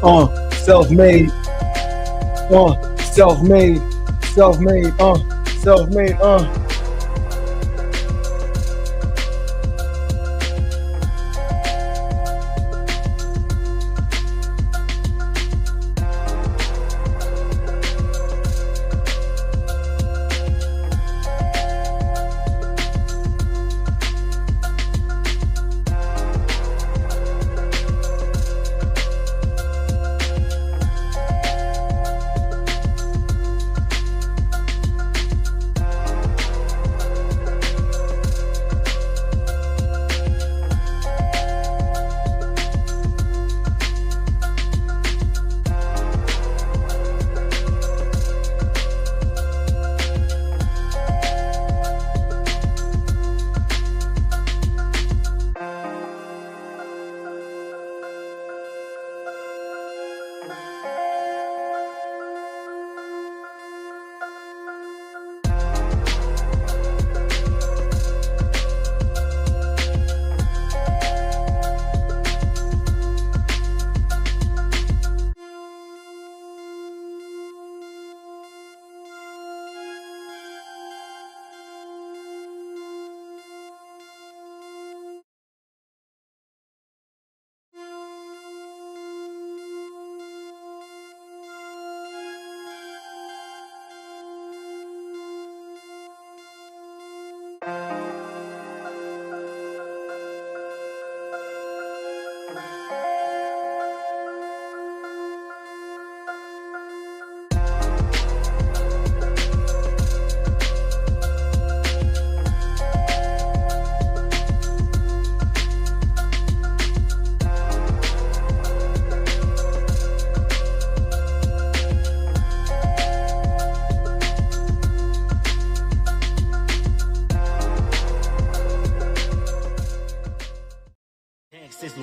Self-made, self-made, self-made, self-made,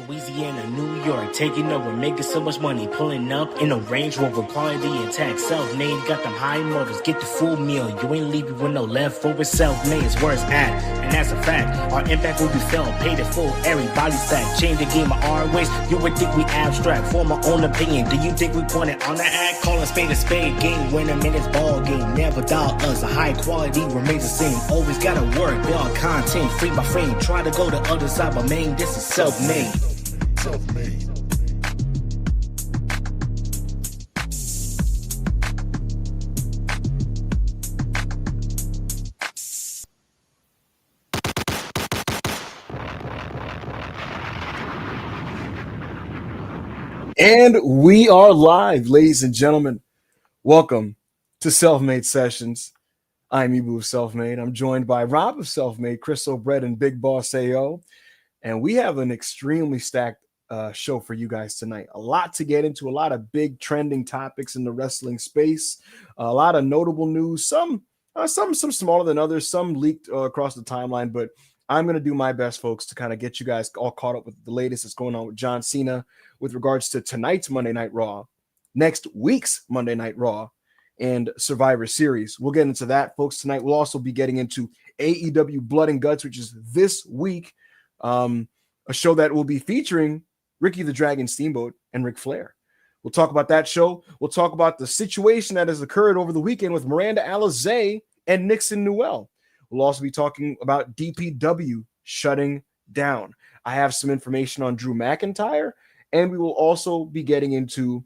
Louisiana, New York, taking over, making so much money, pulling up in a Range Rover, quality intact, self-made, got them high motors, get the full meal, you ain't leaving with no leftovers, self-made is where it's at, and that's a fact, our impact will be felt, paid in full, everybody's back, change the game of our ways, you would think we abstract, form our own opinion, do you think we pointed on the act, call a spade, game winner, minutes ball game, never doubt us, the high quality remains the same, always gotta work, build content, frame by frame, try to go the other side, but main, this is self-made. Self-made. And we are live, ladies and gentlemen. Welcome to Self-Made Sessions. I'm Ibu of Self-Made. I'm joined by Rob of Self-Made, Chris O'Brett, and Big Boss AO. And we have an extremely stacked show for you guys tonight. A lot to get into, a lot of big trending topics in the wrestling space, a lot of notable news, some smaller than others, some leaked across the timeline, but I'm going to do my best, folks, to kind of get you guys all caught up with the latest that's going on with John Cena with regards to tonight's Monday Night Raw, next week's Monday Night Raw, and Survivor Series. We'll get into that, folks. Tonight we'll also be getting into AEW Blood and Guts, which is this week, a show that will be featuring Ricky the Dragon Steamboat and Ric Flair. We'll talk about that show. We'll talk about the situation that has occurred over the weekend with Miranda, Alize, and Nixon Newell. We'll also be talking about DPW shutting down. I have some information on Drew McIntyre, and we will also be getting into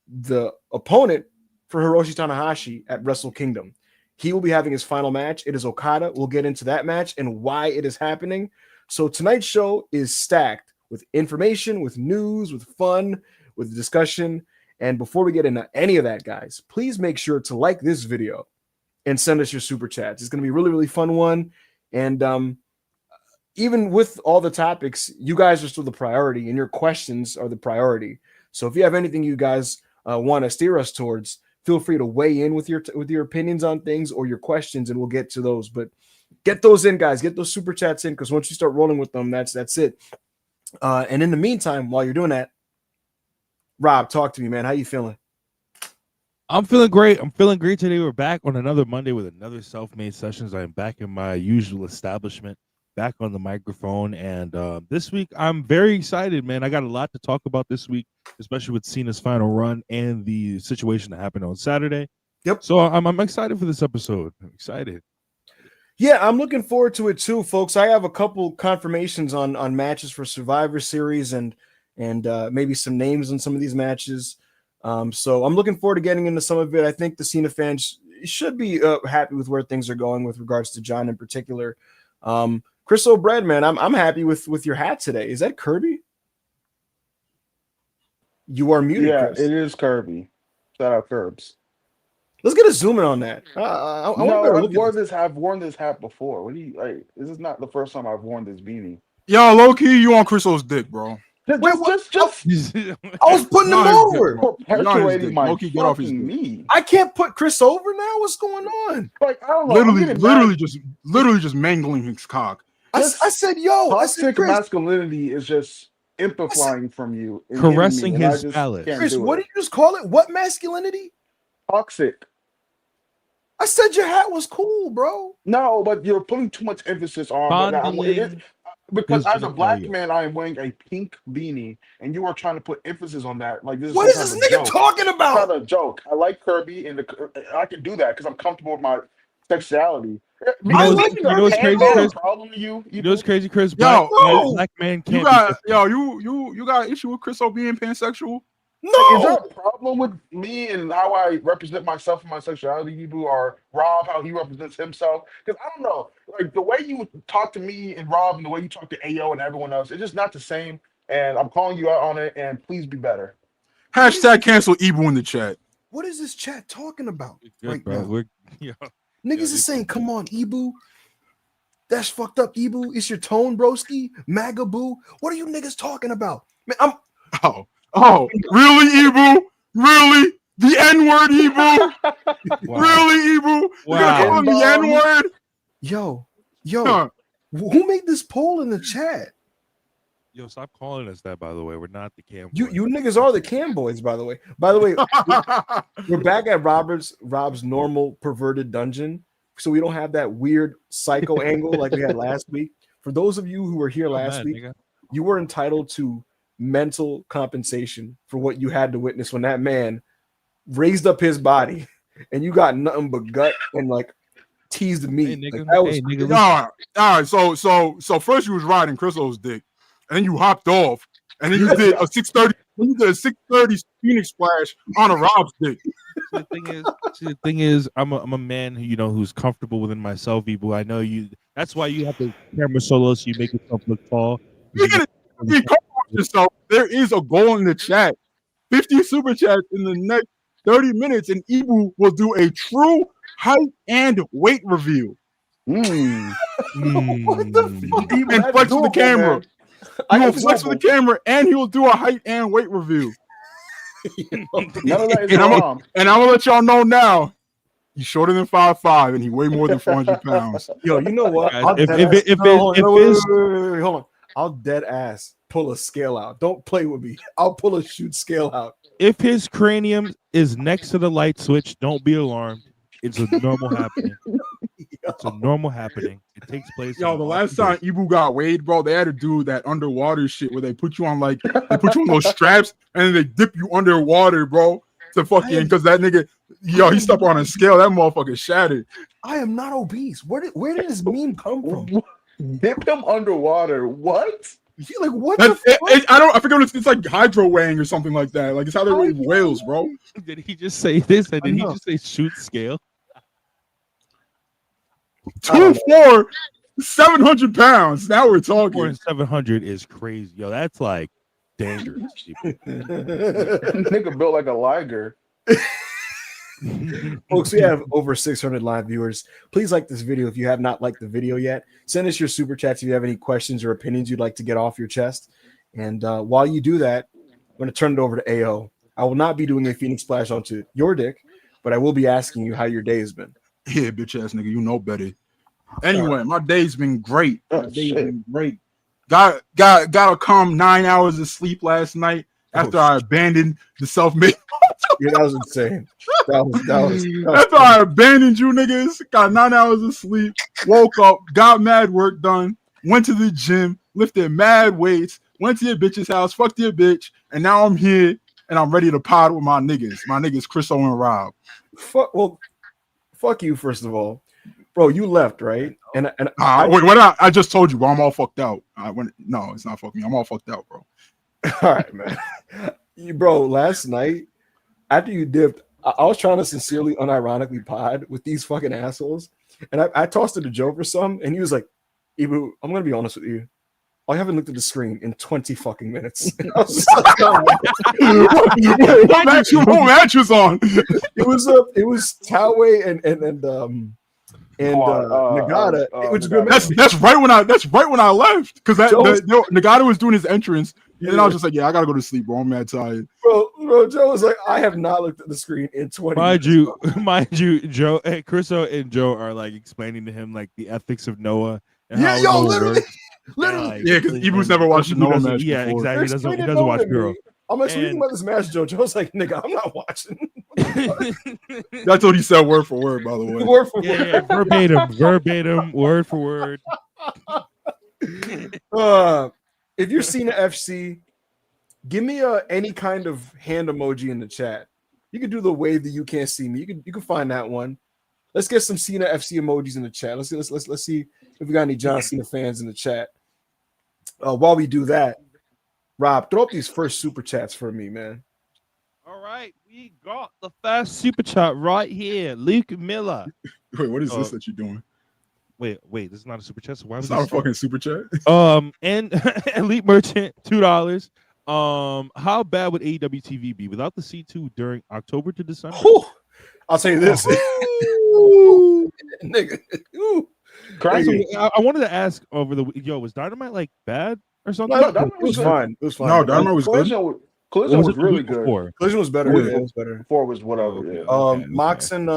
the opponent for Hiroshi Tanahashi at Wrestle Kingdom. He will be having his final match. It is Okada. We'll get into that match and why it is happening. So tonight's show is stacked with information, with news, with fun, with discussion. And before we get into any of that, guys, please make sure to like this video and send us your super chats. It's going to be a really, really fun one. And even with all the topics, you guys are still the priority, and your questions are the priority. So if you have anything you guys want to steer us towards, feel free to weigh in with your opinions on things or your questions, and we'll get to those. But get those in, guys. Get those super chats in, because once you start rolling with them, that's it. And in the meantime, while you're doing that, Rob, talk to me, man. How you feeling? I'm feeling great. I'm feeling great today. We're back on another Monday with another Self-Made Sessions. I am back in my usual establishment. back on the microphone. And this week, I'm very excited, man. I got a lot to talk about this week, especially with Cena's final run and the situation that happened on Saturday. Yep. So I'm excited for this episode. I'm excited. Yeah, I'm looking forward to it too, folks. I have a couple confirmations on matches for Survivor Series and maybe some names on some of these matches. So I'm looking forward to getting into some of it. I think the Cena fans should be happy with where things are going with regards to John in particular. Chris O'Brien, man, I'm happy with your hat today. Is that Kirby? You are muted. Yeah, Chris. it is Kirby. Shout out Curbs. Let's get a zoom in on that. I've worn this hat before. What do you like? This is not the first time I've worn this beanie. Yo, low key, you on Chriso's dick, bro. Just I was putting him over. perpetuating my Low-key, get off his fucking dick. knee. I can't put Chris over now. What's going on? Like I don't know. I'm getting Literally just mangling his cock. I said, yo. I said, toxic Chris. masculinity is just amplifying from you, and Caressing hitting me, and his I just phallus. can't Chris, do what it. did you just call it? What masculinity? Toxic. I said your hat was cool, bro. No, but you're putting too much emphasis on because as a black man, I am wearing a pink beanie, and you are trying to put emphasis on that. Like this. What is this nigga talking It's about? not a joke. I like Kirby, and I can do that because I'm comfortable with my sexuality. You know what's crazy, Chris? Problem to you? You know what's crazy, Chris? Yo, Black man can't. You got an issue with Chris O being pansexual? No. Is there a problem with me and how I represent myself and my sexuality, people, or Rob, how he represents himself? Because I don't know, like the way you talk to me and Rob and the way you talk to AO and everyone else, it's just not the same. And I'm calling you out on it, and please be better. Hashtag cancel Ebu in the chat. What is this chat talking about Good, right bro. now? Niggas is saying, come on, Ebu. That's fucked up, Ebu. It's your tone, broski. Magaboo. What are you niggas talking about? Man, Oh, really, Ebu? Really? The N-word, Ebu? Wow. Really, Ebu? You're gonna call me the N-word? Yo. Who made this poll in the chat? Yo, stop calling us that, by the way. We're not the cam. You niggas are the cam boys, by the way. By the way, we're back at Rob's normal perverted dungeon. So we don't have that weird psycho angle like we had last week. For those of you who were here last week, you were entitled to mental compensation for what you had to witness when that man raised up his body and you got nothing but gut and like teased me. Hey, nigga. Like, that was all right. So first you was riding Chris O's dick, and then you hopped off, and then you did a 6:30. You did a 6:30 Phoenix splash on a Rob's dick. The thing is, I'm a man who's comfortable within myself, Ebu. I know you. That's why you have the camera solo, so you make yourself look tall. You're gonna be comfortable with yourself. There is a goal in the chat. 50 super chats in the next 30 minutes, and Ebu will do a true height and weight review. What the fuck? And flex with the camera. He will flex with the camera, and he will do a height and weight review. None of that is wrong. And I'm gonna let y'all know now. He's shorter than 5'5", and he weigh more than 400 pounds. Yo, you know what? Hold on. I'll dead ass pull a scale out. Don't play with me. I'll pull a shoot scale out. If his cranium is next to the light switch, don't be alarmed. It's a normal happening. It's a normal happening. It takes place. Yo, the last time Ebu got weighed, bro, they had to do that underwater shit where they put you on those straps and then they dip you underwater, bro, to fucking because that nigga, he stepped on a scale, that motherfucker shattered. I am not obese. Where did this meme come from? Dip him underwater. What? Like what? I forget what it's like hydro weighing or something like that. Like it's how they weigh whales, bro. Did he just say this? And did he just say shoot scale? 2'4", 700 pounds. Now we're talking. 700 is crazy. Yo, that's like dangerous. Nigga built like a liger. Folks, we have over 600 live viewers. Please like this video if you have not liked the video yet. Send us your super chats if you have any questions or opinions you'd like to get off your chest. And while you do that, I'm going to turn it over to AO. I will not be doing a Phoenix splash onto your dick, but I will be asking you how your day has been. Yeah, bitch ass nigga, you know better. Anyway, my day's been great. Got to come 9 hours of sleep last night after I abandoned the self-made. Yeah, that was insane. That was after I abandoned you niggas, got 9 hours of sleep, woke up, got mad work done, went to the gym, lifted mad weights, went to your bitch's house, fucked your bitch, and now I'm here and I'm ready to pod with my niggas. My niggas, Chris O and Rob. Fuck you, first of all. Bro, you left, right? And wait, what? I just told you, bro. I'm all fucked out. No, it's not fuck me. I'm all fucked out, bro. All right, man. Bro, last night, after you dipped, I was trying to sincerely, unironically pod with these fucking assholes. And I tossed it to Joe for some, and he was like, Ibu, I'm going to be honest with you. I haven't looked at the screen in 20 fucking minutes. I was just like, what match was on? It was Taue and Nagata. It was good. That's right when I left, because Nagata was doing his entrance, and then I was just like, yeah, I gotta go to sleep, bro. I'm mad tired. Bro, Joe was like, I have not looked at the screen in 20 minutes. Mind you, Joe, Chriso and Joe are like explaining to him like the ethics of Noah. And yeah, how literally. Yeah, because Ibu's never watched a Noah match. Yeah, before. Exactly. He doesn't watch Girl. I'm like, speaking about this match, Joe. Joe's like, nigga, I'm not watching. That's what he said, word for word, by the way. Word for word. Yeah, verbatim, word for word. If you're Cena FC, give me any kind of hand emoji in the chat. You can do the wave that you can't see me. You can find that one. Let's get some Cena FC emojis in the chat. Let's see if we got any John Cena fans in the chat. While we do that, Rob, throw up these first super chats for me, man. All right, we got the first super chat right here. Luke Miller. Wait, what is this that you're doing? Wait, this is not a super chat. So why was it's not a fucking super chat? And Elite Merchant, $2. How bad would AEW TV be without the C2 during October to December? Whew. I'll tell you this. Nigga. Crazy. I wanted to ask over the was Dynamite like bad or something? No, Dynamite was fine. It was fine. No, Dynamite was good. Collision was really good. Collision was better. Yeah. It was better. Before was whatever. Yeah. Mox and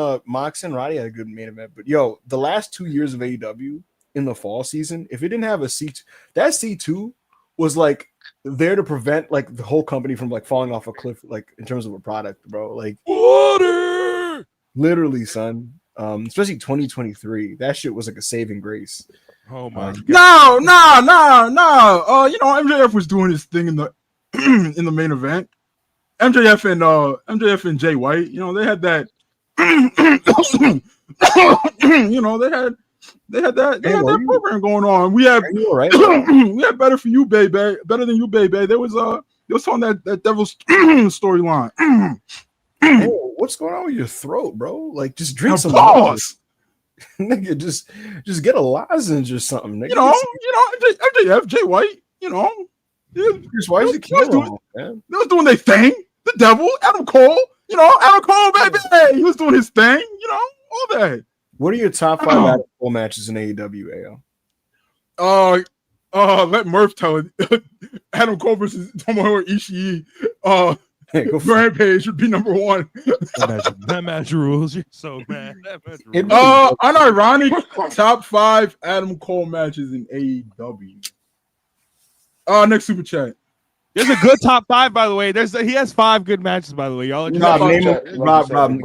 Roddy had a good main event. But the last 2 years of AEW in the fall season, if it didn't have a C2, that C2 was like there to prevent like the whole company from like falling off a cliff, like in terms of a product, bro. Like water. Literally, son. Especially 2023. That shit was like a saving grace. Oh my god. No. MJF was doing his thing in the in the main event. MJF and Jay White, they had that they had that program going on. We had right? We had better for you, baby. Better than you, baby. There was on that Devil's storyline. Hey, what's going on with your throat, bro? Like, just drink some pause. Nigga, just get a lozenge or something. Nigga. MJF, Jay White, Chris, why is the killer man? They was doing their thing. The Devil, Adam Cole, Adam Cole, baby. He was doing his thing, all that. What are your top 5 Adam Cole matches in AEW, AO? Let Murph tell it. Adam Cole versus Tomohiro Ishii. Rampage would be number 1. That match rules. You're so mad. That match rules. Unironic top 5 Adam Cole matches in AEW. Next super chat. There's a good top 5, by the way. He has 5 good matches, by the way. Y'all. Rob,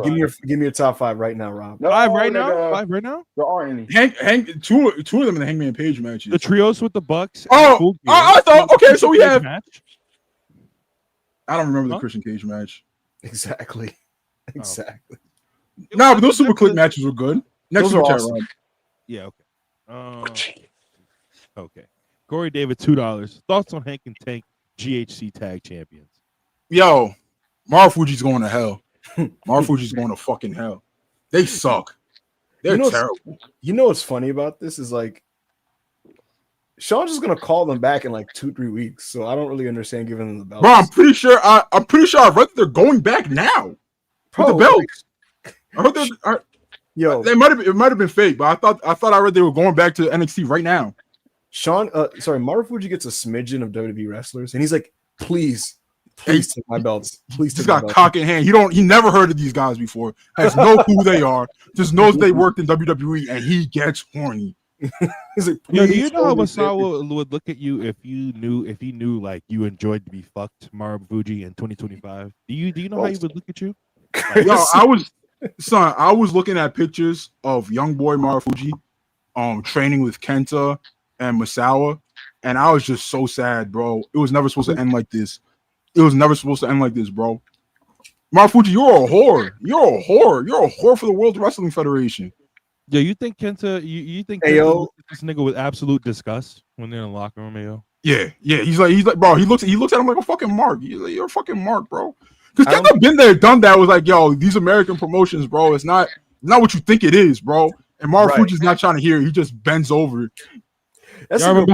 give me your top 5 right now, Rob. No, 5 right now. 5 right now. There aren't any. Two of them in the Hangman Page matches. The trios with the Bucks. I thought. Okay, so we have. Match? I don't remember the Christian Cage match. Exactly. No, but those super quick matches were good. Next those are awesome. Rob. Yeah. Okay. Okay. Corey David, $2. Thoughts on Hank and Tank GHC Tag Champions? Yo, Marufuji's going to hell. Marufuji's going to fucking hell. They suck. They're terrible. You know what's funny about this is like Sean's just gonna call them back in like 2-3 weeks, so I don't really understand giving them the belts. Bro, I'm pretty sure I've read that they're going back now with the belts. I heard it might have been fake, but I thought I read they were going back to NXT right now. Marufuji gets a smidgen of WWE wrestlers, and he's like, please take my belts. Please take my belts. He's got cock in hand. He never heard of these guys before. Has no clue who they are. Just knows they worked in WWE, and he gets horny. He's like, do you know how Masawa would look at you if he knew like you enjoyed to be fucked, Marufuji, in 2025? Do you know how he would look at you? Yo, I was looking at pictures of young boy Marufuji, training with Kenta and Misawa, and I was just so sad, bro. It was never supposed to end like this. It was never supposed to end like this, bro. Marufuji, you're a whore. You're a whore. You're a whore for the World Wrestling Federation. Yeah, you think Kenta? You think Hey, Kenta yo. looks at this nigga with absolute disgust when they're in the locker room, yo? Yeah. He's like, bro. He looks at him like a fucking mark. He's like, you're a fucking mark, bro. Because Kenta been there, done that. Was like, yo, these American promotions, bro. It's not what you think it is, bro. And Marufuji's not trying to hear it. He just bends over. Y'all remember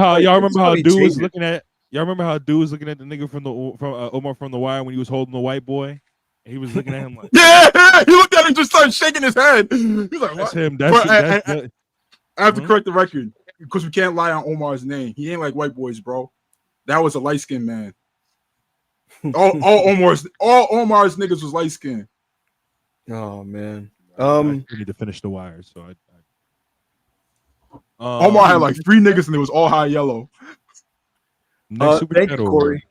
how dude was looking at? Y'all remember how dude was looking at the nigga from Omar from the Wire when he was holding the white boy? And he was looking at him like, yeah. He looked at him and just started shaking his head. He's like, what? That's him. I have to correct the record because we can't lie on Omar's name. He ain't like white boys, bro. That was a light skinned man. All Omar's niggas was light skinned. Oh man. We need to finish the Wire, so Omar had like 3 niggas and it was all high yellow. Next super thank chat you, over. Corey.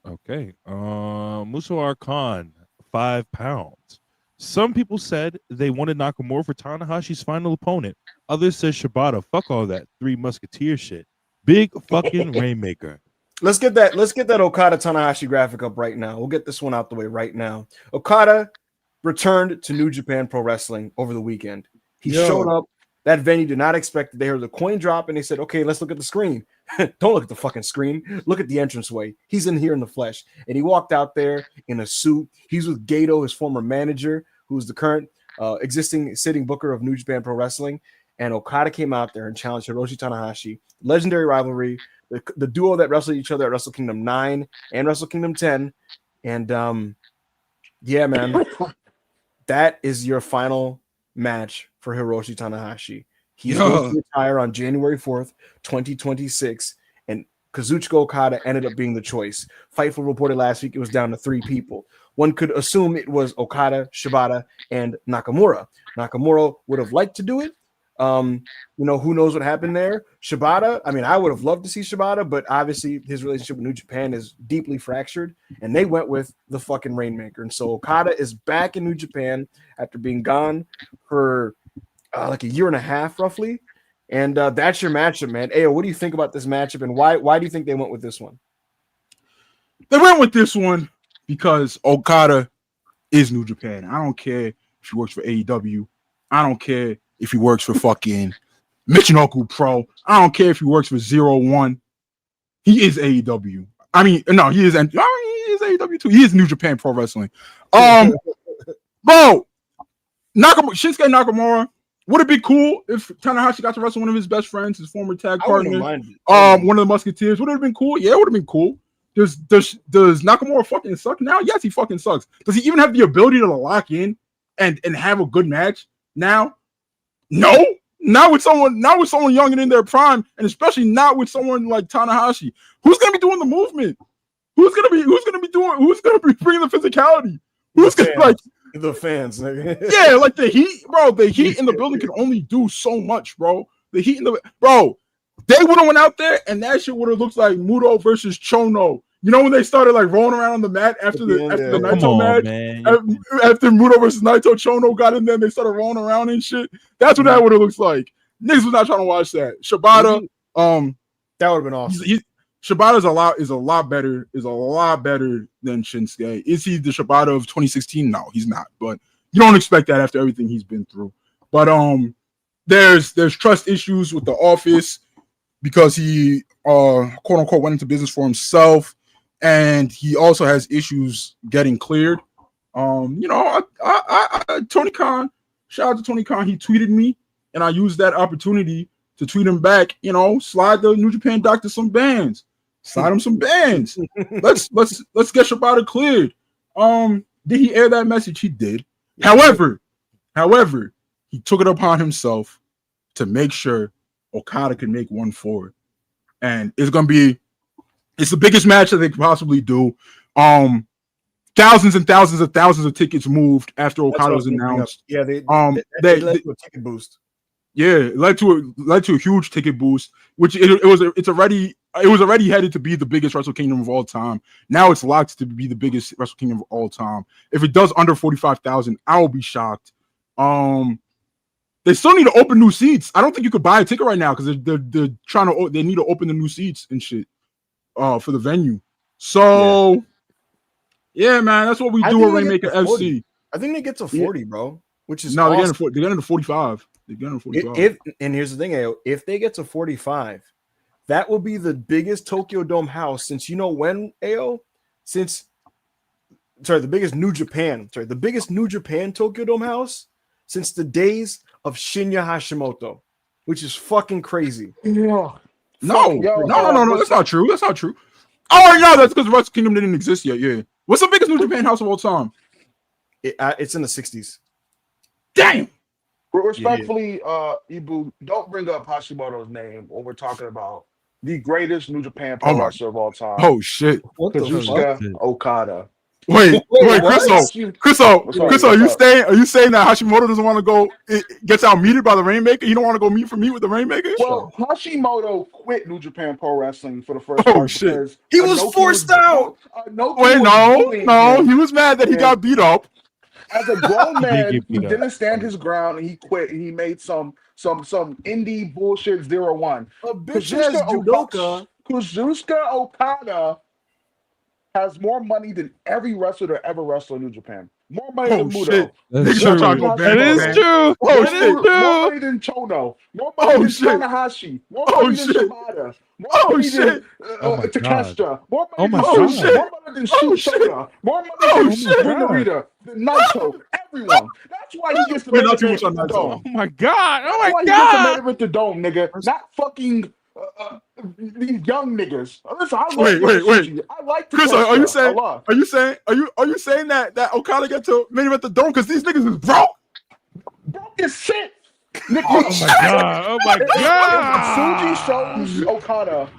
Okay. Musuar Khan, 5 pounds. Some people said they wanted Nakamura for Tanahashi's final opponent. Others said Shibata. Fuck all that 3 Musketeer shit. Big fucking Rainmaker. Let's get that Okada Tanahashi graphic up right now. We'll get this one out the way right now. Okada returned to New Japan Pro Wrestling over the weekend. He showed up. That venue did not expect it. They heard the coin drop and they said, okay, let's look at the screen. Don't look at the fucking screen. Look at the entranceway. He's in here in the flesh. And he walked out there in a suit. He's with Gato, his former manager, who's the current existing sitting booker of New Japan Pro Wrestling. And Okada came out there and challenged Hiroshi Tanahashi. Legendary rivalry. The duo that wrestled each other at Wrestle Kingdom 9 and Wrestle Kingdom 10. And yeah, man, that is your final match for Hiroshi Tanahashi. He's going to retire on January 4th, 2026, and Kazuchika Okada ended up being the choice. Fightful reported last week it was down to 3 people. One could assume it was Okada, Shibata, and Nakamura. Nakamura would have liked to do it. Who knows what happened there? Shibata, I mean, I would have loved to see Shibata, but obviously his relationship with New Japan is deeply fractured, and they went with the fucking Rainmaker. And so Okada is back in New Japan after being gone for like a year and a half, roughly. And that's your matchup, man. Ayo, what do you think about this matchup, and why do you think they went with this one? They went with this one because Okada is New Japan. I don't care if he works for AEW. I don't care if he works for fucking Michinoku Pro. I don't care if he works for 0-1. He is AEW. I mean, no, he is AEW too. He is New Japan Pro Wrestling. Bro, Shinsuke Nakamura, would it be cool if Tanahashi got to wrestle one of his best friends, his former tag partner, one of the Musketeers? Would it have been cool? Yeah, it would have been cool. Does Nakamura fucking suck now? Yes, he fucking sucks. Does he even have the ability to lock in and have a good match now? No, not with someone young and in their prime, and especially not with someone like Tanahashi. Who's gonna be doing the movement? Who's gonna be bringing the physicality? Who's gonna like the fans? Yeah, like the Heat, bro. The Heat in the building can only do so much, bro. The Heat in the they would have went out there and that shit would have looked like Muto versus Chono. You know when they started like rolling around on the mat after the Naito match? After Muto versus Naito, Chono got in there and they started rolling around and shit. That's what that would have looked like. Niggas was not trying to watch that. Shibata, that would have been awesome. Shibata is a lot better than Shinsuke. Is he the Shibata of 2016? No, he's not. But you don't expect that after everything he's been through. But there's trust issues with the office because he quote unquote went into business for himself. And he also has issues getting cleared. Tony Khan, shout out to Tony Khan. He tweeted me, and I used that opportunity to tweet him back. Slide the New Japan doctor some bands. Slide him some bands. Let's get Shibata cleared. Did he air that message? He did. However, he took it upon himself to make sure Okada could make one forward, and it's the biggest match that they could possibly do. Thousands and thousands of tickets moved after Okada was announced. Yeah, they led to a ticket boost. Yeah, it led to a huge ticket boost, which it was already headed to be the biggest Wrestle Kingdom of all time. Now it's locked to be the biggest Wrestle Kingdom of all time. If it does under 45,000, I will be shocked. They still need to open new seats. I don't think you could buy a ticket right now because they're trying to. They need to open the new seats and shit for the venue. So yeah, man, that's what we do at Rainmaker FC. I think they get to 40, bro. Which is no, awesome. they're getting to 45. They're getting to 45. And here's the thing, Ayo, if they get to 45, that will be the biggest Tokyo Dome house since when, Ayo? The biggest New Japan Tokyo Dome house since the days of Shinya Hashimoto, which is fucking crazy. Yeah. No, that's not true. That's not true. Oh, no, that's because Wrestle Kingdom didn't exist yet. Yeah. What's the biggest New Japan house of all time? It's in the 60s. Damn. Respectfully, Ibu, don't bring up Hashimoto's name when we're talking about the greatest New Japan pro wrestler of all time. Oh shit! Kazuchika Okada. Wait, Chris, are you saying that Hashimoto doesn't want to go? Gets out meted by the Rainmaker. You don't want to go meet with the Rainmaker? Well, Hashimoto quit New Japan Pro Wrestling for the first time. Shit! He was forced out. No, he was mad that he got beat up. As a grown man, he didn't stand his ground and he quit. And he made some indie bullshit 0-1. A bitch ass judoka. Kazuchika Okada has more money than every wrestler that ever wrestled in New Japan. More money than Muto. That is true. More money than Chono. More money than Tanahashi. More money than Shibata. More money than Takeshita. More money than Shota. More money than Narita. Than Naito. Everyone. That's why he gets the main event at the Dome. Oh my god. That's why he gets the main event at the Dome, nigga. Not fucking these young niggas. Listen, I like Chris, are you saying that Okada get to main event the Dome because these niggas is broke? Broke as shit. Oh my god. Suji shows Okada.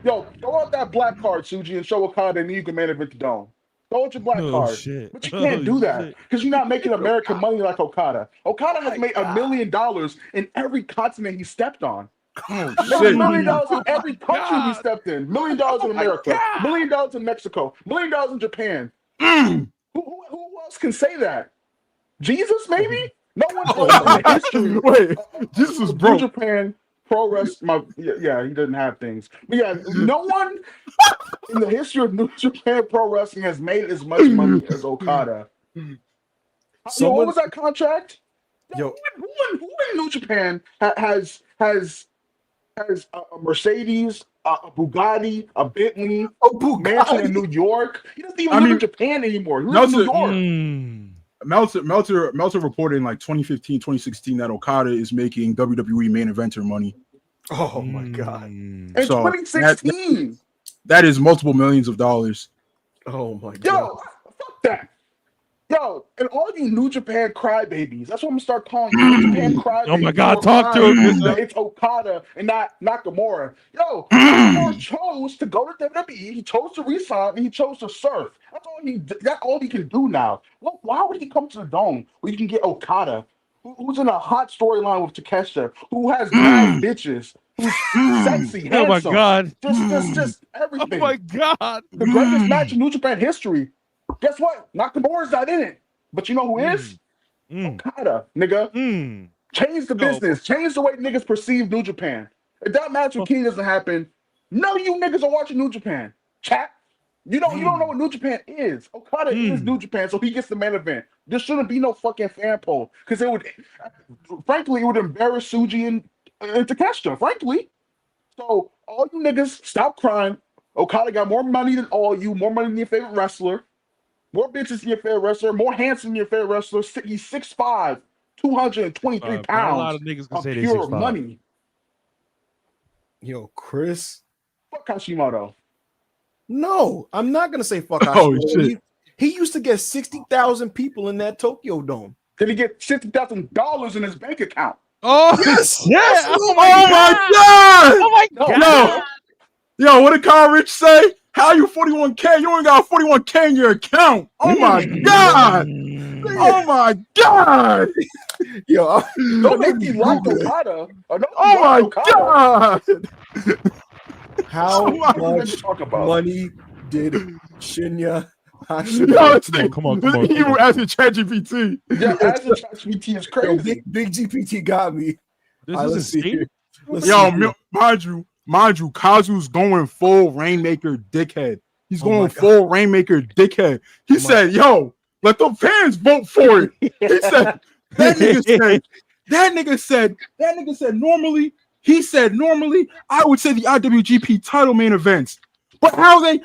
Yo, throw out that black card, Suji, and show Okada, and then you can main event the Dome. Throw out your black card. Shit. But you can't do that because you're not making American money like Okada. Okada has made $1 million in every continent he stepped on. $1 million in every country he stepped in. $1 million in America. $1 million in Mexico. $1 million in Japan. Who else can say that? Jesus, maybe? No one in the history. Jesus was broke. New Japan pro wrestling. He didn't have things. But yeah, no one in the history of New Japan pro wrestling has made as much money as Okada. What was that contract? Who in New Japan has a Mercedes, a Bugatti, a Bentley, mansion in New York? He doesn't even live in Japan anymore. He lives in New York. Meltzer reported in like 2015, 2016 that Okada is making WWE main eventer money. Oh my god! In 2016, that is multiple millions of dollars. Oh my god! Yo, fuck that. Yo, and all you New Japan crybabies, that's what I'm gonna start calling you. New Japan crybabies. Oh my god, talk to him. It's Okada and not Nakamura. Yo, Nakamura chose to go to WWE. He chose to resign and he chose to surf. That's all he can do now. Well, why would he come to the Dome where you can get Okada, who's in a hot storyline with Takeshita, who has 9 bitches, who's sexy, handsome. Oh my god. Just everything. Oh my god. The greatest match in New Japan history. Guess what? Nakamura's not in it. But you know who is? Okada, nigga. Change the business. Change the way niggas perceive New Japan. If that match with King doesn't happen, none of you niggas are watching New Japan. Chat. You don't know what New Japan is. Okada is New Japan, so he gets the main event. There shouldn't be no fucking fan poll. Because it would embarrass Suji and Takeshita, frankly. So all you niggas, stop crying. Okada got more money than all you, more money than your favorite wrestler. More bitches than your favorite wrestler, more handsome than your favorite wrestler. He's 6'5", 223 pounds. A lot of niggas can say pure 6'5". money. Yo, Chris. Fuck Hashimoto. No, I'm not gonna say fuck Hashimoto. Shit. He used to get 60,000 people in that Tokyo Dome. Did he get $60,000 in his bank account? Oh yes! Yeah! Oh my god! Oh my god! Yo, what did Kyle Rich say? How you 41K? You only got 41K in your account. Oh my god! Oh my god! Yo, don't make me like Okada. Oh my god! How much money did Shinya Come on. You asking ChatGPT. Yeah, asking ChatGPT is crazy. Big GPT got me. This is let's see insane. here. Let's Yo, see here. mind you, Kazu's going full Rainmaker dickhead. He's Oh going my full Rainmaker dickhead. He said, yo, let the fans vote for it. He said, that nigga said normally I would say the IWGP title main events. But how is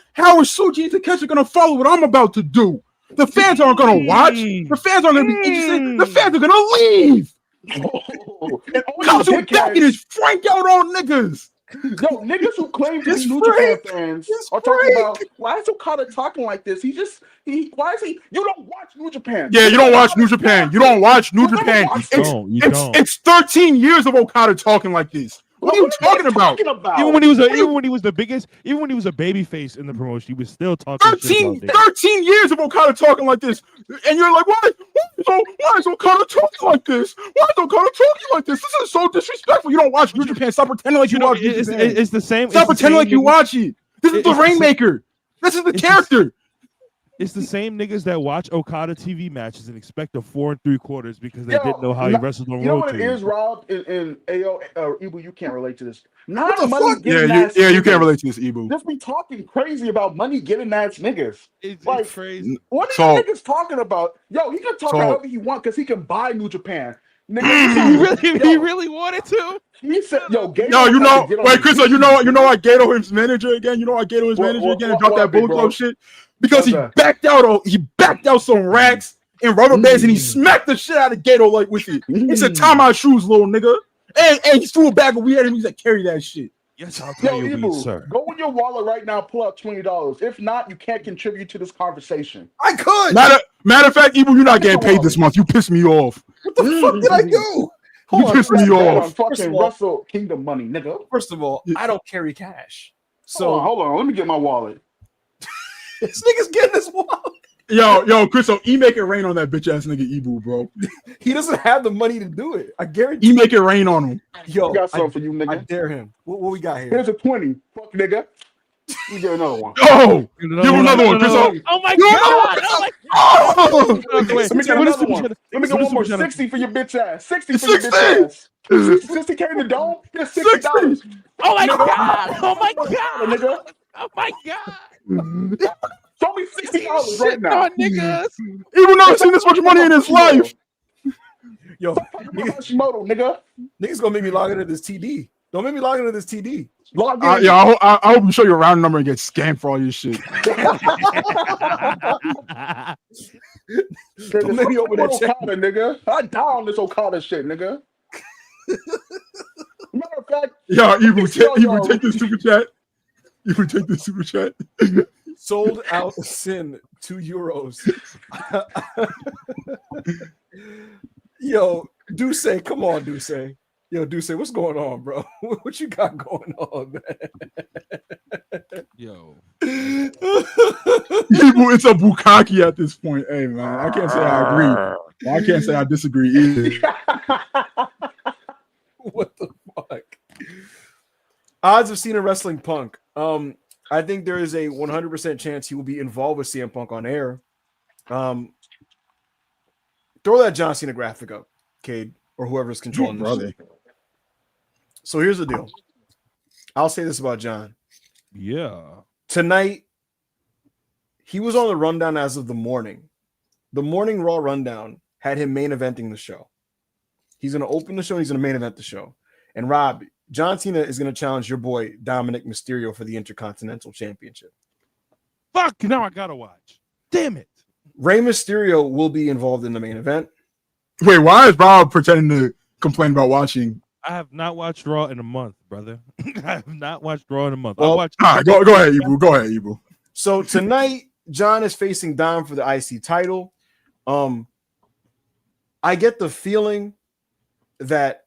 Suji and Takeshi gonna follow what I'm about to do? The fans aren't gonna watch. The fans aren't gonna be interested. The fans are gonna leave. Kazu backing his Frank out on niggas. Yo, niggas who claim to be Just New Japan freak. fans Just are talking freak. about why is Okada talking like this? Why is he? You don't watch New Japan. Yeah, you don't watch New Japan. You don't watch New You never Japan. watched it. It's 13 years of Okada talking like this. What are you talking about? Even when he was the biggest, even when he was a baby face in the promotion, he was still talking. 13 years of Okada talking like this, and you're like, why is Okada talking like this? Why is Okada talking like this? This is so disrespectful. You don't watch New Japan. Stop pretending like you watch New Japan. It's the same. Stop pretending like you watch it. This is the Rainmaker. This is the character. It's the same niggas that watch Okada TV matches and expect a 4 3/4 because they didn't know how he wrestled on You know Road what it to. is, Rob? In AO or Ibu, you can't relate to this. Not What the money fuck? getting Yeah, ass you niggas. can't relate to this, Ibu. Just be talking crazy about money getting ass niggas. It's Like, crazy. What are you niggas talking about? Yo, he can talk however he want because he can buy New Japan. Nigga, He really wanted to. He said, "Yo, Gato." No, you know, wait, Chris, you know why Gato his manager again? You know why Gato his manager again and dropped that Bullet Club shit? Because he backed out some racks and rubber bands and he smacked the shit out of Gato like with it. He said, "Tie my shoes, little nigga." And he threw it back and we had him. He said, "Carry that shit." Yes, I'll tell you, Ibu, sir. go in your wallet right now, pull out $20. If not, you can't contribute to this conversation. I could. Matter of fact, Ibu, you're not getting paid this month. You pissed me off. What the fuck did I do? You pissed me off. Fucking Wrestle Kingdom money, nigga. First of all, I don't carry cash. So hold on. Let me get my wallet. This nigga's getting his wallet. Yo, Chris, so make it rain on that bitch ass nigga Ibu, bro. He doesn't have the money to do it. I guarantee. Make it rain on him. Yo, I got something for you, nigga. I dare him. What we got here? Here's a 20. Fuck, nigga. You get another one. Oh, give him another one, Chris. Oh my god! Oh, Let me get another one. Let me get one more. 60 for your bitch ass. 60 for your bitch ass. 60K in the dome. That's $60. Oh my god! Oh my god! Nigga. Oh my god! Show me $60 right now. Niggas. Even never seen this much money in his life. Yo, nigga. Niggas gonna make me log into this TD. Don't make me log into this TD. I hope you show your round number and get scammed for all your shit. Don't make me open that check. Okada, nigga. I die on this Okada shit, nigga. Matter of fact, Ibu, take this super chat. Ibu, take this super chat. Sold out Sin €2. Yo, Duce, come on, Duce. Yo, Duce, what's going on, bro? What you got going on, man? Yo. It's a bukkake at this point. Hey, man, I can't say I agree. Well, I can't say I disagree either. What the fuck? Odds of Cena wrestling Punk. I think there is a 100% chance he will be involved with CM Punk on air. Throw that John Cena graphic up, Cade, or whoever's controlling this. So here's the deal. I'll say this about John. Yeah. Tonight, he was on the rundown as of the morning. The morning Raw rundown had him main eventing the show. He's going to open the show. He's going to main event the show. And Rob, John Cena is going to challenge your boy Dominic Mysterio for the Intercontinental Championship. Fuck, now I got to watch. Damn it. Rey Mysterio will be involved in the main event. Wait, why is Rob pretending to complain about watching? I have not watched Raw in a month, brother. I have not watched Raw in a month. Well, I watched. All right, go ahead, Ibu. Go ahead, Ibu. So tonight, John is facing Dom for the IC title. I get the feeling that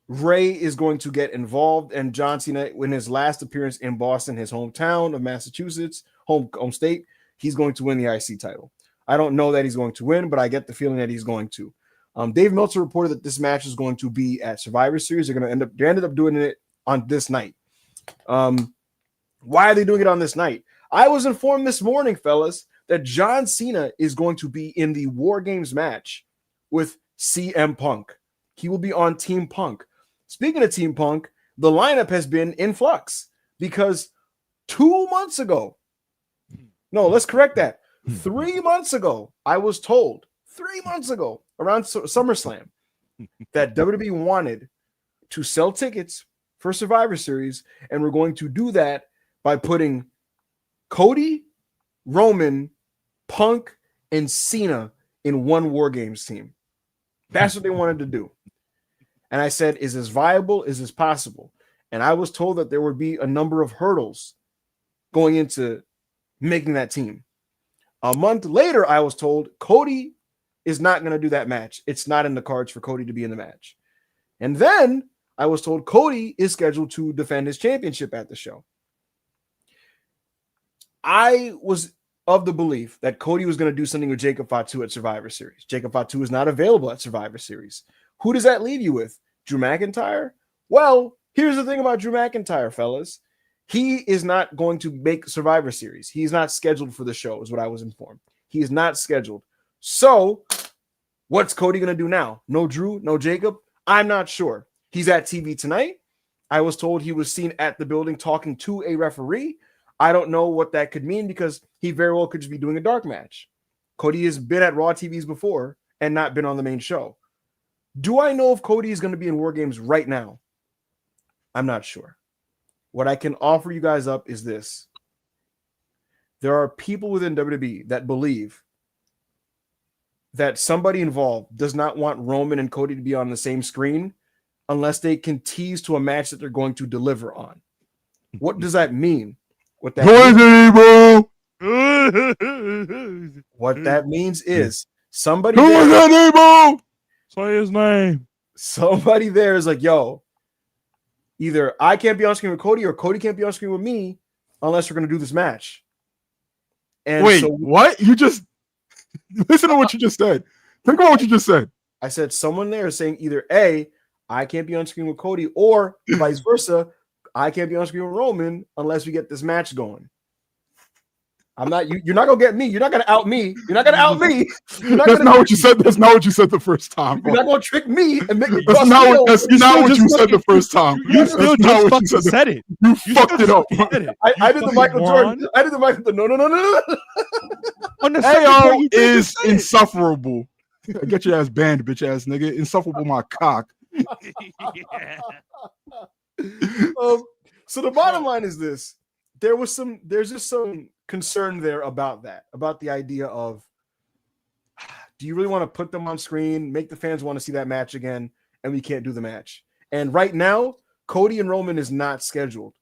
Rey is going to get involved, and John Cena, in his last appearance in Boston, his hometown of Massachusetts, home state, he's going to win the IC title. I don't know that he's going to win, but I get the feeling that he's going to. Dave Meltzer reported that this match is going to be at Survivor Series. They ended up doing it on this night. Why are they doing it on this night? I was informed this morning, fellas, that John Cena is going to be in the War Games match with CM Punk. He will be on Team Punk. Speaking of Team Punk, the lineup has been in flux because 2 months ago, no, let's correct that. 3 months ago, I was told 3 months ago around SummerSlam that WWE wanted to sell tickets for Survivor Series, and we're going to do that by putting Cody, Roman, Punk, and Cena in one War Games team. That's what they wanted to do. And I said, is this viable? Is this possible? And I was told that there would be a number of hurdles going into making that team. A month later, I was told Cody is not going to do that match. It's not in the cards for Cody to be in the match. And then I was told Cody is scheduled to defend his championship at the show. I was of the belief that Cody was going to do something with Jacob Fatu at Survivor Series. Jacob Fatu is not available at Survivor Series. Who does that leave you with? Drew McIntyre? Well, here's the thing about Drew McIntyre, fellas. He is not going to make Survivor Series. He's not scheduled for the show, is what I was informed. He is not scheduled. So, what's Cody going to do now? No Drew? No Jacob? I'm not sure. He's at TV tonight. I was told he was seen at the building talking to a referee. I don't know what that could mean because he very well could just be doing a dark match. Cody has been at Raw TVs before and not been on the main show. Do I know if Cody is going to be in War Games right now? I'm not sure. What I can offer you guys up is this. There are people within WWE that believe that somebody involved does not want Roman and Cody to be on the same screen unless they can tease to a match that they're going to deliver on. What does that mean? What that means is somebody say his name. Somebody there is like, yo, either I can't be on screen with Cody or Cody can't be on screen with me unless we're going to do this match. And wait, what? You just listen to what you just said. Think about what you just said. I said someone there is saying either A, I can't be on screen with Cody, or vice versa, I can't be on screen with Roman unless we get this match going. I'm not. You're not gonna get me. You're not gonna out me. You're not gonna out me. That's not what you said. That's not what you said the first time. You're not gonna trick me and make me. That's not what you said the first time. You still just fucking said it. You fucked it up. I did the Michael Jordan. I did the Michael. No. AO is insufferable. Get your ass banned, bitch ass nigga. Insufferable, my cock. So the bottom line is this: there's just some concern there about the idea of, do you really want to put them on screen, make the fans want to see that match again, and we can't do the match? And right now, Cody and Roman is not scheduled.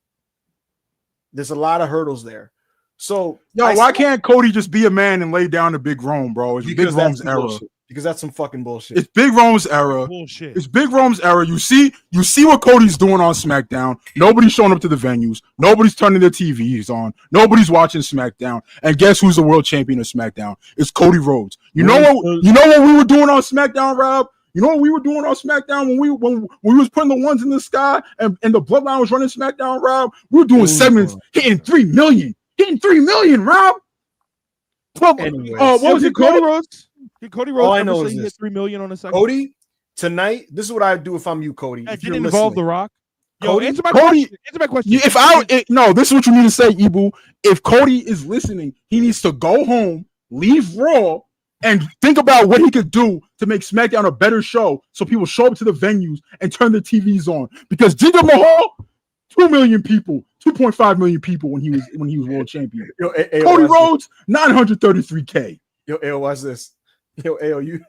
There's a lot of hurdles there. So, why can't Cody just be a man and lay down to Big Rome, bro? It's Big Rome's era. Bullshit. Because that's some fucking bullshit. It's Big Rome's era. Bullshit. It's Big Rome's era. You see what Cody's doing on SmackDown. Nobody's showing up to the venues. Nobody's turning their TVs on. Nobody's watching SmackDown. And guess who's the world champion of SmackDown? It's Cody Rhodes. You know what we were doing on SmackDown, Rob? You know what we were doing on SmackDown when we was putting the ones in the sky and the Bloodline was running SmackDown, Rob? We were doing segments hitting 3 million. Hitting 3 million, Rob. What was it, Cody Rhodes? Did Cody Rhodes all I know is he this. hit 3 million on a second? Cody, tonight, this is what I do if I'm you, Cody. If it didn't involve The Rock. Yo, Cody, answer my question. Answer my question. This is what you need to say, Ibu. If Cody is listening, he needs to go home, leave Raw, and think about what he could do to make SmackDown a better show so people show up to the venues and turn their TVs on. Because Jinder Mahal, 2 million people, 2.5 million people when he was world champion. Cody Rhodes, 933K. Yo, watch this. Yo, are you?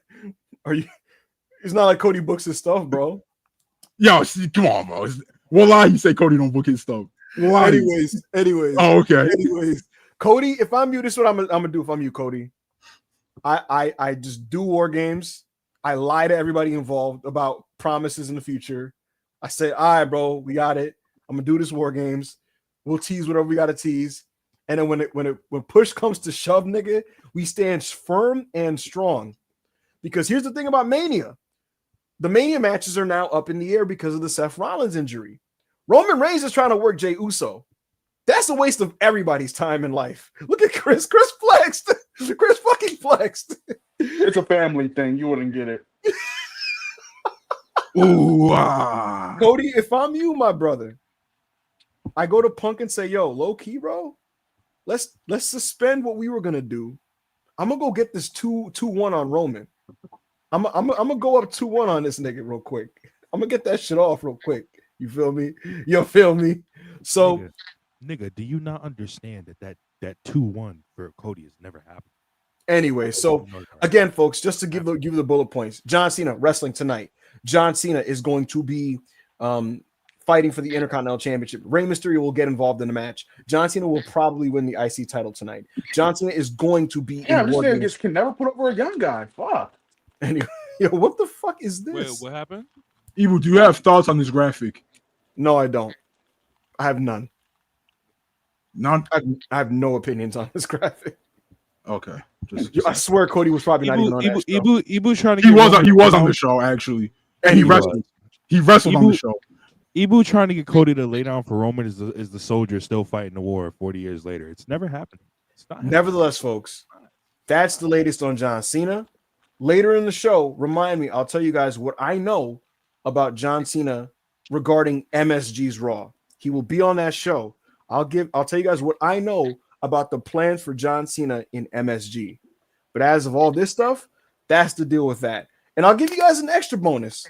It's not like Cody books his stuff, bro. Yo, come on, bro. What lie you say Cody don't book his stuff? Anyways. Oh, okay. Anyways, Cody, if I'm you, this is what I'm gonna do if I'm you, Cody. I just do War Games. I lie to everybody involved about promises in the future. I say, all right, bro, we got it. I'm gonna do this War Games. We'll tease whatever we gotta tease. And then when push comes to shove, nigga, we stand firm and strong. Because here's the thing about Mania. The Mania matches are now up in the air because of the Seth Rollins injury. Roman Reigns is trying to work Jey Uso. That's a waste of everybody's time in life. Look at Chris. Chris flexed. Chris fucking flexed. It's a family thing. You wouldn't get it. Ooh, Cody, if I'm you, my brother, I go to Punk and say, yo, low key, bro, let's suspend what we were gonna do. I'm gonna go get this 2-1 on Roman. I'm gonna go up 2-1 on this nigga real quick. I'm gonna get that shit off real quick. You feel me? You feel me? So, nigga, do you not understand that 2-1 for Cody has never happened? Anyway, so again, folks, just to give you the bullet points, John Cena wrestling tonight. John Cena is going to be fighting for the Intercontinental Championship. Rey Mysterio will get involved in the match. John Cena will probably win the IC title tonight. John Cena is going to be in War Games. Can never put over a young guy. Fuck. Anyway, yo, what the fuck is this? Wait, what happened? Evil, do you have thoughts on this graphic? No, I don't. I have none. None? I have no opinions on this graphic. Okay. I swear Cody was probably not even on that show. Ibu trying to he was on the show, actually. And he wrestled. He wrestled on the show. Ibu trying to get Cody to lay down for Roman is the soldier still fighting the war 40 years later. It's never happened. It's not happening. Nevertheless, folks, that's the latest on John Cena. Later in the show, remind me, I'll tell you guys what I know about John Cena regarding MSG's Raw. He will be on that show. I'll tell you guys what I know about the plans for John Cena in MSG. But as of all this stuff, that's the deal with that. And I'll give you guys an extra bonus.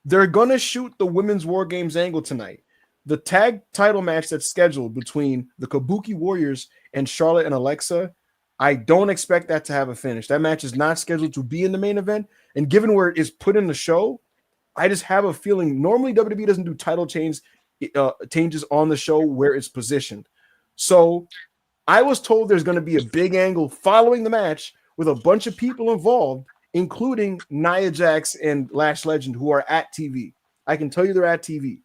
They're going to shoot the Women's War Games angle tonight. The tag title match that's scheduled between the Kabuki Warriors and Charlotte and Alexa, I don't expect that to have a finish. That match is not scheduled to be in the main event. And given where it is put in the show, I just have a feeling normally WWE doesn't do title changes on the show where it's positioned. So I was told there's going to be a big angle following the match with a bunch of people involved, including Nia Jax and Lash Legend, who are at TV. I can tell you they're at TV.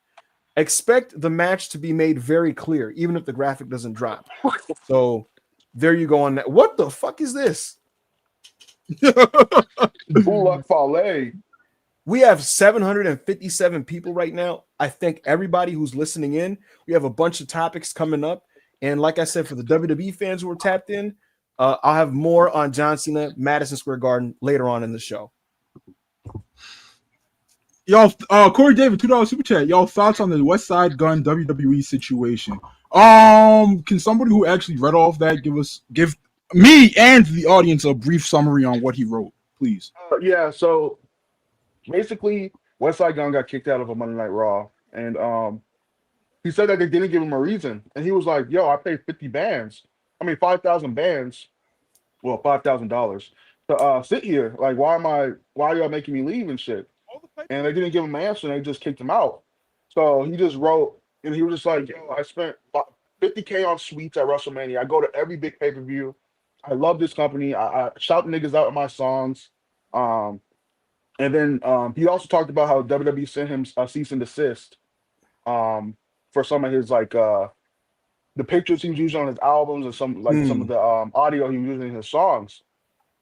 Expect the match to be made very clear, even if the graphic doesn't drop. So there you go on that. What the fuck is this? Bullock Fale. We have 757 people right now. I thank everybody who's listening in. We have a bunch of topics coming up. And like I said, for the WWE fans who are tapped in, I'll have more on John Cena, Madison Square Garden later on in the show. Y'all, Corey David, $2 super chat. Y'all thoughts on the Westside Gunn WWE situation? Can somebody who actually read off that give me and the audience a brief summary on what he wrote, please? Yeah, so basically, Westside Gunn got kicked out of a Monday Night Raw, and he said that they didn't give him a reason, and he was like, "Yo, I paid 5,000 bands, well, $5,000 to sit here. Like, why are y'all making me leave and shit?" And they didn't give him an answer, and they just kicked him out. So he just wrote, and he was just like, "Yo, I spent $50K on suites at WrestleMania. I go to every big pay-per-view. I love this company. I shout niggas out in my songs." And then he also talked about how WWE sent him a cease and desist for some of his the pictures he was using on his albums and some of the audio he was using in his songs.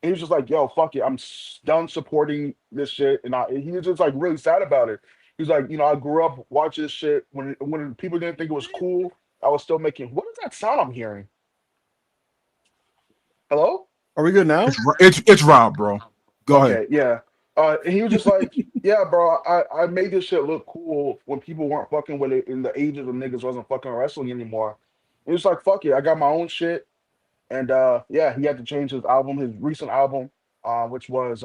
And he was just like, "Yo, fuck it, I'm done supporting this shit." And he was just like really sad about it. He's like, I grew up watching this shit when people didn't think it was cool. I was still making. What is that sound I'm hearing? Hello? Are we good now? It's Rob, bro. Go ahead. Yeah. And he was just like, "Yeah, bro, I made this shit look cool when people weren't fucking with it in the ages of niggas wasn't fucking wrestling anymore." And he was like, "Fuck it, I got my own shit." And yeah, he had to change his album, his recent album, which was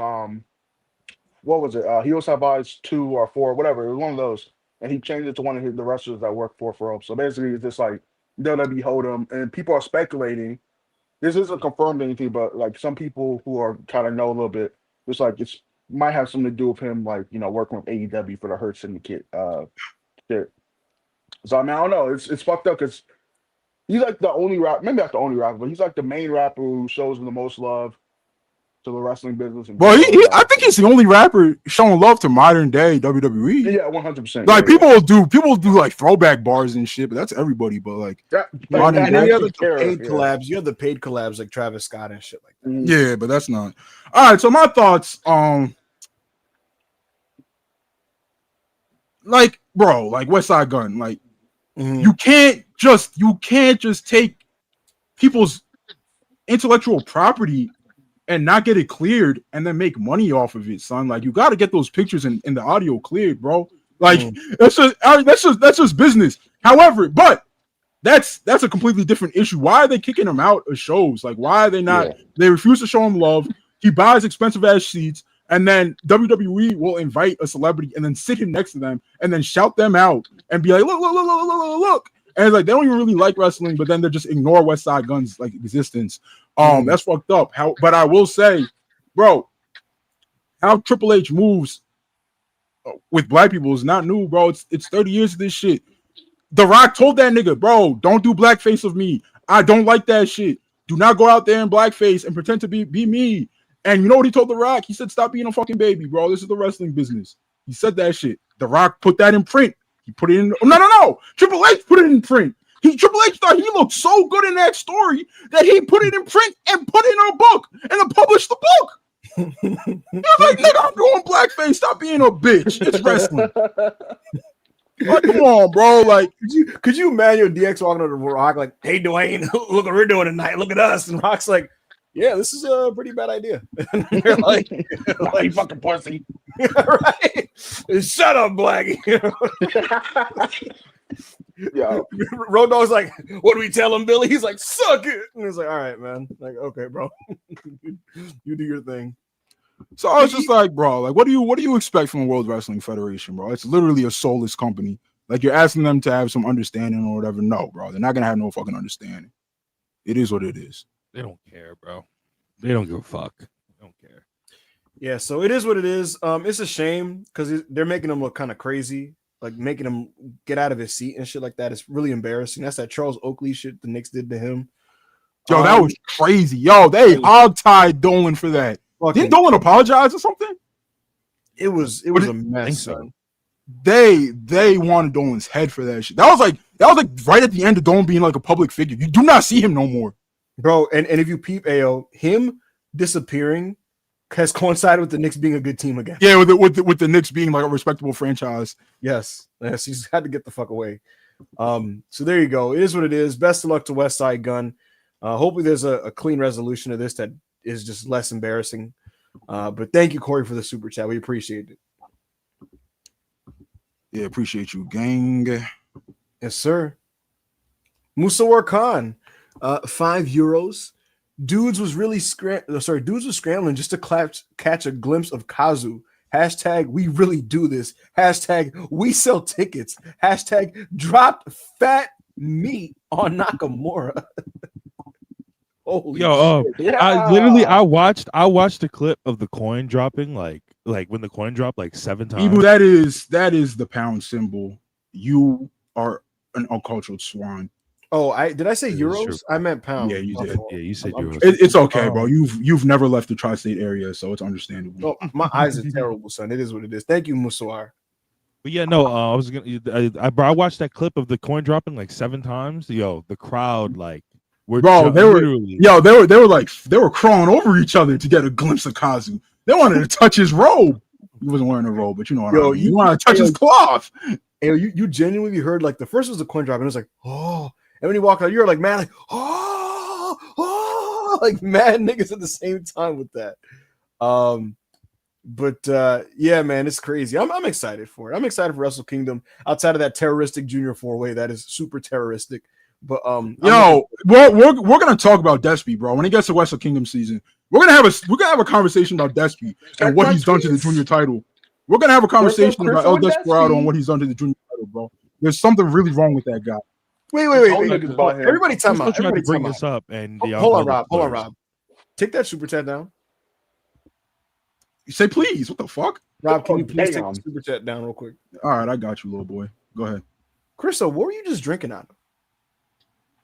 what was it? Heroes Have Eyes 2 or 4, whatever. It was one of those. And he changed it to one of the wrestlers that worked for him. So basically, it's just like WWE Hold'em, and people are speculating. This isn't confirmed anything, but like some people who are kind of know a little bit, it's like it's might have something to do with him, like working with AEW for the Hurt Syndicate shit. So I mean, I don't know. It's fucked up because he's like the only rapper, maybe not the only rapper, but he's like the main rapper who shows the most love to the wrestling business. Well, I think he's the only rapper showing love to modern day WWE. Yeah, 100%. Like people do like throwback bars and shit, but that's everybody. But like, and any other paid collabs, you have the paid collabs like Travis Scott and shit like that. Mm-hmm. Yeah, but that's not. All right, so my thoughts, like, bro, like Westside Gunn, like, you can't just take people's intellectual property and not get it cleared and then make money off of it, son. Like, you got to get those pictures and the audio cleared, bro. Like, that's just business. However, but that's a completely different issue. Why are they kicking him out of shows? Like, why are they not? Yeah. They refuse to show him love. He buys expensive ass seats, and then WWE will invite a celebrity and then sit him next to them and then shout them out and be like, look. And it's like, they don't even really like wrestling, but then they just ignore Westside Gunn's like existence. That's fucked up. But I will say, bro, how Triple H moves with black people is not new, bro. It's 30 years of this shit. The Rock told that nigga, bro, don't do blackface of me. I don't like that shit. Do not go out there in blackface and pretend to be me. And you know what he told The Rock? He said, stop being a fucking baby, bro. This is the wrestling business. He said that shit. The Rock put that in print. He put it in. No. Triple H put it in print. Triple H thought he looked so good in that story that he put it in print and put it in a book and then published the book. He was like, nigga, I'm doing blackface. Stop being a bitch. It's wrestling. Like, come on, bro. Like, could you imagine DX walking over to Rock like, hey, Dwayne, look what we're doing tonight. Look at us. And Rock's like, yeah, this is a pretty bad idea. And you're like, you fucking pussy. Right? Shut up, Blackie. Yeah. Road Dogg's like, what do we tell him, Billy? He's like, suck it. And he's like, all right, man. Like, okay, bro. You do your thing. So I was just like, bro, like, what do you expect from the World Wrestling Federation, bro? It's literally a soulless company. Like, you're asking them to have some understanding or whatever. No, bro. They're not gonna have no fucking understanding. It is what it is. They don't care, bro. They don't give a fuck. They don't care. Yeah, so it is what it is. It's a shame because they're making him look kind of crazy, like making him get out of his seat and shit like that. It's really embarrassing. That's that Charles Oakley shit the Knicks did to him. Yo, that was crazy. Yo, they hog-tied Dolan for that. Didn't Dolan apologize or something? It was a mess, son. They wanted Dolan's head for that shit. That was like right at the end of Dolan being like a public figure. You do not see him no more. Bro, and if you peep AO, him disappearing has coincided with the Knicks being a good team again. Yeah, with the Knicks being like a respectable franchise. Yes, he's had to get the fuck away. So there you go. It is what it is. Best of luck to Westside Gunn. Hopefully there's a clean resolution of this that is just less embarrassing. But thank you, Corey, for the super chat. We appreciate it. Yeah, appreciate you, gang. Yes, sir. Musawar Khan. €5. Dudes was scrambling just to catch a glimpse of Kazu. Hashtag we really do this. Hashtag we sell tickets. Hashtag dropped fat meat on Nakamura. Holy shit. Yeah. I watched a clip of the coin dropping, like when the coin dropped like 7 times. Ibu, that is the pound symbol. You are an uncultured swan. Oh, did I say euros? I meant pounds. Yeah, you did. Yeah, you said euros. It's okay, bro. You've never left the tri-state area, so it's understandable. Oh, my eyes are terrible, son. It is what it is. Thank you, Musawar. But yeah, no, I watched that clip of the coin dropping like 7 times. Yo, the crowd they were crawling over each other to get a glimpse of Kazu. They wanted to touch his robe. He wasn't wearing a robe, but you know what I mean. You want to touch his cloth. You genuinely heard like the first was the coin drop, and it was like, oh. And when you walk out, you're like mad, like, oh, like mad niggas at the same time with that. Yeah, man, it's crazy. I'm excited for it. I'm excited for Wrestle Kingdom outside of that terroristic junior 4-way that is super terroristic. But we're gonna talk about Despy, bro. When it gets to Wrestle Kingdom season, we're gonna have a conversation about Despy and what he's done to the junior title. We're gonna have a conversation about El Desperado and what he's done to the junior title, bro. There's something really wrong with that guy. Wait. Everybody time out. Everybody bring this up. And hold on, Rob. Take that super chat down. You say please. What the fuck? Rob, can you please take the super chat down real quick? All right, I got you, little boy. Go ahead. Chriso, what were you just drinking out of?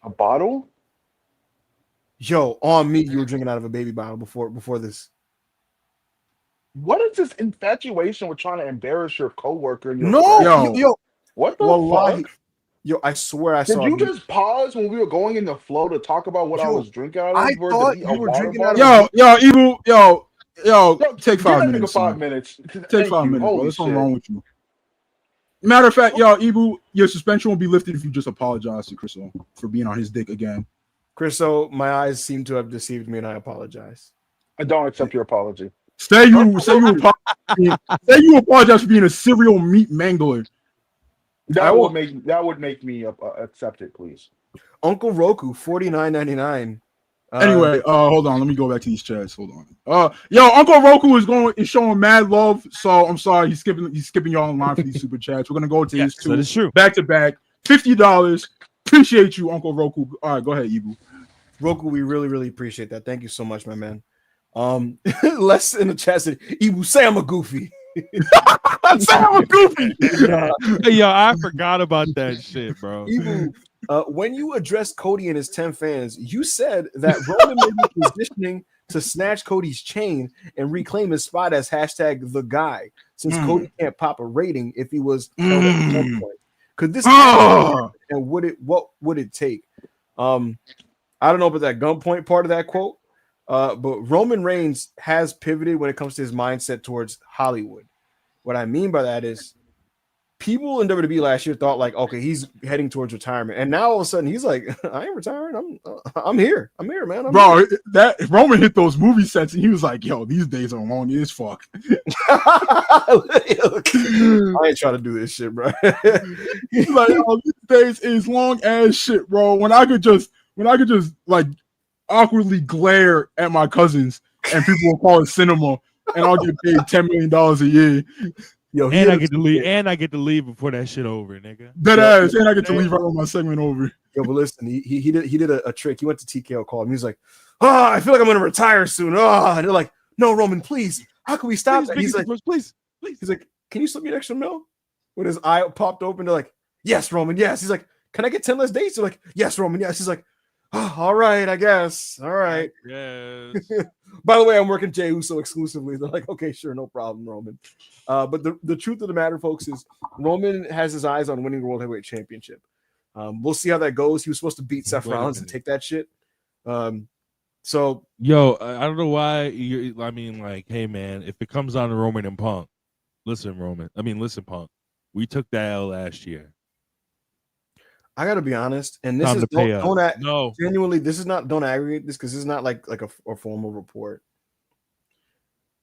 A bottle? Yo, on me, you were drinking out of a baby bottle before this. What is this infatuation with trying to embarrass your coworker? Yo, what the fuck? Yo, I swear I saw. Did you just pause when we were going in the flow to talk about what I was drinking out of? I thought you were drinking out of. Yo, take 5 minutes. 5 minutes. Take 5 minutes, bro. What's wrong with you? Matter of fact, Ibu, your suspension will be lifted if you just apologize to Chris for being on his dick again. Chriso, my eyes seem to have deceived me, and I apologize. I don't accept your apology. Say you apologize for being a serial meat mangler. That would make me accept it, please. Uncle Roku, $49.99. Anyway, hold on. Let me go back to these chats. Hold on. Yo, Uncle Roku is showing mad love. So I'm sorry, he's skipping y'all in line for these super chats. We're gonna go to his two. That is true. Back to back, $50. Appreciate you, Uncle Roku. All right, go ahead, Ibu. Roku, we really, really appreciate that. Thank you so much, my man. Les in the chat said, Ibu, say I'm a goofy. Say I'm a goofy. Yo, I forgot about that shit, bro. Ibu, when you addressed Cody and his 10 fans, you said that Roman may be positioning to snatch Cody's chain and reclaim his spot as hashtag the guy, since Cody can't pop a rating if he was held at gunpoint. Could this happen, and what would it take? I don't know about that gunpoint part of that quote, but Roman Reigns has pivoted when it comes to his mindset towards Hollywood. What I mean by that is people in WWE last year thought like, okay, he's heading towards retirement, and now all of a sudden he's like, I ain't retiring. I'm here, man. Bro, that Roman hit those movie sets, and he was like, yo, these days are long as fuck. I ain't trying to do this shit, bro. He's like, oh, these days is long as shit, bro. When I could just like awkwardly glare at my cousins, and people will call it cinema, and I'll get paid $10 million a year. Yo, and I get to leave before that shit over, nigga. Dead ass, and I get to leave right when my segment over. Yo, but listen, he did a trick. He went to TKO, called him. He was like, I feel like I'm gonna retire soon. And they're like, no, Roman, please. How can we stop that? He's like, please. He's like, can you slip me an extra mil? When his eye popped open, they're like, yes, Roman, yes. He's like, can I get 10 less dates? They're like, yes, Roman, yes. He's like, all right, I guess. All right. Yes. By the way, I'm working Jey Uso exclusively. They're like, okay, sure, no problem, Roman. But the truth of the matter, folks, is Roman has his eyes on winning the World Heavyweight Championship. We'll see how that goes. He was supposed to beat Seth Rollins and take that shit. So, yo, I don't know why. I mean, like, hey, man, if it comes down to Roman and Punk, listen, Punk, we took that L last year. I gotta be honest, and this is genuinely. This is not. Don't aggregate this because this is not like a formal report.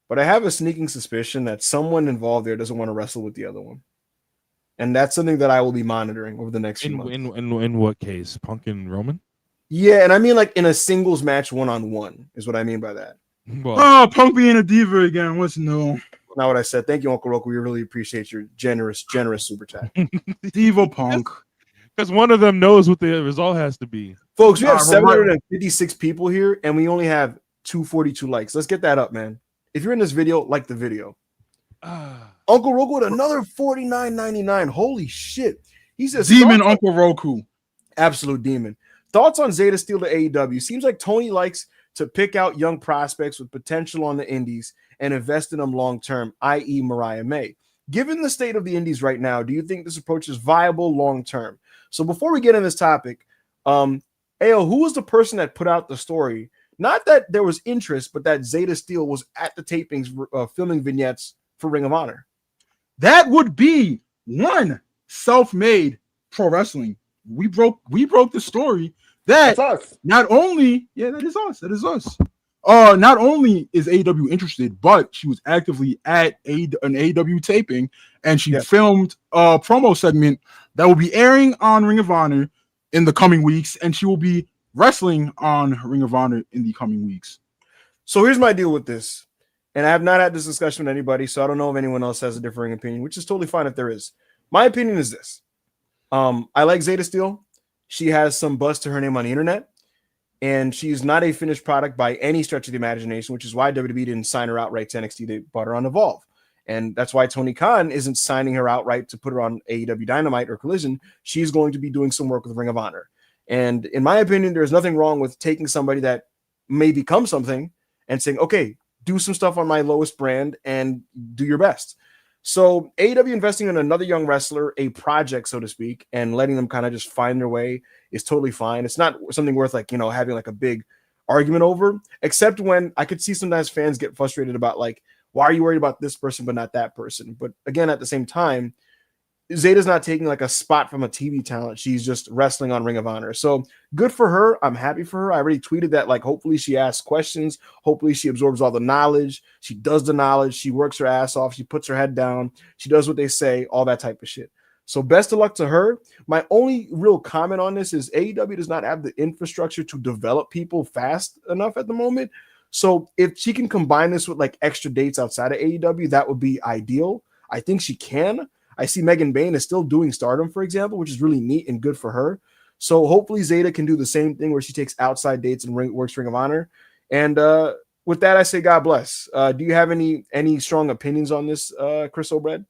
But I have a sneaking suspicion that someone involved there doesn't want to wrestle with the other one, and that's something that I will be monitoring over the next few months. In what case, Punk and Roman? Yeah, and I mean like in a singles match, 1-on-1 is what I mean by that. Well, Punk being a diva again. What's new? Not what I said. Thank you, Uncle Roku. We really appreciate your generous super chat. Diva Punk. Because one of them knows what the result has to be. Folks, we have 756 people here, and we only have 242 likes. Let's get that up, man. If you're in this video, like the video. Uncle Roku with another $49.99. Holy shit. He says, Demon Uncle Roku. Absolute demon. Thoughts on Zayda Steele to AEW? Seems like Tony likes to pick out young prospects with potential on the indies and invest in them long term, i.e. Mariah May. Given the state of the indies right now, do you think this approach is viable long term? So before we get in this topic, Ayo, who was the person that put out the story? Not that there was interest, but that Zayda Steele was at the tapings filming vignettes for Ring of Honor. That would be one self-made pro wrestling. We broke the story that not only that is us. Not only is AEW interested, but she was actively at an AEW taping, and she filmed a promo segment that will be airing on Ring of Honor in the coming weeks, and she will be wrestling on Ring of Honor in the coming weeks. So here's my deal with this, and I have not had this discussion with anybody, so I don't know if anyone else has a differing opinion, which is totally fine if there is. My opinion is this. I like Zayda Steele. She has some buzz to her name on the internet. And she's not a finished product by any stretch of the imagination, which is why WWE didn't sign her outright to NXT. They bought her on Evolve. And that's why Tony Khan isn't signing her outright to put her on AEW Dynamite or Collision. She's going to be doing some work with Ring of Honor. And in my opinion, there's nothing wrong with taking somebody that may become something and saying, okay, do some stuff on my lowest brand and do your best. So AEW investing in another young wrestler, a project, so to speak, and letting them kind of just find their way is totally fine. It's not something worth having like a big argument over, except when I could see sometimes fans get frustrated about like, why are you worried about this person but not that person? But again, at the same time, Zayda's not taking like a spot from a TV talent. She's just wrestling on Ring of Honor. So good for her. I'm happy for her. I already tweeted that, like, hopefully she asks questions. Hopefully she absorbs all the knowledge. She does the knowledge. She works her ass off. She puts her head down. She does what they say, all that type of shit. So best of luck to her. My only real comment on this is AEW does not have the infrastructure to develop people fast enough at the moment. So if she can combine this with like extra dates outside of AEW, that would be ideal. I think she can. I see Megan Bain is still doing Stardom, for example, which is really neat and good for her. So hopefully Zayda can do the same thing where she takes outside dates and works Ring of Honor. And with that, I say God bless. Do you have any strong opinions on this, Chris O'Brien?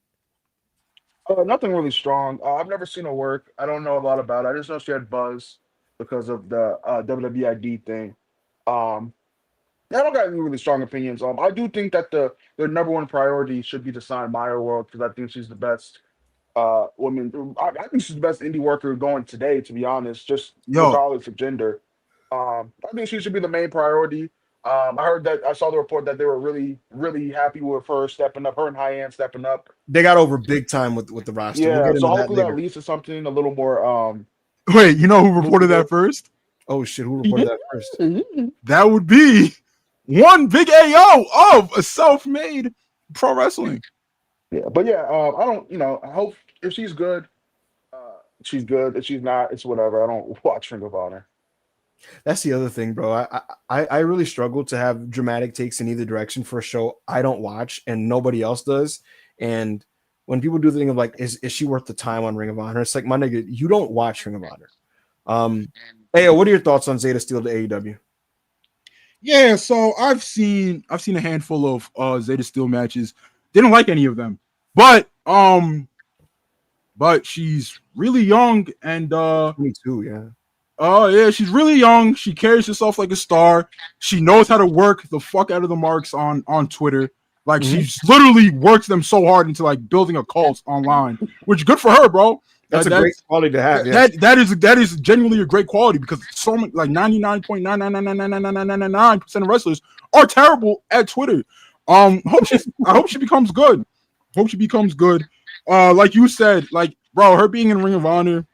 Nothing really strong. I've never seen her work. I don't know a lot about it. I just know she had buzz because of the WWID thing. Um, I don't got any really strong opinions. I do think that the number one priority should be to sign Maya World because I think she's the best woman. I think she's the best indie worker going today, to be honest, just Yo, regardless of gender. I think she should be the main priority. I saw the report that they were really, really happy with her stepping up, her and High-End stepping up. They got over big time with the roster. We'll Yeah, get so into that hopefully that later. leads to something a little more. wait, you know who reported that first? Oh shit, who reported that first? That would be one big AO of a self-made pro wrestling. Yeah, but yeah, I don't, I hope if she's good, she's good. If she's not, it's whatever. I don't watch Ring of Honor. That's the other thing, bro. I really struggle to have dramatic takes in either direction for a show I don't watch and nobody else does. And when people do the thing of like, is she worth the time on Ring of Honor? It's like, my nigga, you don't watch Ring of Honor. Hey, what are your thoughts on Zayda Steele to AEW? Yeah, so I've seen a handful of Zayda Steele matches. Didn't like any of them, but she's really young and 22, yeah. Oh yeah, she's really young. She carries herself like a star. She knows how to work the fuck out of the marks on Twitter. Like she's literally worked them so hard into like building a cult online, which is good for her, bro. That's a great quality to have. That is genuinely a great quality because so many like 99.9999999% of wrestlers are terrible at Twitter. I hope she becomes good. Hope she becomes good. Like you said, like bro, her being in Ring of Honor,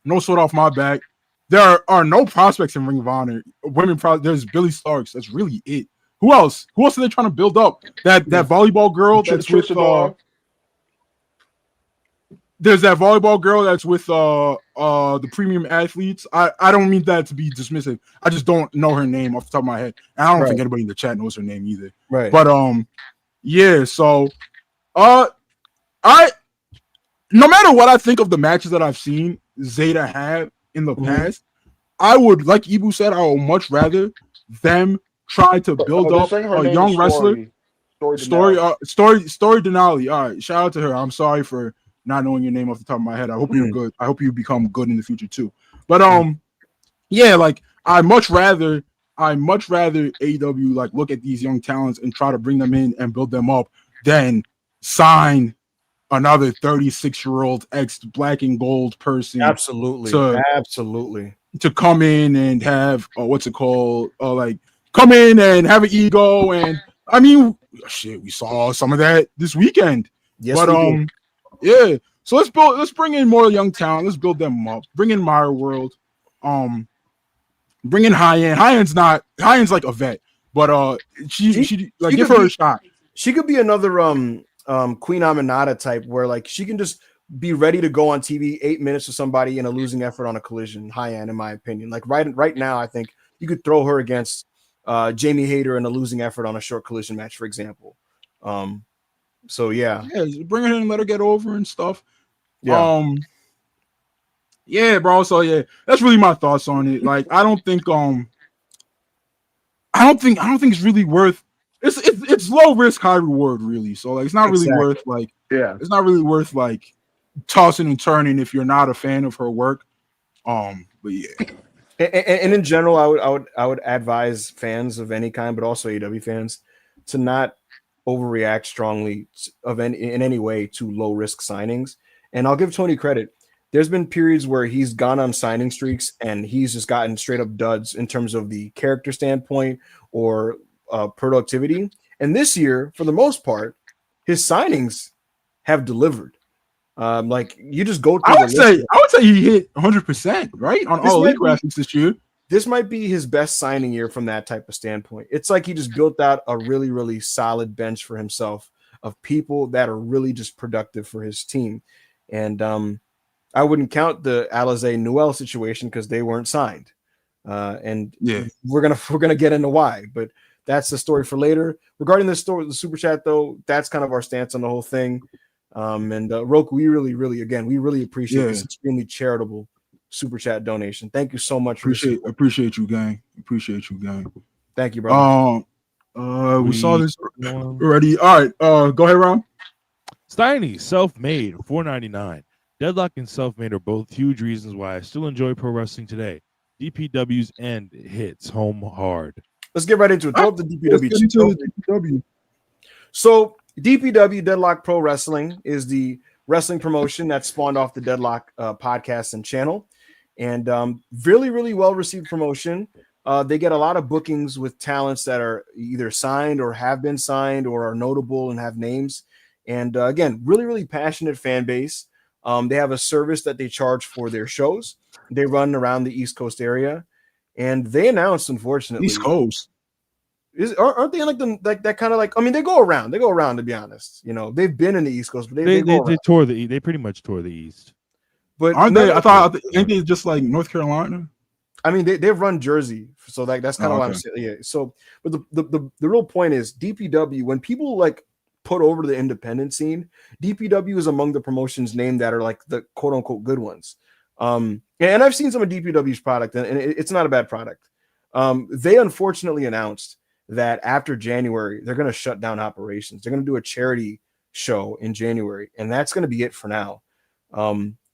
no sweat off my back. There are no prospects in Ring of Honor. There's Billy Starks. That's really it. Who else? Who else are they trying to build up? That volleyball girl that's with there's that volleyball girl that's with the premium athletes. I don't mean that to be dismissive. I just don't know her name off the top of my head. And I don't think anybody in the chat knows her name either. Right. But yeah, so no matter what I think of the matches that I've seen Zayda have in the past, I would, like Ibu said, I would much rather them try to build up a young wrestler. Story Denali. All right, shout out to her. I'm sorry for not knowing your name off the top of my head. I hope you're good. I hope you become good in the future too. But yeah, like I much rather AEW like look at these young talents and try to bring them in and build them up than sign another 36-year-old ex-black and gold person. Absolutely to come in and have like come in and have an ego. And I mean, shit, we saw some of that this weekend. Yes, but yeah. So let's bring in more young talent. Let's build them up. Bring in Meyer World. Bring in High-End. High-End's like a vet, but she like give her a shot. She could be another Queen Aminata type where like she can just be ready to go on TV 8 minutes with somebody in a losing effort on a collision. High-End, in my opinion. Like right now, I think you could throw her against Jamie Hayter in a losing effort on a short collision match, for example. So yeah, bring her in and let her get over and stuff. Yeah. Yeah, bro. So yeah, that's really my thoughts on it. Like, I don't think it's really worth. It's low risk, high reward, really. So like, it's not really worth like. Yeah, it's not really worth like tossing and turning if you're not a fan of her work. But yeah. And in general, I would advise fans of any kind, but also AEW fans, to not overreact strongly in any way to low risk signings. And I'll give Tony credit. There's been periods where he's gone on signing streaks and he's just gotten straight up duds in terms of the character standpoint or productivity. And this year, for the most part, his signings have delivered. Like you just go through. I would say he hit 100%, right, on all elite graphics this year. This might be his best signing year from that type of standpoint. It's like he just built out a really, really solid bench for himself of people that are really just productive for his team. And I wouldn't count the Alize Newell situation because they weren't signed. And we're gonna get into why, but that's the story for later. Regarding this story, the super chat though, that's kind of our stance on the whole thing. And Roku, we really appreciate this extremely charitable super chat donation. Thank you so much. Appreciate you, gang. Appreciate you, gang. Thank you, brother. We saw this already. All right, go ahead, Ron. Steiny, self-made, $4.99. Deadlock and self-made are both huge reasons why I still enjoy pro wrestling today. DPW's end hits home hard. Let's get right into it. Throw up the DPW. So DPW, Deadlock Pro Wrestling, is the wrestling promotion that spawned off the Deadlock podcast and channel. And really, really well-received promotion. They get a lot of bookings with talents that are either signed or have been signed or are notable and have names. And again, really, really passionate fan base. They have a service that they charge for their shows. They run around the East Coast area. And they announced, unfortunately, East Coast. Aren't they like that kind of like? I mean, they go around. To be honest, they've been in the East Coast, but they tour they pretty much tour the East. But aren't they? Ain't they just like North Carolina? I mean, they've run Jersey, so that's kind of what I'm saying. Yeah. So, but the real point is DPW. When people like put over to the independent scene, DPW is among the promotions named that are like the quote unquote good ones. And I've seen some of DPW's product, and it's not a bad product. They unfortunately announced that after January, they're going to shut down operations. They're going to do a charity show in January, and that's going to be it for now.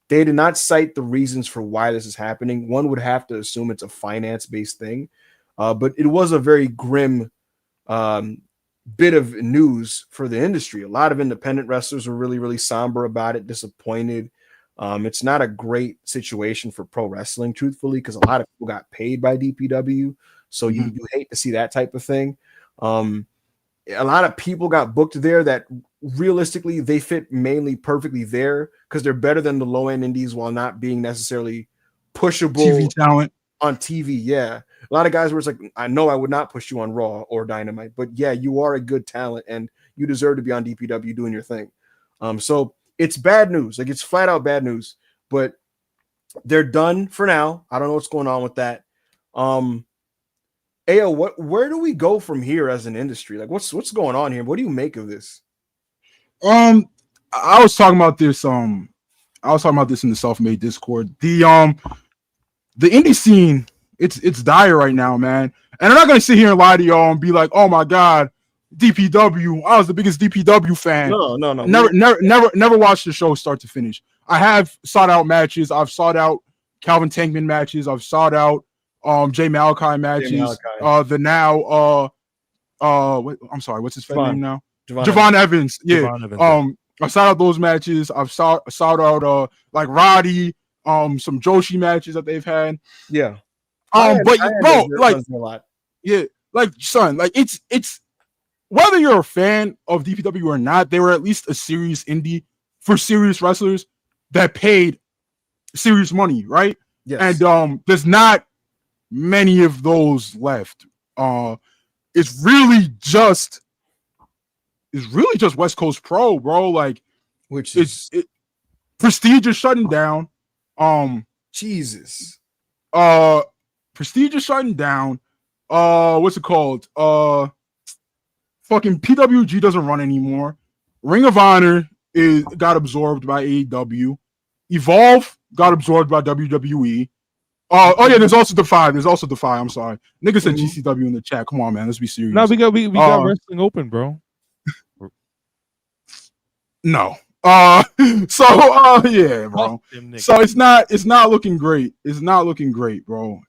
They did not cite the reasons for why this is happening. One would have to assume it's a finance-based thing, but it was a very grim bit of news for the industry. A lot of independent wrestlers were really, really somber about it, disappointed. It's not a great situation for pro wrestling, truthfully, because a lot of people got paid by DPW. So you hate to see that type of thing. A lot of people got booked there that realistically they fit mainly perfectly there because they're better than the low end indies while not being necessarily pushable TV talent on TV. Yeah. A lot of guys were like, I know I would not push you on Raw or Dynamite, but yeah, you are a good talent and you deserve to be on DPW doing your thing. So it's bad news. Like it's flat out bad news, but they're done for now. I don't know what's going on with that. Ayo, where do we go from here as an industry? Like what's going on here? What do you make of this? I was talking about this in the self-made Discord. The indie scene, it's dire right now, man. And I'm not gonna sit here and lie to y'all and be like, oh my god, DPW. I was the biggest DPW fan. No. Never watched the show start to finish. I have sought out matches. I've sought out Calvin Tankman matches. I've sought out Jay Malachi matches. I'm sorry, what's his name now? Javon Evans. Yeah. Javon Evans, I sought out those matches. I've sought out like Roddy, some Joshi matches that they've had. Yeah. Son, like it's whether you're a fan of DPW or not, they were at least a serious indie for serious wrestlers that paid serious money, right? Yes. And there's not many of those left. It's really just West Coast Pro, bro. Like, which is Prestige is shutting down. Jesus. Prestige is shutting down. What's it called? Fucking PWG doesn't run anymore. Ring of Honor got absorbed by AEW. Evolve got absorbed by WWE. There's also Defy. I'm sorry. Nigga said GCW in the chat. Come on, man. Let's be serious. No, we got wrestling open, bro. No. Yeah, bro. So it's not looking great. It's not looking great, bro.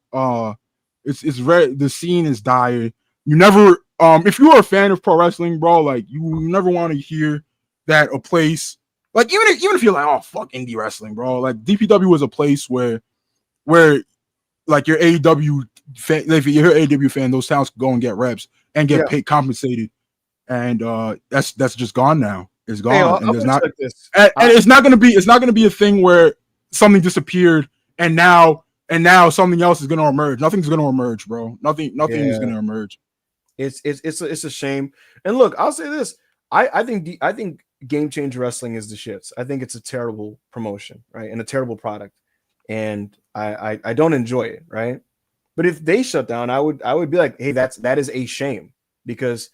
It's very, the scene is dire. You never if you are a fan of pro wrestling, bro, like you never want to hear that a place like even if you're like, oh fuck indie wrestling, bro. Like DPW was a place where like your AEW fan, if you're an AEW fan, those towns could go and get reps and get paid, compensated, and that's just gone now. is gone, Hey, and there's not. like this. And it's not gonna be a thing where something disappeared and now something else is gonna emerge. Nothing's gonna emerge, bro. Nothing is gonna emerge. It's a shame. And look, I'll say this: I think Game Changer Wrestling is the shits. I think it's a terrible promotion, right, and a terrible product, and I don't enjoy it, right. But if they shut down, I would be like, hey, that is a shame, because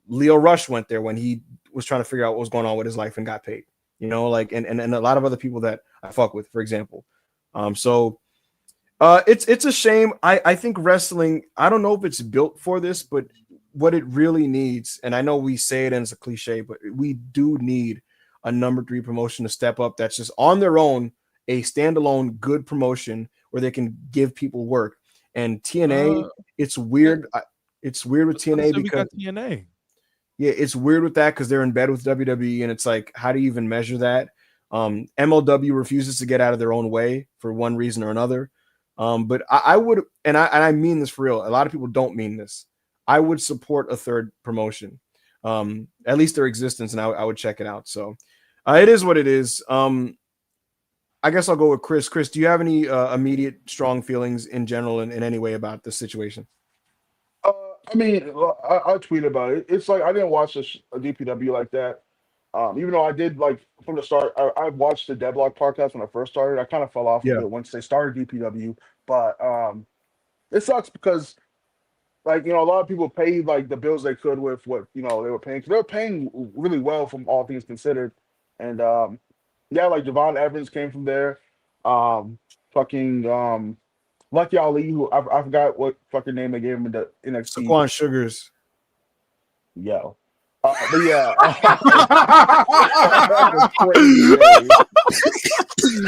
Leo Rush went there when he was trying to figure out what was going on with his life and got paid, like, and a lot of other people that I fuck with, for example. So it's a shame. I think wrestling, I don't know if it's built for this, but what it really needs, and I know we say it and it's a cliche, but we do need a number 3 promotion to step up that's just on their own, a standalone good promotion where they can give people work. And TNA, it's weird. It's weird with TNA because TNA. Yeah, it's weird with that because they're in bed with WWE, and it's like, how do you even measure that? MLW refuses to get out of their own way for one reason or another. But I would, and I mean this for real. A lot of people don't mean this. I would support a third promotion, at least their existence, and I would check it out. So it is what it is. I guess I'll go with Chris. Chris, do you have any immediate strong feelings in general in any way about this situation? I mean, I tweeted about it. It's like I didn't watch a DPW like that. Even though I did, like, from the start, I watched the Deadlock podcast when I first started. I kind of fell off of it once they started DPW, but it sucks because, like, a lot of people paid like the bills they could with what they were paying. 'Cause they were paying really well from all things considered, and like Javon Evans came from there. Lucky Ali, who I forgot what fucking name they gave him in the NXT. Saquon Sugars. Yo. But yeah,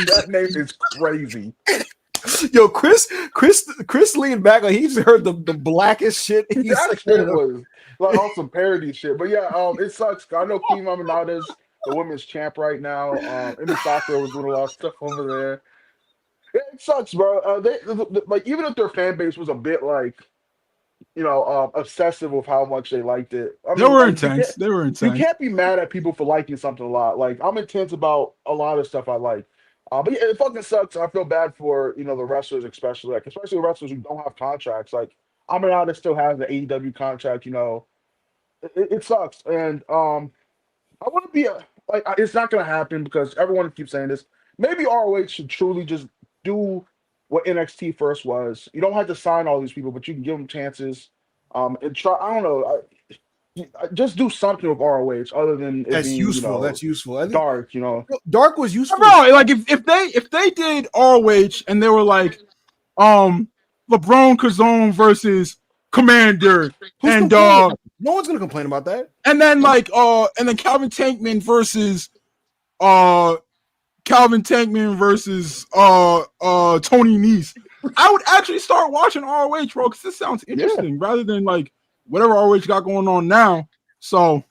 that name is crazy. Yo, Chris leaned back like he just heard the blackest shit. That shit was like on some parody shit. But yeah, it sucks. I know Queen Maminada's the women's champ right now. Emi Sakura was doing a lot of stuff over there. Yeah, it sucks, bro. They like, even if their fan base was a bit like, obsessive with how much they liked it. They were intense. You can't be mad at people for liking something a lot. Like, I'm intense about a lot of stuff I like. But yeah, it fucking sucks. I feel bad for the wrestlers, especially the wrestlers who don't have contracts. Like, Aminata still has the AEW contract. It sucks, and I want to be it's not gonna happen because everyone keeps saying this. Maybe ROH should truly just do what NXT first was. You don't have to sign all these people, but you can give them chances. And try. I don't know. Just do something with ROH other than it being, useful. That's useful. I think Dark, Dark was useful, bro. Like if they did ROH and they were like, LeBron Kazone versus Commander, and no one's gonna complain about that. And then and then Calvin Tankman versus Tony Nese. I would actually start watching ROH, bro, because this sounds interesting rather than like whatever ROH got going on now. So,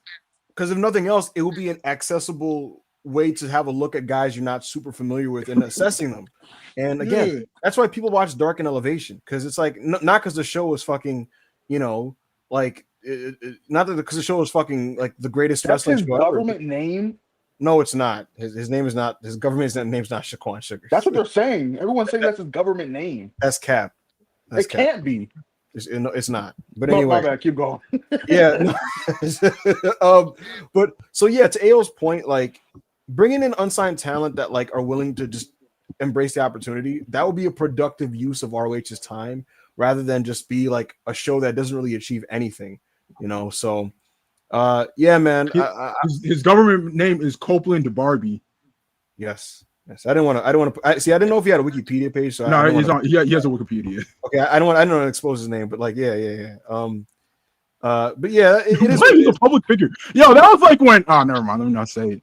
because if nothing else, it will be an accessible way to have a look at guys you're not super familiar with and assessing them. And again, that's why people watch Dark and Elevation, because it's like not because the show was fucking, like not that because the show was fucking like the greatest wrestling show ever. Government name. No, it's not. His name is not. His government's name's not Shaquan Sugars. That's what they're saying. Everyone's saying that's his government name. That's cap. It can't be. It's not. But anyway, my bad. Keep going. Yeah. But so yeah, to Ao's point, like bringing in unsigned talent that like are willing to just embrace the opportunity, that would be a productive use of ROH's time rather than just be like a show that doesn't really achieve anything. So. Yeah, man. His government name is Copeland Barbie. Yes. I didn't want to. I didn't know if he had a Wikipedia page. So no, he's on. He has a Wikipedia. Okay, I don't want to expose his name, but like, yeah. But yeah, it is. He's a public figure. Yo, that was like when. Oh, never mind. Let me not say it.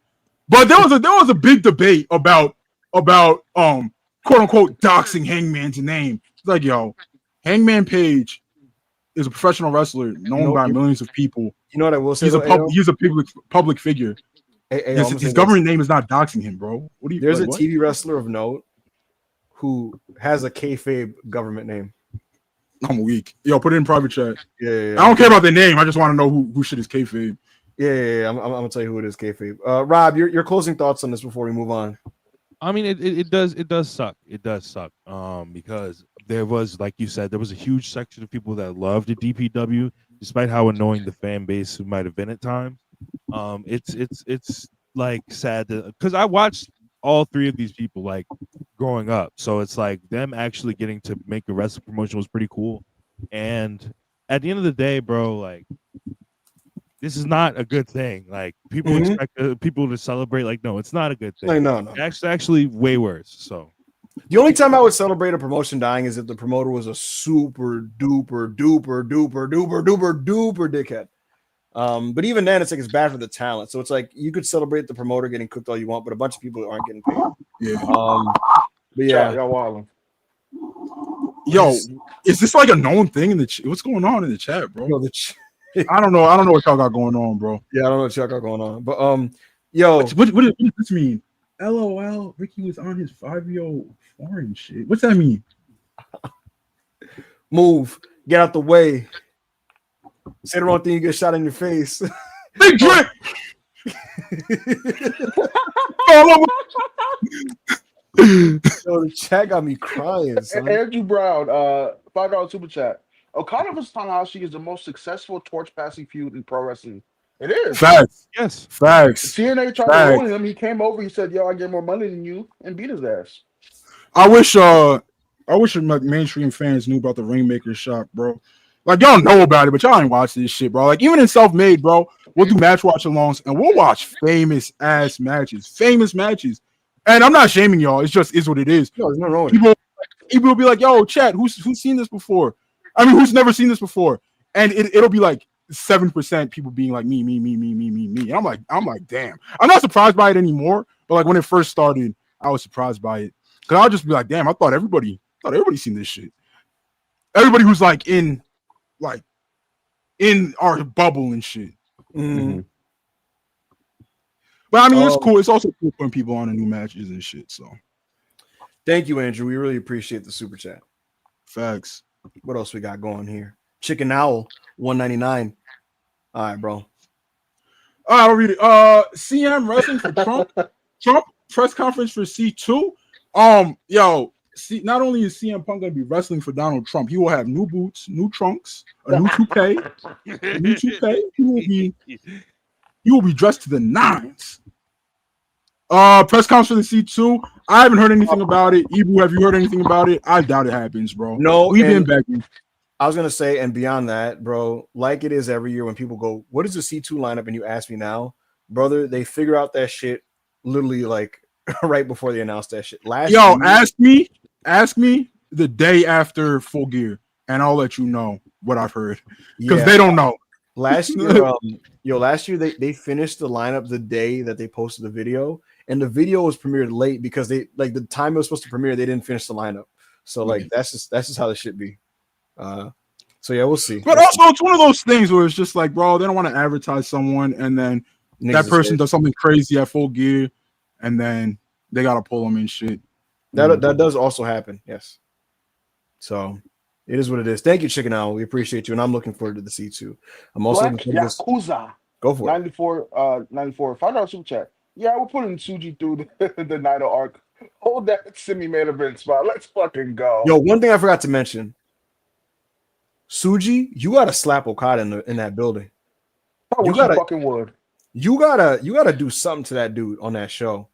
But there was a big debate about quote unquote doxing Hangman's name. It's like, yo, Hangman Page is a professional wrestler known by millions of people. You know what I will say? He's a public figure. His government name is not doxing him, bro. What do you? There's a TV wrestler of note who has a kayfabe government name. I'm weak. Yo, put it in private chat. Yeah. I don't care about the name. I just want to know who shit is kayfabe. Yeah. I'm gonna tell you who it is, kayfabe. Rob, your closing thoughts on this before we move on. I mean, it does suck. It does suck. Because there was, like you said, there was a huge section of people that loved the DPW, despite how annoying the fan base might have been at times. It's like sad because I watched all three of these people like growing up, so it's like them actually getting to make a wrestling promotion was pretty cool. And at the end of the day, bro, like this is not a good thing. Like people expect people to celebrate. Like, no, it's not a good thing. Like, no. It's actually way worse. So the only time I would celebrate a promotion dying is if the promoter was a super duper dickhead. But even then, it's like it's bad for the talent. So it's like you could celebrate the promoter getting cooked all you want, but a bunch of people aren't getting paid. Yeah. But yeah, y'all wilding. Yo, is this like a known thing in the what's going on in the chat, bro? I don't know what y'all got going on, bro. Yeah, I don't know what y'all got going on. But yo, what does this mean? LOL, Ricky was on his 5-year-old foreign shit. What's that mean? Move, get out the way. Say the wrong thing, you get shot in your face. Big drip. Yo, the chat got me crying. Son. Andrew Brown, $5 super chat. Okada vs Tanahashi is the most successful torch passing feud in pro wrestling. It is. Facts. yes, Facts. TNA tried to ruin him. He came over. He said, "Yo, I get more money than you," and beat his ass. I wish mainstream fans knew about the Rainmaker shop, bro. Like y'all know about it, but y'all ain't watch this shit, bro. Like even in self-made, bro, we'll do match watch alongs and we'll watch famous matches. And I'm not shaming y'all. It's just is what it is. No, there's no wrong with People will be like, "Yo, chat, who's seen this before?" I mean, who's never seen this before? And it'll be like 7% people being like me. And I'm like, damn. I'm not surprised by it anymore. But like when it first started, I was surprised by it because I'll just be like, damn, I thought everybody seen this shit. Everybody who's like in our bubble and shit. Mm-hmm. But I mean, it's cool. It's also cool putting people on in new matches and shit. So, thank you, Andrew. We really appreciate the super chat. Facts. What else we got going here? Chicken Owl, $1.99. All right, bro. All right, I'll read it. CM wrestling for Trump. Trump press conference for C2. Not only is CM Punk gonna be wrestling for Donald Trump, he will have new boots, new trunks, a new toupee. He will be dressed to the nines. Press conference for the C2. I haven't heard anything about it. Ibu, have you heard anything about it? I doubt it happens, bro. No, we've been begging. I was gonna say, and beyond that, bro, like it is every year when people go, "What is the C2 lineup?" and you ask me now, brother, they figure out that shit literally like right before they announced that shit. Ask me the day after Full Gear, and I'll let you know what I've heard because they don't know. Last year they finished the lineup the day that they posted the video, and the video was premiered late because they like the time it was supposed to premiere, they didn't finish the lineup. So like that's just how it should be. So yeah, we'll see. But also, it's one of those things where it's just like, bro, they don't want to advertise someone, and then that person does something crazy at Full Gear, and then they gotta pull them in shit. That does also happen, yes. So it is what it is. Thank you, Chicken Owl. We appreciate you, and I'm looking forward to the C2. I'm also looking forward to this. Yakuza. Go for it. 94, $5 super chat. Yeah, we're putting Tsuji through the Naito arc. Hold that semi-main event spot. Let's fucking go. Yo, one thing I forgot to mention. Tsuji, you gotta slap Okada in that building. You fucking would. You gotta do something to that dude on that show.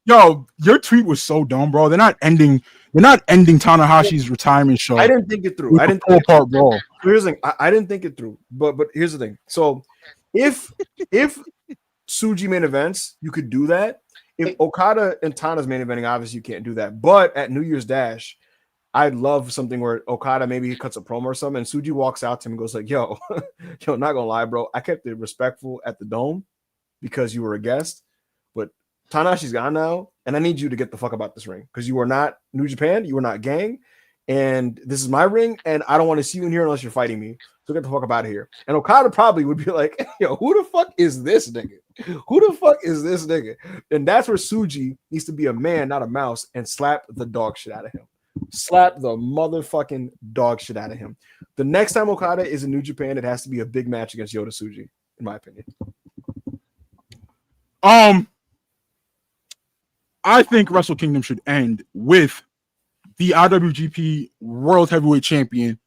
Yo, your tweet was so dumb, bro. They're not ending Tanahashi's retirement show. I didn't think it through. I didn't think it through. Here's the thing. I didn't think it through. But here's the thing. So if Tsuji main events, you could do that. If Okada and Tana's main eventing, obviously you can't do that. But at New Year's Dash, I'd love something where Okada maybe he cuts a promo or something, and Tsuji walks out to him and goes like, "Yo, not gonna lie, bro. I kept it respectful at the Dome because you were a guest, but Tanahashi's gone now, and I need you to get the fuck about this ring because you are not New Japan, you are not gang, and this is my ring, and I don't want to see you in here unless you're fighting me. So get the fuck up out of here." And Okada probably would be like, "Yo, who the fuck is this nigga? Who the fuck is this nigga?" And that's where Tsuji needs to be a man, not a mouse, and slap the dog shit out of him. Slap the motherfucking dog shit out of him. The next time Okada is in New Japan, it has to be a big match against Yota Tsuji. in my opinion. I think Wrestle Kingdom should end with the IWGP World Heavyweight Champion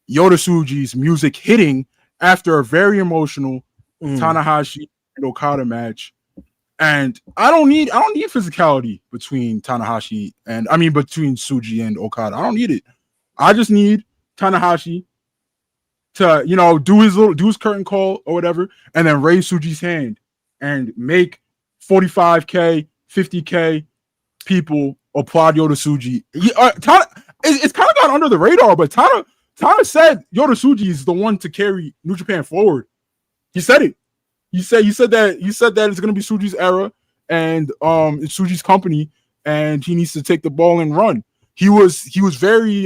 Yota Tsuji's music hitting after a very emotional Tanahashi and Okada match. And I don't need physicality between Tanahashi and between Tsuji and Okada. I don't need it. I just need Tanahashi to do his curtain call or whatever, and then raise Tsuji's hand and make 45K, 50K people applaud Yota Tsuji. It's kind of got under the radar, but Tana said Yota Tsuji is the one to carry New Japan forward. He said it. He said that it's gonna be Tsuji's era and it's Tsuji's company, and he needs to take the ball and run. He was very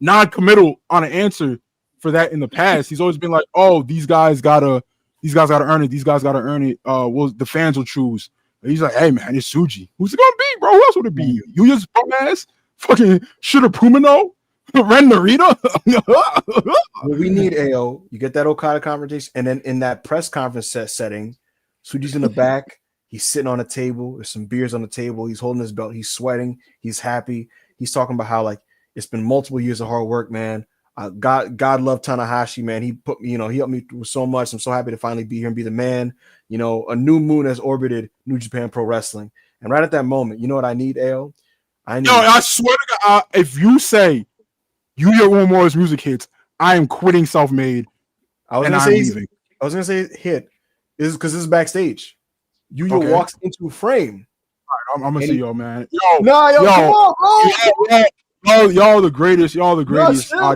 non-committal on an answer for that in the past. He's always been like, oh, these guys gotta earn it. These guys gotta earn it. The fans will choose. And he's like, hey man, it's Tsuji. Who's it gonna be, bro? Who else would it be? You just bum ass fucking Shida Pumino, Ren Narita. Well, we need AO. You get that Okada conversation, and then in that press conference setting, Tsuji's in the back. He's sitting on a table. There's some beers on the table. He's holding his belt. He's sweating. He's happy. He's talking about how like it's been multiple years of hard work, man. God love Tanahashi, man. He put me, he helped me with so much. I'm so happy to finally be here and be the man. A new moon has orbited New Japan Pro Wrestling. And right at that moment, you know what I need, AO? I swear to God, if you say Yuya Uemora's music hits, I am quitting Self-Made. I'm gonna say hit. This is because this is backstage. Yuya walks into a frame. All right, I'm gonna see y'all, man. Come on, bro. Y'all the greatest. Y'all the greatest. Chill. I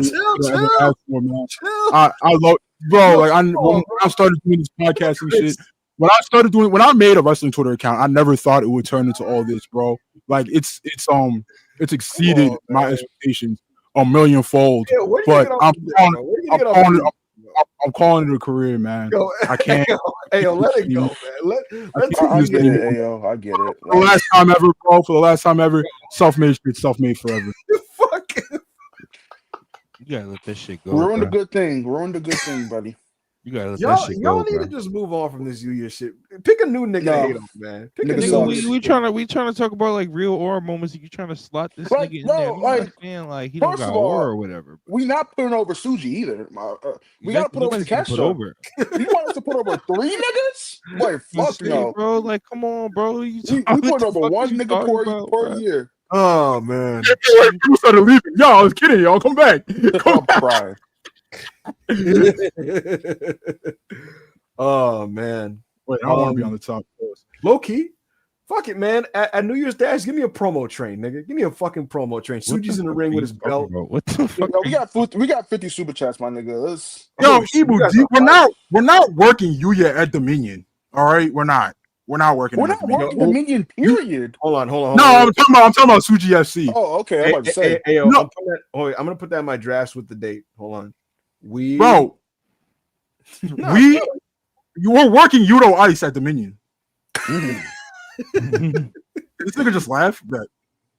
love, bro. When I started doing this podcast and shit, when I made a wrestling Twitter account, I never thought it would turn into all this, bro. Like it's exceeded my expectations a millionfold. Yeah, but I'm calling it a career, man. I can't. Let it go, man. I get it. For the last time ever, self-made shit, self-made forever. You gotta let that shit go. Ruin the good thing, buddy. You gotta let that shit go. Y'all need to just move on from this Yuya shit. Pick a new nigga to hate on, man. We trying to talk about like real aura moments. You trying to slot this nigga in there? Like he don't got aura or whatever. We not putting over Tsuji either. We gotta put over the cash show. You want us to put over 3 niggas? Wait, fuck no, bro. Like, come on, bro. We put over 1 nigga per year. Oh man, people started leaving. Y'all, I was kidding. Y'all, come back. I'm crying. Oh man, wait, I don't want to be on the top. Low key, fuck it, man. At New Year's Dash, give me a promo train, nigga. Give me a fucking promo train. Tsuji's in the ring with his belt. What the fuck? We got 50 super chats, my nigga. We're not working Yuya at Dominion. All right, we're not working. We're not working Dominion. Period. Hold on. No, I'm talking about Tsuji FC. Oh, okay. I'm about to say. I'm gonna put that in my drafts with the date. Hold on. You were working Yudo Ice at Dominion. This nigga just laughed. But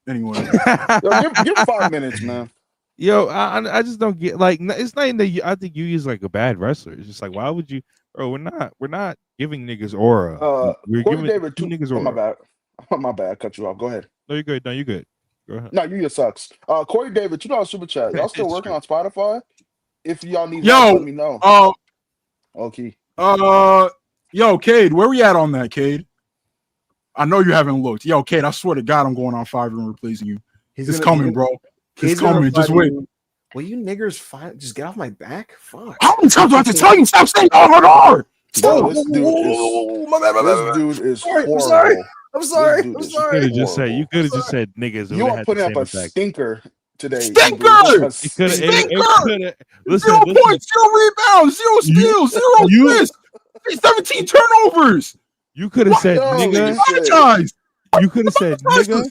anyway, give 5 minutes, man. Yo, I just don't get like it's not even that I think you is like a bad wrestler. It's just like why would you? Bro, we're not giving niggas aura. We're giving David, 2 niggas aura. My bad. I cut you off. Go ahead. No, you're good. Go ahead. No, you sucks. Corey David, super chat. Y'all still working on Spotify? If y'all need help, let me know. Okay. Yo, Cade, where we at on that, Cade? I know you haven't looked. Yo, Cade, I swear to God, I'm going on Fiverr and replacing you. It's coming, bro. It's coming. Just wait. Will you niggers just get off my back? Fuck. How many times do I have to tell you? Stop saying R. Stop. This dude is horrible. I'm sorry. You could have just said niggas. You are putting up a stinker today. Stinker! Listen, 0.0 rebounds, 0 steals, 0 assists, 17 turnovers. You could have said nigga. You could have said nigga.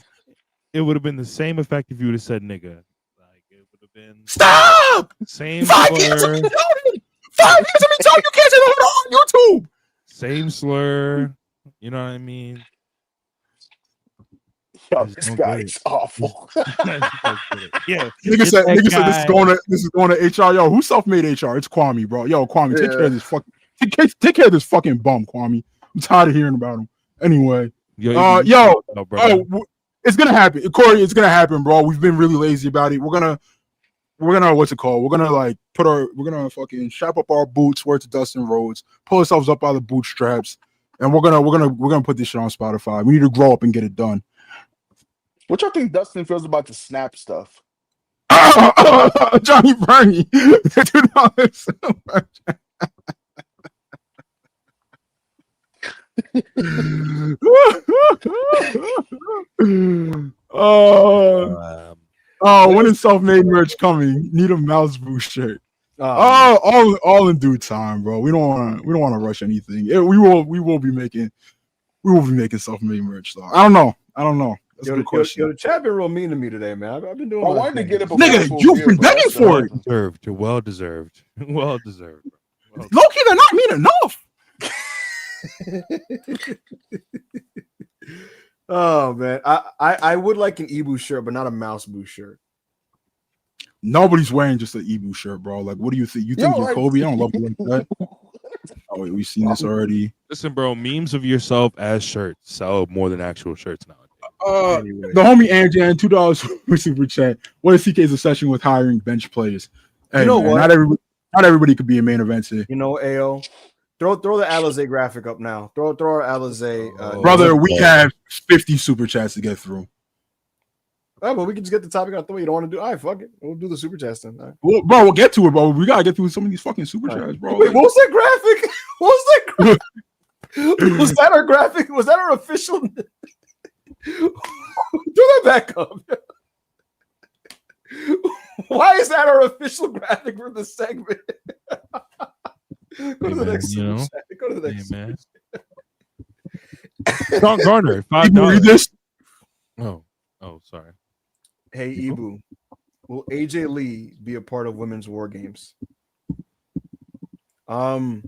It would have been the same effect if you would have said nigga. Like it would have been stop. Same 5 years of me telling you. 5 years of me telling you can't say that on YouTube. Same slur. You know what I mean? Yo, this guy's awful. Yeah, nigga said this is going to HR. Yo, who self-made HR? It's Kwame, bro. Yo, Kwame, take care of this fucking. Take care of this fucking bum, Kwame. I'm tired of hearing about him. Anyway, Yo, it's gonna happen, Corey. It's gonna happen, bro. We've been really lazy about it. We're gonna what's it called? We're gonna fucking strap up our boots, wear to Dustin Rhodes, pull ourselves up by the bootstraps, and we're gonna put this shit on Spotify. We need to grow up and get it done. What y'all think Dustin feels about the snap stuff? Johnny Bernie, $2 when is self-made merch coming? Need a mouse boost shirt. All in due time, bro. We don't want to rush anything. We will be making self-made merch though. I don't know. That's a good question. The chat been real mean to me today, man. I've been doing. I wanted to get it, nigga. You've been begging for it. Well deserved. Low-key, they're not mean enough. Oh man, I would like an Ibu shirt, but not a mouse boo shirt. Nobody's wearing just an Ibu shirt, bro. Like, what do you think? You think you're Kobe? I don't love you like that. Oh wait, we've seen this already. Listen, bro, memes of yourself as shirts sell more than actual shirts nowadays. Anyway. The homie Anjan, $2 for super chat. What is CK's obsession with hiring bench players? Hey, you know what? Not everybody could be a main eventer. You know, AO. Throw the Alize graphic up now. Throw our Alize. Brother, we have 50 super chats to get through. Oh, but we can just get the topic out the way. You don't want to do. All right, fuck it. We'll do the super chats then. Right. Well, bro, we'll get to it, bro. We gotta get through some of these fucking super chats, bro. Wait, what was that graphic? What was that graphic? Was that our graphic? Was that our official? Throw that back up. Why is that our official graphic for the segment? Go to the next. Go to the next. Man. Sean Garner, $5. Read this. Oh, sorry. Hey, Ibu, will AJ Lee be a part of Women's War Games? I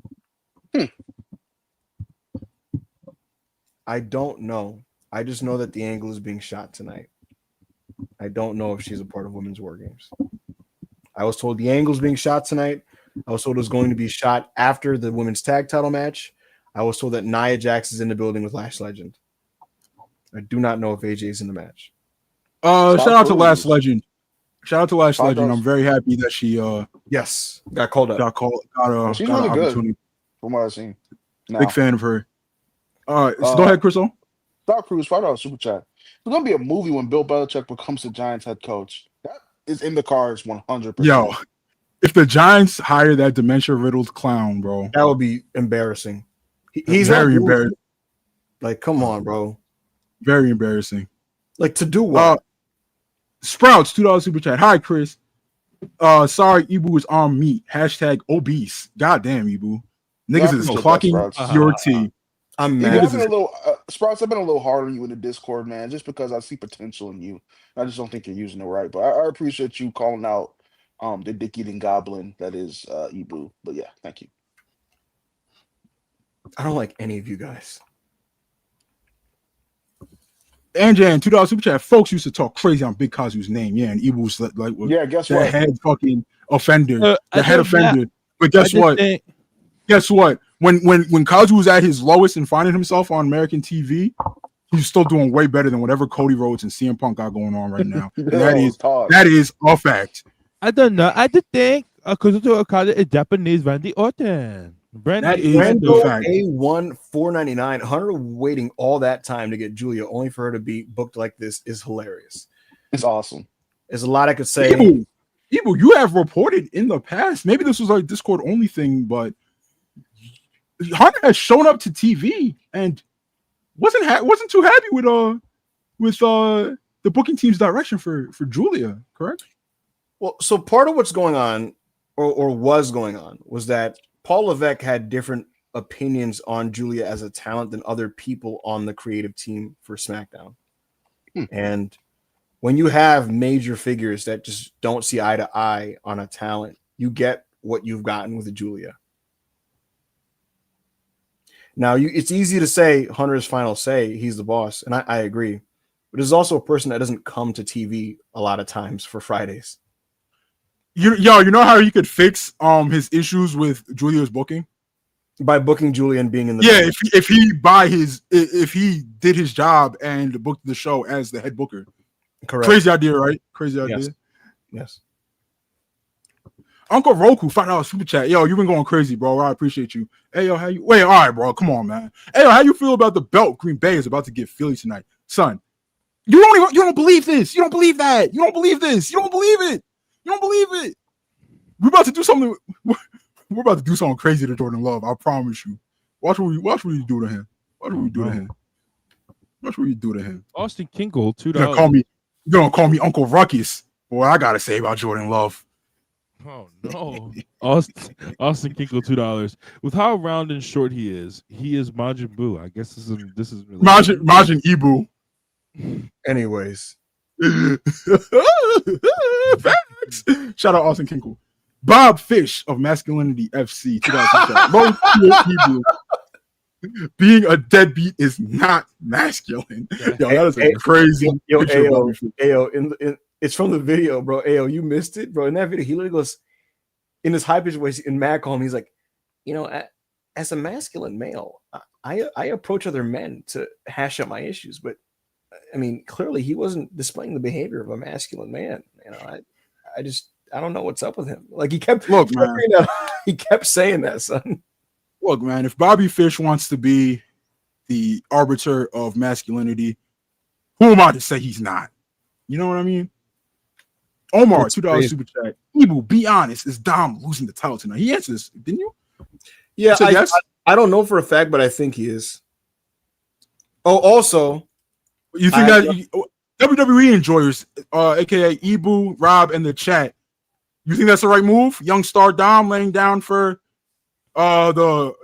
don't know. I just know that the angle is being shot tonight. I don't know if she's a part of Women's War Games. I was told the angle's being shot tonight. I was told it was going to be shot after the women's tag title match. I was told that Nia Jax is in the building with Lash Legend. I do not know if AJ is in the match. Shout out to Lash Legend. I'm very happy that she yes, got called up. She's really good from what I've seen. Big fan of her. All right, so go ahead, Crystal. Dark Cruz, $5 super chat. There's gonna be a movie when Bill Belichick becomes the Giants head coach. That is in the cards 100%. Yo, if the Giants hire that dementia-riddled clown, bro, that would be embarrassing. He's very embarrassing. Like, come on, bro. Very embarrassing. Like, to do what? Sprouts, $2 super chat. Hi, Chris. Sorry, Ibu is on meat. # obese. Goddamn, Ibu. Niggas is clocking your team. I'm mad. Sprouts, I've been a little hard on you in the Discord, man, just because I see potential in you. I just don't think you're using it right. But I appreciate you calling out the dick-eating goblin that is Ibu. But yeah, thank you. I don't like any of you guys. Anjan, $2 super chat. Folks used to talk crazy on Big Kazu's name. Yeah, and Ibu was like, guess the what? head fucking offender. The head offender. But guess what? Guess what? When Kazu was at his lowest and finding himself on American TV, he's still doing way better than whatever Cody Rhodes and CM Punk got going on right now. And that is a fact. I don't know. I just think because Okada is Japanese Randy Orton. That is the fact. A1 $4.99. Hunter waiting all that time to get Julia, only for her to be booked like this, is hilarious. It's awesome. There's a lot I could say. Ibu, you have reported in the past. Maybe this was like a Discord only thing, but Hunter has shown up to TV and wasn't too happy with the booking team's direction for Julia. Correct? Well, so part of what's going on, or was going on, was that Paul Levesque had different opinions on Julia as a talent than other people on the creative team for SmackDown. And when you have major figures that just don't see eye to eye on a talent, you get what you've gotten with Julia. Now, it's easy to say Hunter's final say, he's the boss, and I agree. But there's also a person that doesn't come to TV a lot of times for Fridays. You know how you could fix his issues with Julia's booking? By booking Julian being in the Yeah, if he did his job and booked the show as the head booker. correct. Crazy idea, right? Crazy idea. Yes. Uncle Roku, $5 super chat. Yo, you've been going crazy, bro. I appreciate you. Hey, yo, how you? Wait, all right, bro. Come on, man. Hey, yo, how you feel about the belt Green Bay is about to give Philly tonight, son? You don't believe this. You don't believe that. You don't believe this. You don't believe it. You don't believe it. We're about to do something. We're about to do something crazy to Jordan Love. I promise you. Watch what you do to him. Watch what you do to him. Watch what you do to him. Austin Kinkle, $2. You're gonna call me Uncle Ruckus. Boy, I gotta say about Jordan Love. Oh no. Austin Kinkle, $2. With how round and short he is Majin Buu. I guess this is really Majin Ibu. Anyways. Facts. Shout out Austin Kinkle. Bob Fish of Masculinity FC. Being a deadbeat is not masculine. Yo, that is a crazy picture. Ayo, it's from the video, bro. Ayo, you missed it, bro. In that video, he literally goes in his high pitched voice in Mad Calm. He's like, as a masculine male, I approach other men to hash out my issues, but I mean, clearly he wasn't displaying the behavior of a masculine man. I don't know what's up with him. Like he kept he kept saying that, son. Look, man, if Bobby Fish wants to be the arbiter of masculinity, who am I to say he's not? You know what I mean? Omar, $2 super chat. Ibu, be honest, is Dom losing the title tonight? He answers, didn't you? Yeah, yes. I don't know for a fact, but I think he is. Oh, also, you think that WWE enjoyers, aka Ibu, Rob, and the chat, you think that's the right move? Young star Dom laying down for the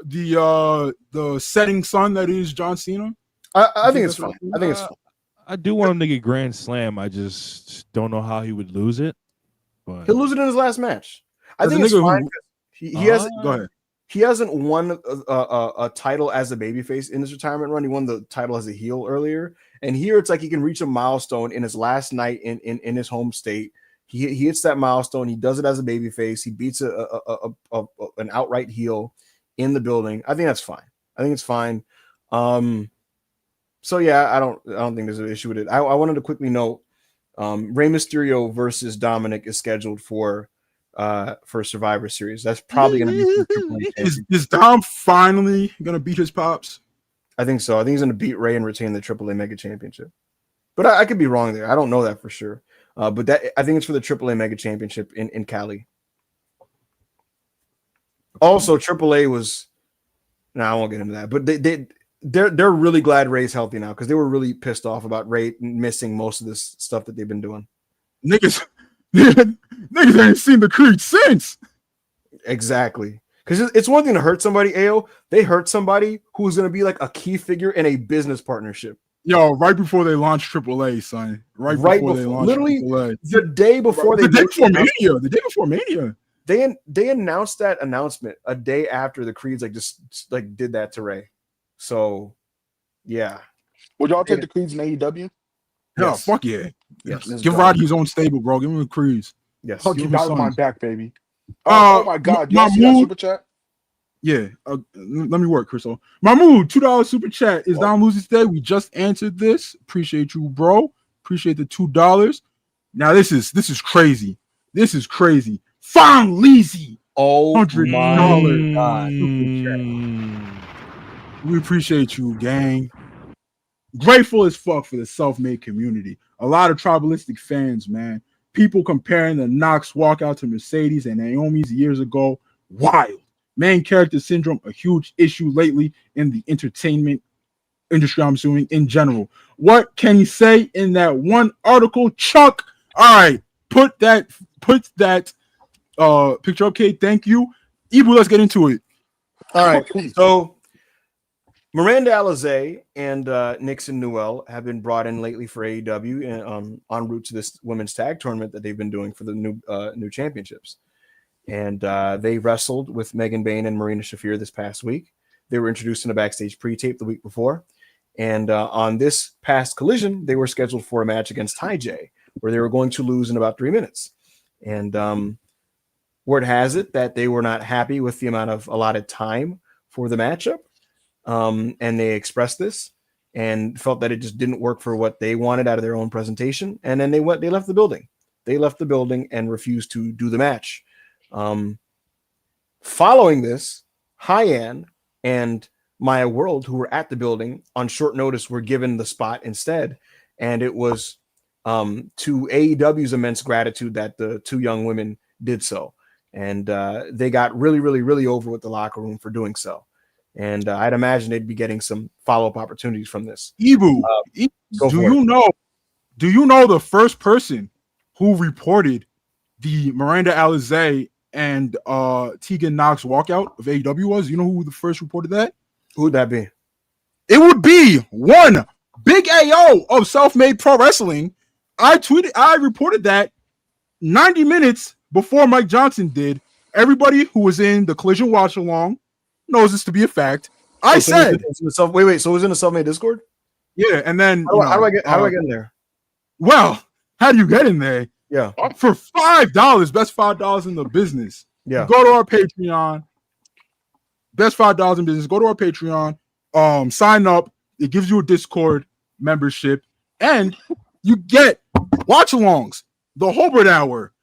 setting sun that is John Cena? I think it's fine. I think it's fine. I do want him to get Grand Slam. I just don't know how he would lose it. But he'll lose it in his last match. I think it's fine. He hasn't. Go ahead. He hasn't won a title as a babyface in his retirement run. He won the title as a heel earlier, and here it's like he can reach a milestone in his last night in his home state. He hits that milestone. He does it as a babyface. He beats an outright heel in the building. I think that's fine. I think it's fine. So yeah, I don't think there's an issue with it. I wanted to quickly note, Rey Mysterio versus Dominic is scheduled for Survivor Series. That's probably going to be is Dom finally going to beat his pops? I think so. I think he's going to beat Rey and retain the AAA Mega Championship. But I could be wrong there. I don't know that for sure. But that I think it's for the AAA Mega Championship in Cali. Also, AAA was. No, I won't get into that. But they're really glad Ray's healthy now because they were really pissed off about Ray missing most of this stuff that they've been doing. Niggas ain't seen the Creed since. Exactly. Because it's one thing to hurt somebody, AO. They hurt somebody who's going to be like a key figure in a business partnership. Yo, right before they launched AAA, son. Right before they launched literally AAA. The day before the day before Mania. They announced that announcement a day after the Creeds just did that to Ray. So, yeah. Would y'all take the Creeds in AEW? Yeah, fuck yeah. Yes. Give Roddy his own stable, bro. Give him the Creeds. Yes. Fuck you, got my back, baby. Oh my God. Y'all see that super chat? Yeah. Let me work, Crystal. Mahmood, $2 super chat. Is Dom losing today? We just answered this. Appreciate you, bro. Appreciate the $2. Now this is crazy. This is crazy. Fang Leezy. Oh $100 God. Super chat. We appreciate you, gang. Grateful as fuck for the self-made community. A lot of tribalistic fans, man. People comparing the Knox walkout to Mercedes and Naomi's years ago. Wild. Main character syndrome, a huge issue lately in the entertainment industry, I'm assuming, in general. What can you say in that one article, Chuck? All right, put that picture up, Kate. Thank you. Ibu, let's get into it. All right, so Miranda, Alize, and Nixon, Newell have been brought in lately for AEW and en route to this women's tag tournament that they've been doing for the new championships. And they wrestled with Megan Bayne and Marina Shafir this past week. They were introduced in a backstage pre-tape the week before. And on this past Collision, they were scheduled for a match against Ty J, where they were going to lose in about 3 minutes. And word has it that they were not happy with the amount of allotted time for the matchup, and they expressed this and felt that it just didn't work for what they wanted out of their own presentation, and then they left the building. They left the building and refused to do the match. Following this, Hyan and Maya World, who were at the building on short notice, were given the spot instead, and it was to AEW's immense gratitude that the two young women did so, and they got really, really, really over with the locker room for doing so. And I'd imagine they'd be getting some follow-up opportunities from this. Ibu, do you know the first person who reported the Miranda Alize and Tegan Knox walkout of AEW was? You know who the first reported that? Who would that be? It would be one Big AO of Self-Made Pro Wrestling. I reported that 90 minutes before Mike Johnson did. Everybody who was in the Collision Watch Along knows this to be a fact. So it was in the Self-Made Discord? Yeah, and then how do I get in there? Well, how do you get in there? Yeah, for $5, best $5 in the business. Yeah, go to our Patreon. Best $5 in business. Go to our Patreon. Sign up. It gives you a Discord membership, and you get watch-alongs, the Holbert Hour,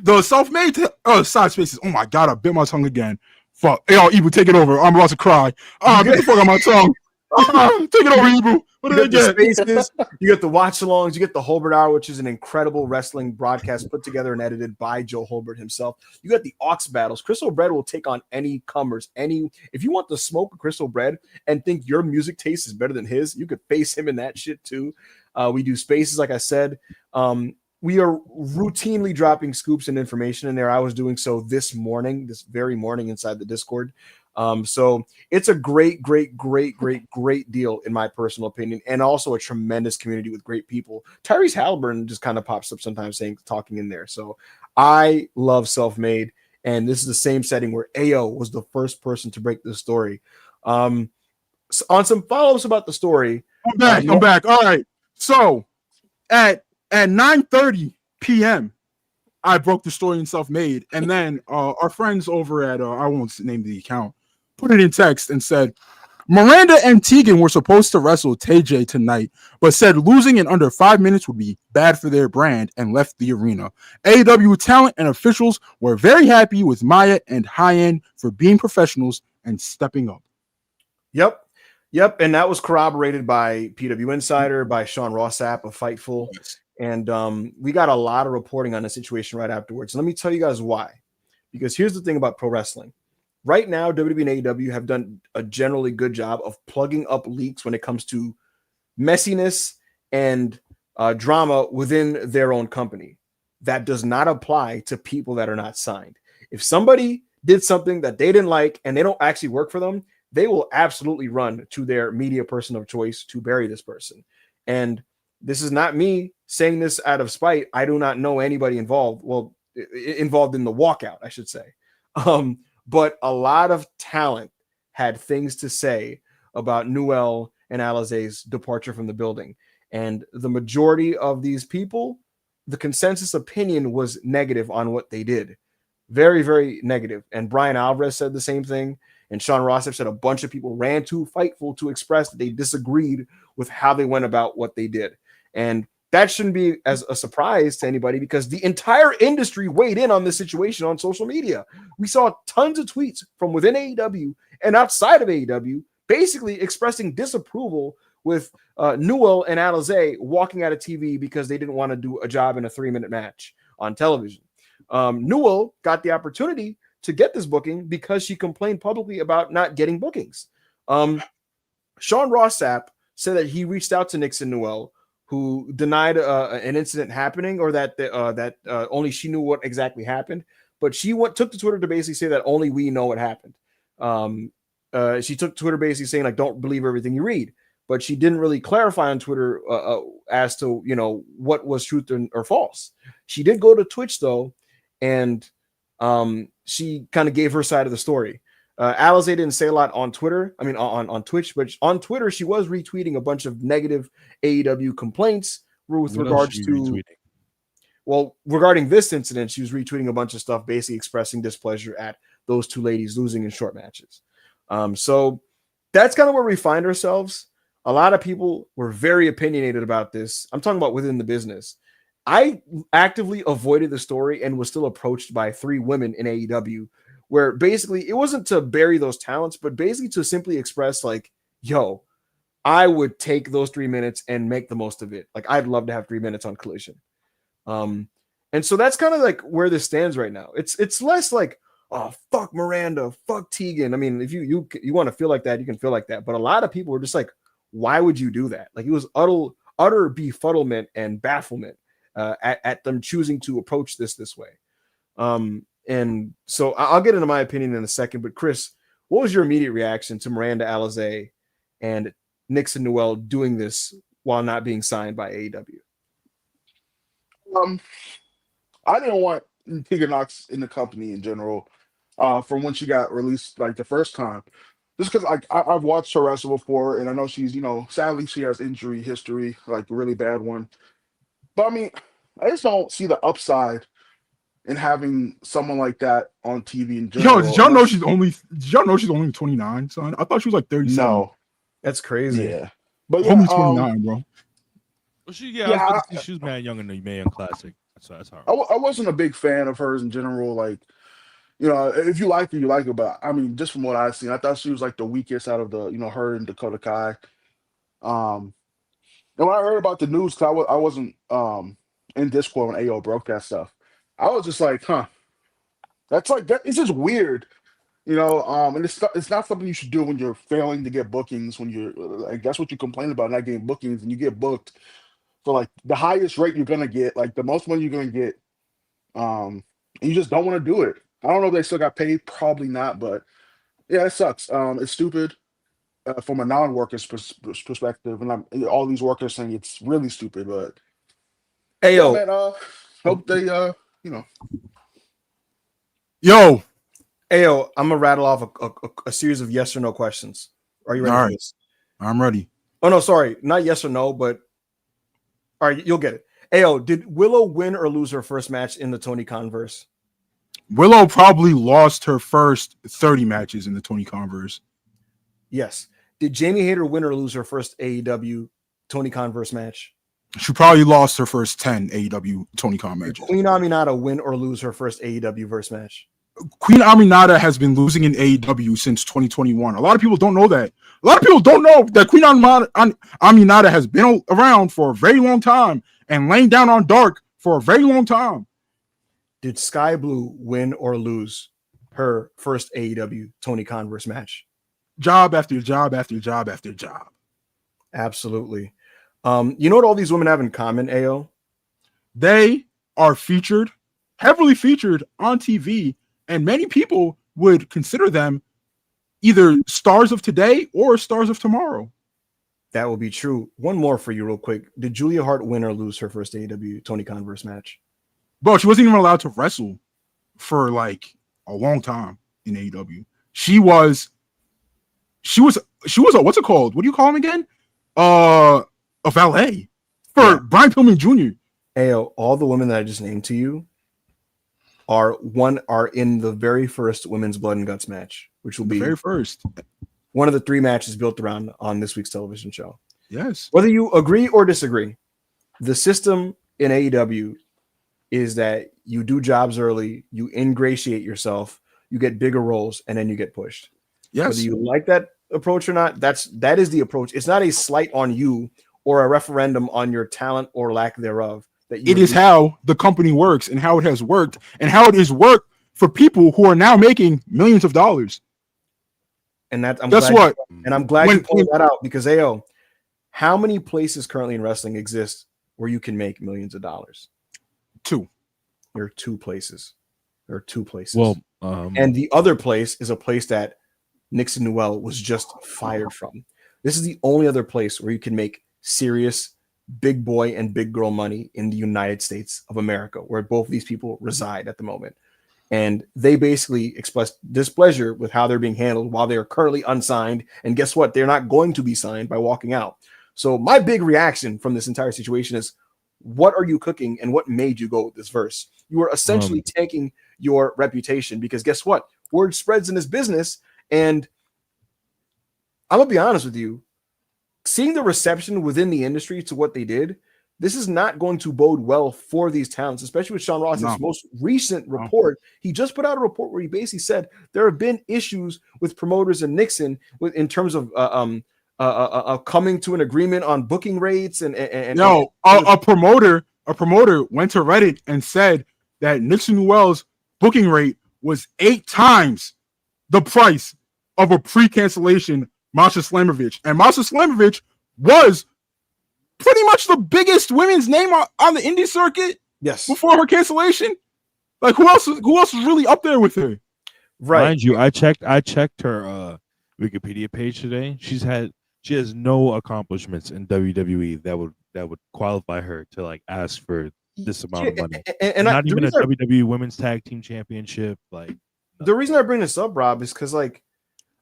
the Self-Made side spaces. Oh my god, I bit my tongue again. Fuck. Yo, Ibu, take it over. I'm about to cry. Get the fuck out my tongue. Take it over, Ibu. What did I get? Spaces, you get the watch-alongs, you get the Holbert Hour, which is an incredible wrestling broadcast put together and edited by Joe Holbert himself. You got the Ox battles. Crystal Bread will take on any comers. If you want to smoke a Crystal Bread and think your music taste is better than his, you could face him in that shit too. We do spaces, like I said. We are routinely dropping scoops and information in there. I was doing so this very morning inside the Discord. So it's a great deal in my personal opinion, and also a tremendous community with great people. Tyrese Halliburton just kind of pops up sometimes talking in there. So I love Self-Made, and this is the same setting where AO was the first person to break this story. On some follow-ups about the story. I'm back. All right. So at 9:30 p.m. I broke the story in Self-Made, and then our friends over at I won't name the account put it in text and said Miranda and Tegan were supposed to wrestle TJ tonight, but said losing in under 5 minutes would be bad for their brand and left the arena. AEW talent and officials were very happy with Maya and Hyan for being professionals and stepping up. Yep, and that was corroborated by PW Insider, by Sean Rossap of Fightful. And we got a lot of reporting on the situation right afterwards. Let me tell you guys why. Because here's the thing about pro wrestling. Right now, WWE and AEW have done a generally good job of plugging up leaks when it comes to messiness and drama within their own company. That does not apply to people that are not signed. If somebody did something that they didn't like and they don't actually work for them, they will absolutely run to their media person of choice to bury this person. And this is not me saying this out of spite. I do not know anybody involved. Well, involved in the walkout, I should say. But a lot of talent had things to say about Newell and Alize's departure from the building. And the majority of these people, the consensus opinion was negative on what they did. Very, very negative. And Brian Alvarez said the same thing. And Sean Rossap said a bunch of people ran to Fightful to express that they disagreed with how they went about what they did. And that shouldn't be as a surprise to anybody because the entire industry weighed in on this situation on social media. We saw tons of tweets from within AEW and outside of AEW basically expressing disapproval with Newell and Alize walking out of TV because they didn't want to do a job in a 3-minute match on television. Newell got the opportunity to get this booking because she complained publicly about not getting bookings. Sean Rossap said that he reached out to Nixon Newell, who denied an incident happening, or that only she knew what exactly happened. But she took to Twitter to basically say that only we know what happened. She took Twitter basically saying, like, don't believe everything you read. But she didn't really clarify on Twitter as to, what was truth or false. She did go to Twitch, though, and she kind of gave her side of the story. Alize didn't say a lot on Twitter. I mean, on Twitch, but on Twitter, she was retweeting a bunch of negative AEW complaints with regards to. Retweeting? Well, regarding this incident, she was retweeting a bunch of stuff, basically expressing displeasure at those two ladies losing in short matches. So that's kind of where we find ourselves. A lot of people were very opinionated about this. I'm talking about within the business. I actively avoided the story and was still approached by 3 women in AEW, where basically it wasn't to bury those talents, but basically to simply express like, yo, I would take those 3 minutes and make the most of it. Like, I'd love to have 3 minutes on Collision. And so that's kind of like where this stands right now. It's less like, oh, fuck Miranda, fuck Tegan. I mean, if you want to feel like that, you can feel like that. But a lot of people were just like, why would you do that? Like, it was utter befuddlement and bafflement at them choosing to approach this way. And so I'll get into my opinion in a second. But Chris, what was your immediate reaction to Miranda, Alize, and Nixon, Newell doing this while not being signed by AEW? I didn't want Tegan Knox in the company in general from when she got released like the first time. Just because I've watched her wrestle before, and I know she's, sadly she has injury history, like a really bad one. But I mean, I just don't see the upside in having someone like that on TV in general. Yo, did y'all know she's only 29, son? I thought she was like 37. No, That's crazy. yeah, but Only 29, bro. Well, she was mad young in the Mae Young Classic. So that's hard. I wasn't a big fan of hers in general. Like, if you like her, you like her. But I mean, just from what I've seen, I thought she was like the weakest out of the, her and Dakota Kai. And when I heard about the news, because I wasn't in Discord when AO broke that stuff, I was just like, huh, that's like that. It's just weird, and it's not something you should do when you're failing to get bookings. When you're like, that's what you complain about, not getting bookings, and you get booked for like the highest rate you're gonna get, like the most money you're gonna get, and you just don't want to do it. I don't know if they still got paid, probably not, but yeah, it sucks. It's stupid from a non-worker's perspective, and all these workers saying it's really stupid. But Ayo, yeah, man, hope they Yo, Ayo, I'm gonna rattle off a series of yes or no questions. Are you ready for this? I'm ready. Oh no, sorry, not yes or no, but all right, you'll get it. Ayo, did Willow win or lose her first match in the Tony Khan verse? Willow probably lost her first 30 matches in the Tony Khan verse. Yes. Did Jamie Hayter win or lose her first AEW Tony Khan verse match? She probably lost her first 10 AEW Tony Khan matches. Did Queen Aminata win or lose her first AEW verse match? Queen Aminata has been losing in AEW since 2021. A lot of people don't know that. A lot of people don't know that Queen Aminata has been around for a very long time and laying down on Dark for a very long time. Did Sky Blue win or lose her first AEW Tony Khan verse match? Job after job after job after job. Absolutely. You know what all these women have in common, Ayo? They are featured, heavily featured on TV, and many people would consider them either stars of today or stars of tomorrow. That will be true. One more for you real quick. Did Julia Hart win or lose her first AEW Tony Khan verse match? Bro, she wasn't even allowed to wrestle for like a long time in AEW. She was a, what's it called? What do you call him again? A valet for Brian Pillman Jr. Ayo, all the women that I just named to you are in the very first women's blood and guts match, which will be very first. One of the 3 matches built around on this week's television show. Yes. Whether you agree or disagree, the system in AEW is that you do jobs early, you ingratiate yourself, you get bigger roles, and then you get pushed. Yes. Whether you like that approach or not, that is the approach. It's not a slight on you or a referendum on your talent or lack thereof. It is how the company works and how it has worked and how it is worked for people who are now making millions of dollars. And that I'm glad you pulled that out, because Ayo, how many places currently in wrestling exist where you can make millions of dollars? 2. There are 2 places. There are 2 places. Well, and the other place is a place that Nixon Newell was just fired from. This is the only other place where you can make serious big boy and big girl money in the United States of America, where both of these people reside at the moment. And they basically expressed displeasure with how they're being handled while they are currently unsigned. And guess what? They're not going to be signed by walking out. So my big reaction from this entire situation is, what are you cooking and what made you go with this verse? You are essentially tanking your reputation, because guess what? word spreads in this business. And I'm gonna be honest with you, seeing the reception within the industry to what they did, this is not going to bode well for these talents, especially with Sean Ross's most recent report. He just put out a report where he basically said there have been issues with promoters and Nixon in terms of coming to an agreement on booking rates and a promoter went to Reddit and said that Nixon Newell's booking rate was 8 times the price of a pre-cancellation Masha Slamovich, and Masha Slamovich was pretty much the biggest women's name on the indie circuit. Yes, before her cancellation. Like who else was really up there with her? Right. Mind you, I checked her Wikipedia page today. She has no accomplishments in WWE that would qualify her to like ask for this amount of money. And not even a WWE Women's Tag Team Championship. Like the reason I bring this up, Rob, is because like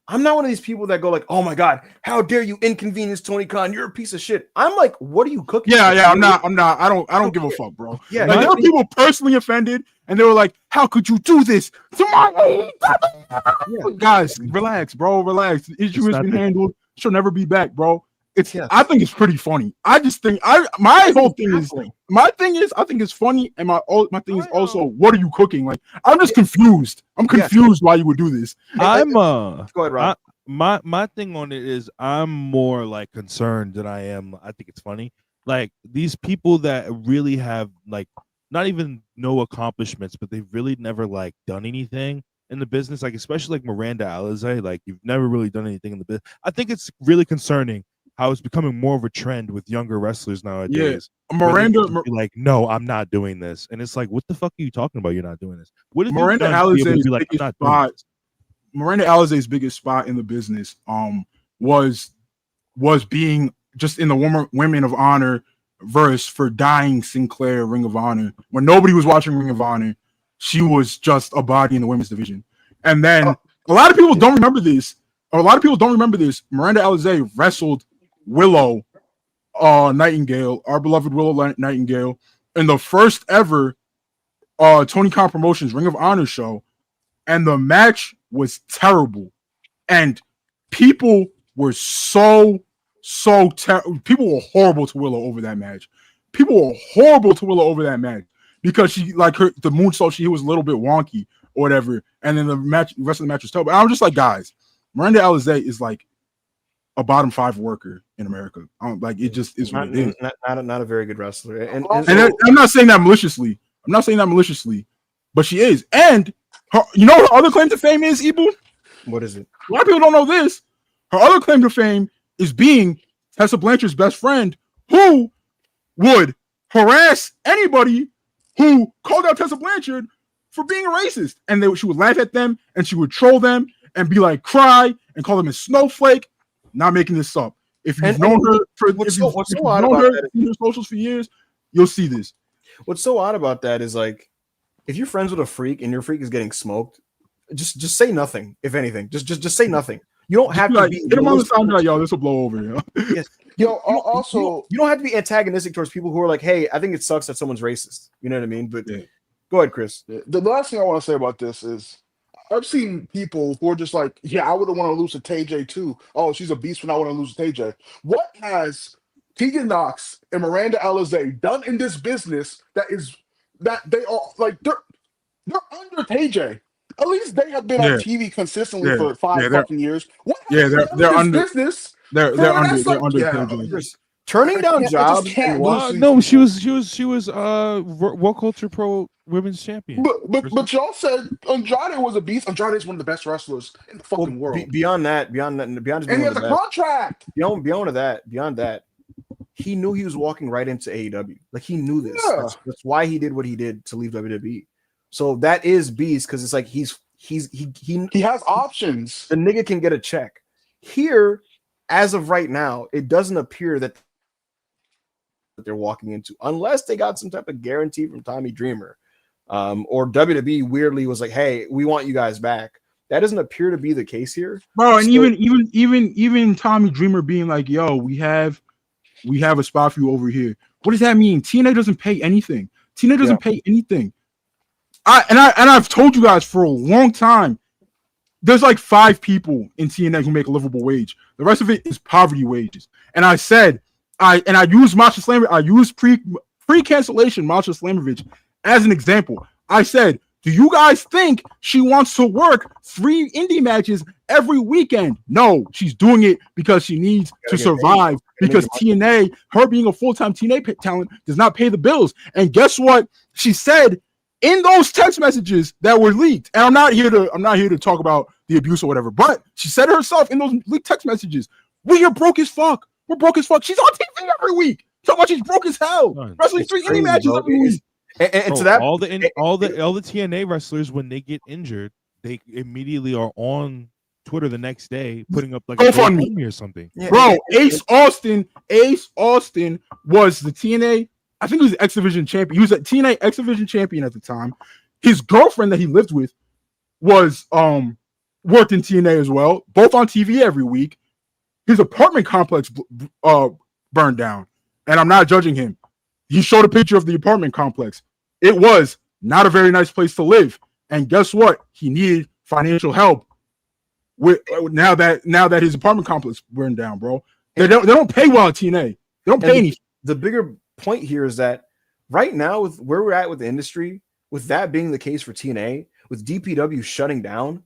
I'm not one of these people that go like, "Oh my God, how dare you inconvenience Tony Khan? You're a piece of shit." I'm like, "What are you cooking?" Yeah, I'm not. I don't give a fuck, bro. Yeah, like, there were people personally offended, and they were like, "How could you do this to my?" Guys, relax, bro. Relax. The issue has been handled. She'll never be back, bro. I think it's pretty funny. I just think my thing is I think it's funny, and my thing is also, what are you cooking? Like, I'm just confused. I'm confused why you would do this. Go ahead, Rob. My thing on it is I'm more like concerned than I am. I think it's funny. Like these people that really have like not even no accomplishments, but they've really never like done anything in the business. Like especially like Miranda Alize, like you've never really done anything in the business. I think it's really concerning how it's becoming more of a trend with younger wrestlers nowadays. Yeah, Miranda, like, no, I'm not doing this, and it's like, what the fuck are you talking about? You're not doing this. What if Miranda Alize's biggest spot? Miranda Alize's biggest spot in the business, was being just in the Women of Honor verse for dying Sinclair Ring of Honor. When nobody was watching Ring of Honor, she was just a body in the women's division. And then a lot of people don't remember this. Miranda Alize wrestled Willow Nightingale, our beloved Willow Nightingale, in the first ever Tony Khan Promotions Ring of Honor show, and the match was terrible, and people were people were horrible to Willow over that match. Because she like the moonsault, she was a little bit wonky or whatever, and then the rest of the match was terrible. And I'm just like, guys, Miranda Alize is like a bottom 5 worker in America. Like it just is what it is. Not a very good wrestler. And I'm not saying that maliciously. But she is. And her other claim to fame is, Ibu? What is it? A lot of people don't know this. Her other claim to fame is being Tessa Blanchard's best friend, who would harass anybody who called out Tessa Blanchard for being a racist. And she would laugh at them, and she would troll them and be like, cry and call them a snowflake. Not making this up. If you've known her socials for years, you'll see this. What's so odd about that is like, if you're friends with a freak and your freak is getting smoked, just say nothing. If anything, just say nothing. You don't have to be. Get him on the sound like, yo, this will blow over. Yo. Yes. You don't have to be antagonistic towards people who are like, hey, I think it sucks that someone's racist. You know what I mean? But go ahead, Chris. The last thing I want to say about this is, I've seen people who are just like, yeah, I wouldn't want to lose to TJ too. Oh, she's a beast when I want to lose to TJ. What has Tegan Knox and Miranda Alize done in this business that they are like they're under TJ? At least they have been on TV consistently for 5 fucking years. What they're under business. They're under TJ. Turning down jobs. No, she was World Culture Pro Women's Champion. But y'all said Andrade was a beast. Andrade is one of the best wrestlers in the fucking world. Beyond that, and he has a contract. Beyond that, he knew he was walking right into AEW. Like he knew this. Yeah. That's why he did what he did to leave WWE. So that is beast, because it's like he has options. The nigga can get a check. Here, as of right now, it doesn't appear that they're walking into, unless they got some type of guarantee from Tommy Dreamer, or WWE weirdly was like, hey, we want you guys back. That doesn't appear to be the case here, bro. And even Tommy Dreamer being like, yo, we have a spot for you over here. What does that mean? TNA doesn't pay anything. TNA doesn't pay anything. I've told you guys for a long time, there's like 5 people in TNA who make a livable wage. The rest of it is poverty wages. And I said, I used Masha Slamovich, I used pre-cancellation Masha Slamovich as an example. I said, do you guys think she wants to work 3 indie matches every weekend? No, she's doing it because she needs to survive. Because TNA, her being a full-time TNA talent, does not pay the bills. And guess what? She said in those text messages that were leaked. And I'm not here to talk about the abuse or whatever, but she said it herself in those leaked text messages. We are broke as fuck. We're broke as fuck. She's on TV every week. Talking about she's broke as hell. Wrestling 3 indie matches every week. And to that, all the TNA wrestlers, when they get injured, they immediately are on Twitter the next day putting up like a GoFundMe or something. Yeah. Bro, Ace Austin was the TNA, I think he was the X Division champion. He was a TNA X Division champion at the time. His girlfriend that he lived with was worked in TNA as well, both on TV every week. His apartment complex burned down, and I'm not judging him. He showed a picture of the apartment complex. It was not a very nice place to live. And guess what? He needed financial help with now that his apartment complex burned down, bro. They don't pay well at TNA. They don't pay anything. The bigger point here is that right now, with where we're at with the industry, with that being the case for TNA, with DPW shutting down,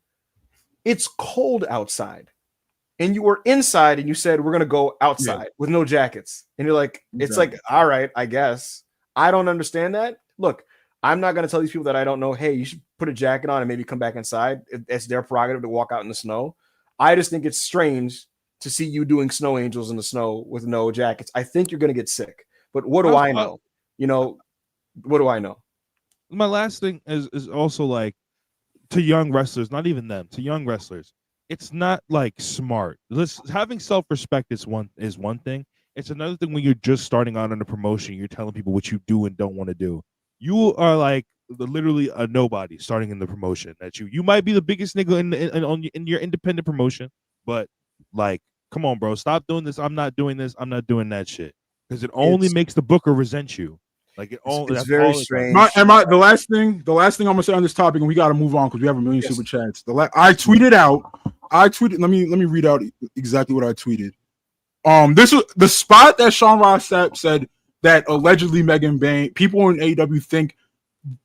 it's cold outside. And you were inside and you said, we're going to go outside with no jackets. And you're like, it's like, all right, I guess. I don't understand that. Look, I'm not going to tell these people that I don't know, hey, you should put a jacket on and maybe come back inside. It's their prerogative to walk out in the snow. I just think it's strange to see you doing snow angels in the snow with no jackets. I think you're going to get sick. But what do I know? What do I know? My last thing is also like, to young wrestlers, not even them, to young wrestlers. It's not like smart. Having self-respect is one thing. It's another thing when you're just starting out in a promotion, you're telling people what you do and don't want to do. You are like literally a nobody starting in the promotion. That you might be the biggest nigga in your independent promotion, but like, come on, bro, stop doing this. I'm not doing this. I'm not doing that shit because it only makes the booker resent you. Like it's very strange. The last thing I'm gonna say on this topic, and we got to move on because we have a million super chats. I tweeted. Let me read out exactly what I tweeted. This was the spot that Sean Ross said that allegedly Megan Bain. People in AEW think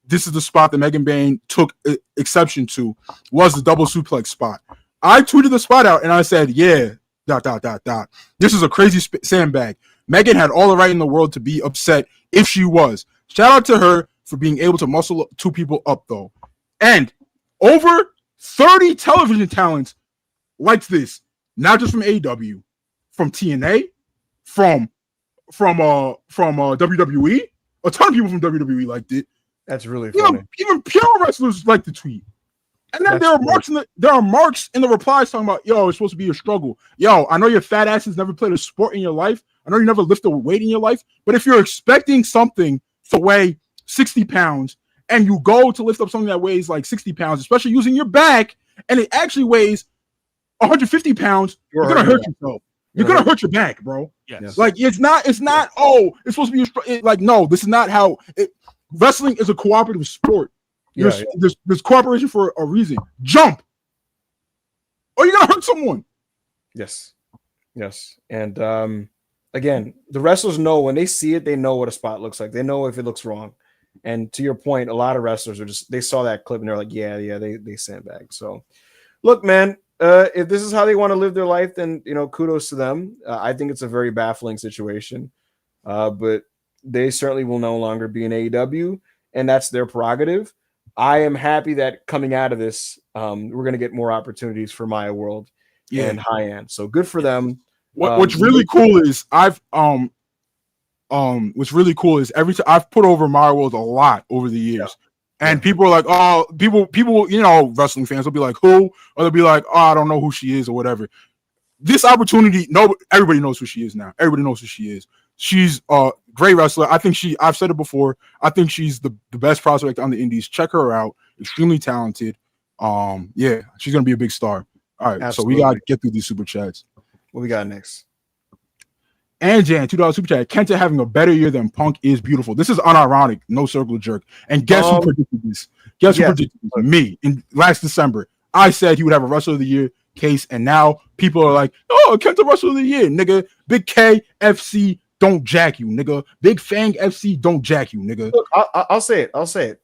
this is the spot that Megan Bain took exception to, was the double suplex spot. I tweeted the spot out and I said, yeah. ... This is a crazy sandbag. Megan had all the right in the world to be upset if she was. Shout out to her for being able to muscle 2 people up, though. And over 30 television talents liked this, not just from AEW, from TNA, from WWE. A ton of people from WWE liked it. That's really funny. Even pure wrestlers like the tweet. And then there are marks in the replies talking about, yo, it's supposed to be a struggle. Yo, I know your fat asses never played a sport in your life. I know you never lifted a weight in your life. But if you're expecting something to weigh 60 pounds and you go to lift up something that weighs like 60 pounds, especially using your back, and it actually weighs 150 pounds, you're going to hurt yourself. You're going to hurt your back, bro. Yes. Like, it's not, it's supposed to be, no, this is not how wrestling is a cooperative sport. There's cooperation for a reason. Jump, or you're gonna hurt someone. Yes. And again, the wrestlers know when they see it, they know what a spot looks like. They know if it looks wrong. And to your point, a lot of wrestlers they saw that clip and they're like, yeah, they sandbag. So, look, man, if this is how they want to live their life, then kudos to them. I think it's a very baffling situation, but they certainly will no longer be in AEW, and that's their prerogative. I am happy that coming out of this, we're going to get more opportunities for Maya World and High End. So good for them. What's really cool is what's really cool is every time I've put over Maya World a lot over the years, and people are like, oh, people, wrestling fans will be like, who? Or they'll be like, oh, I don't know who she is or whatever. This opportunity, everybody knows who she is now. Everybody knows who she is. She's a great wrestler. I've said it before. I think she's the best prospect on the indies. Check her out. Extremely talented. She's going to be a big star. All right. Absolutely. So we got to get through these super chats. What we got next? And Jan, $2 super chat. Kenta having a better year than Punk is beautiful. This is unironic. No circle jerk. And guess who predicted this? Who predicted this? Me in last December. I said he would have a Wrestler of the Year case, and now people are like, oh, Kenta Wrestler of the Year, nigga. Big K FC don't jack you, nigga. Big Fang FC don't jack you, nigga. Look, I'll say it.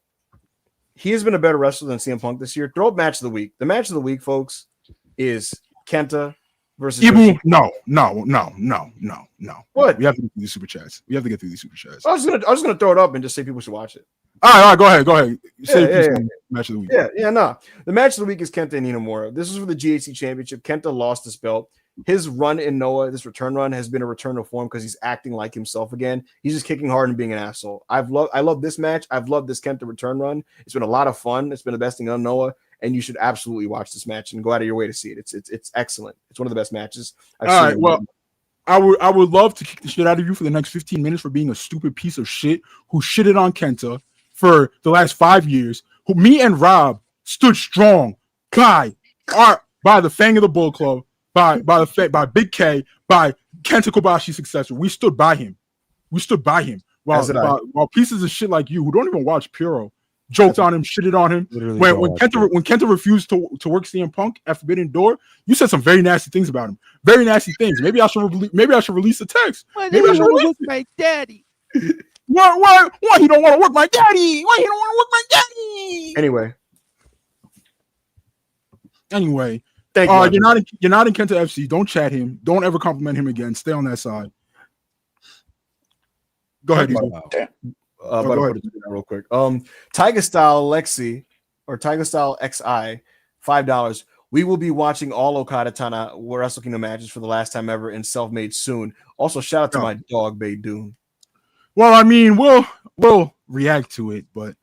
He has been a better wrestler than CM Punk this year. Throw up match of the week. The match of the week, folks, is Kenta versus Ibu. No. What? We have to get through these super chats. I was gonna throw it up and just say people should watch it. All right, go ahead. Match of the week. The match of the week is Kenta and Inamura. This is for the GHC Championship. Kenta lost his belt. His run in Noah, this return run, has been a return to form because he's acting like himself again. He's just kicking hard and being an asshole. I love this match. I've loved this Kenta return run. It's been a lot of fun. It's been the best thing on Noah, and you should absolutely watch this match and go out of your way to see it. It's excellent. It's one of the best matches I've seen. All right, well, I would love to kick the shit out of you for the next 15 minutes for being a stupid piece of shit who shitted on Kenta for the last 5 years. Who me and Rob stood strong by the Fang of the Bull Club, by Big K, by Kenta Kobashi's successor. We stood by him. While pieces of shit like you who don't even watch Puro joked on him, shitted on him. When Kenta refused to work CM Punk at Forbidden Door, you said some very nasty things about him. Very nasty things. Maybe I should release the text. Maybe I should release my daddy. Why he don't want to work my daddy? Why he don't want to work my daddy? Anyway. Thank you. You're not in Kenta FC. Don't chat him. Don't ever compliment him again. Stay on that side. Go ahead, real quick. Tiger Style Lexi or Tiger Style XI, $5. We will be watching all Okada Tana Wrestle Kingdom matches for the last time ever in Self-Made soon. Also, shout out to my dog, Bay Doom. Well, I mean, we'll react to it, but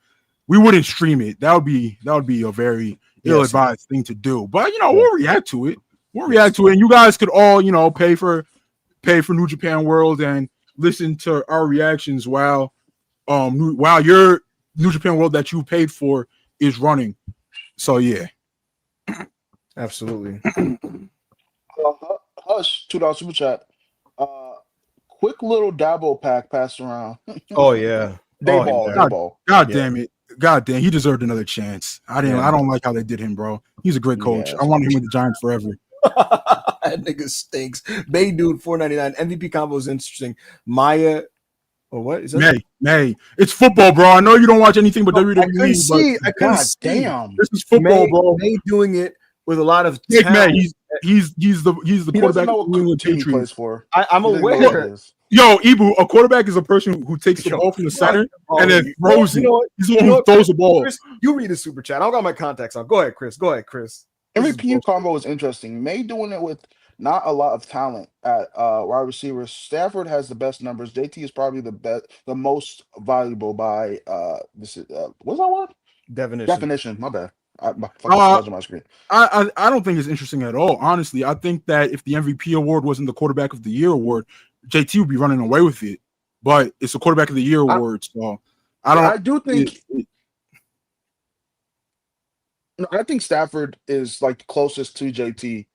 we wouldn't stream it. That would be a very ill-advised thing to do. But we'll react to it. And you guys could all, pay for New Japan World and listen to our reactions while your New Japan World that you paid for is running. So yeah. Absolutely. Hush, $2 super chat. Quick little Dabo pack passed around. Oh yeah. Dayball. God damn it. God damn, he deserved another chance. I don't like how they did him, bro. He's a great coach. I wanted him with the Giants forever. That nigga stinks. Bay Dude, $4.99. MVP combo is interesting. Maya, or what is that? May. It's football, bro. I know you don't watch anything but WWE. I couldn't see. Damn. This is football, bro. May doing it with a lot of talent. He's the quarterback of New England Patriots. I'm aware. Yo, Ibu, a quarterback is a person who takes the ball from the center and then throws it. He's the one who throws the ball. Chris, you read the super chat. I don't got my contacts on. Go ahead, Chris. MVP combo is interesting. May doing it with not a lot of talent at wide receivers. Stafford has the best numbers. JT is probably the most valuable by what's that word? Definition. My bad. My screen. I don't think it's interesting at all. Honestly, I think that if the MVP award wasn't the Quarterback of the Year award, JT would be running away with it. But it's a Quarterback of the Year award, so I think Stafford is like closest to JT,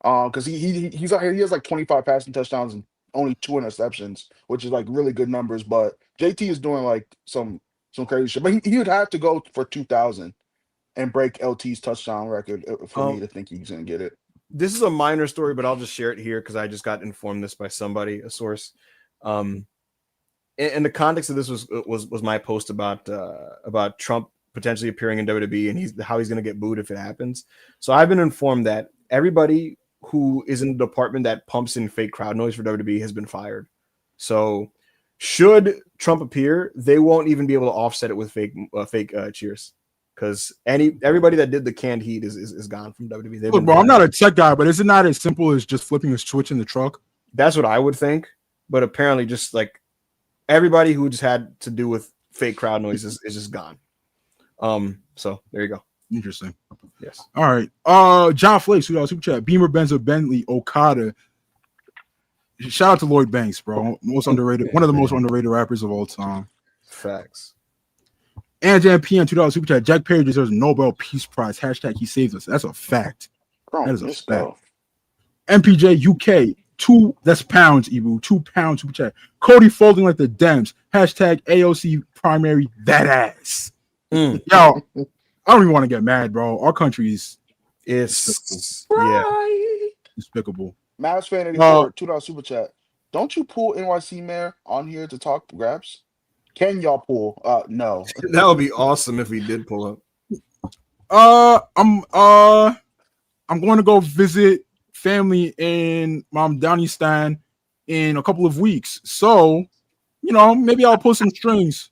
because he's out here. He has like 25 passing touchdowns and only 2 interceptions, which is like really good numbers. But JT is doing like some crazy shit. But he would have to go for 2,000 and break LT's touchdown record for me to think he's gonna get it. This is a minor story, but I'll just share it here because I just got informed this by somebody, a source. And the context of this was my post about Trump potentially appearing in WWE and how he's going to get booed if it happens. So I've been informed that everybody who is in the department that pumps in fake crowd noise for WWE has been fired. So should Trump appear, they won't even be able to offset it with fake cheers. Because everybody that did the canned heat is gone from WWE. Look, bro, I'm not a tech guy, but is it not as simple as just flipping a switch in the truck? That's what I would think. But apparently, just like everybody who just had to do with fake crowd noise is just gone. So there you go. Interesting. Yes. All right. John Flakes, super chat. Beamer, Benzo, Bentley, Okada. Shout out to Lloyd Banks, bro. Most underrated, one of the most underrated rappers of all time. Facts. And JMP $2 super chat. Jack Perry deserves a Nobel Peace Prize. # he saves us. That's a fact. That is a fact. MPJ UK 2. That's pounds. Ibu £2 super chat. Cody folding like the Dems. # AOC primary that ass. Yo, I don't even want to get mad, bro. Our country is It's despicable. Mavs fan 84, $2 super chat. Don't you pull NYC Mayor on here to talk grabs? Can y'all pull? No. That would be awesome if we did pull up. I'm going to go visit family in Mom Downistan in a couple of weeks. So, maybe I'll pull some strings.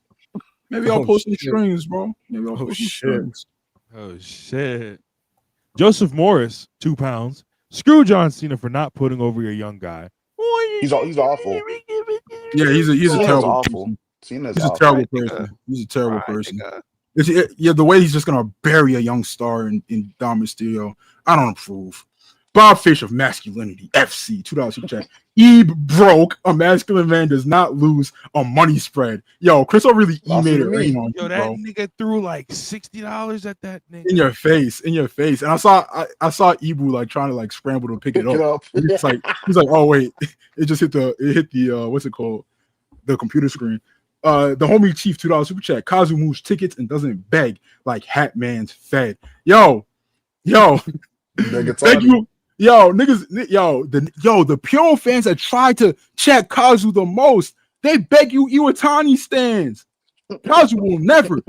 Maybe I'll pull some strings, bro. Maybe I'll pull some strings. Oh shit. Joseph Morris, 2 pounds. Screw John Cena for not putting over your young guy. He's awful. Yeah, he's a terrible awful. person. Cena's He's a terrible person. He's a terrible person. The way he's just gonna bury a young star in Dom Mysterio, I don't approve. Bob Fish of Masculinity FC, $2 super chat. Broke. A masculine man does not lose a money spread. Yo, Chris really made it rain on you, that nigga threw like $60 at that nigga. In your face. And I saw Ibu like trying to like scramble to pick it up. He's like, oh wait, it just hit the what's it called? The computer screen. The homie Chief, $2 super chat. Kazu moves tickets and doesn't beg like Hatman's fed. Yo, thank you. Yo, niggas, the pure fans that tried to check Kazu the most, they beg you Iwatani stands. Kazu will never,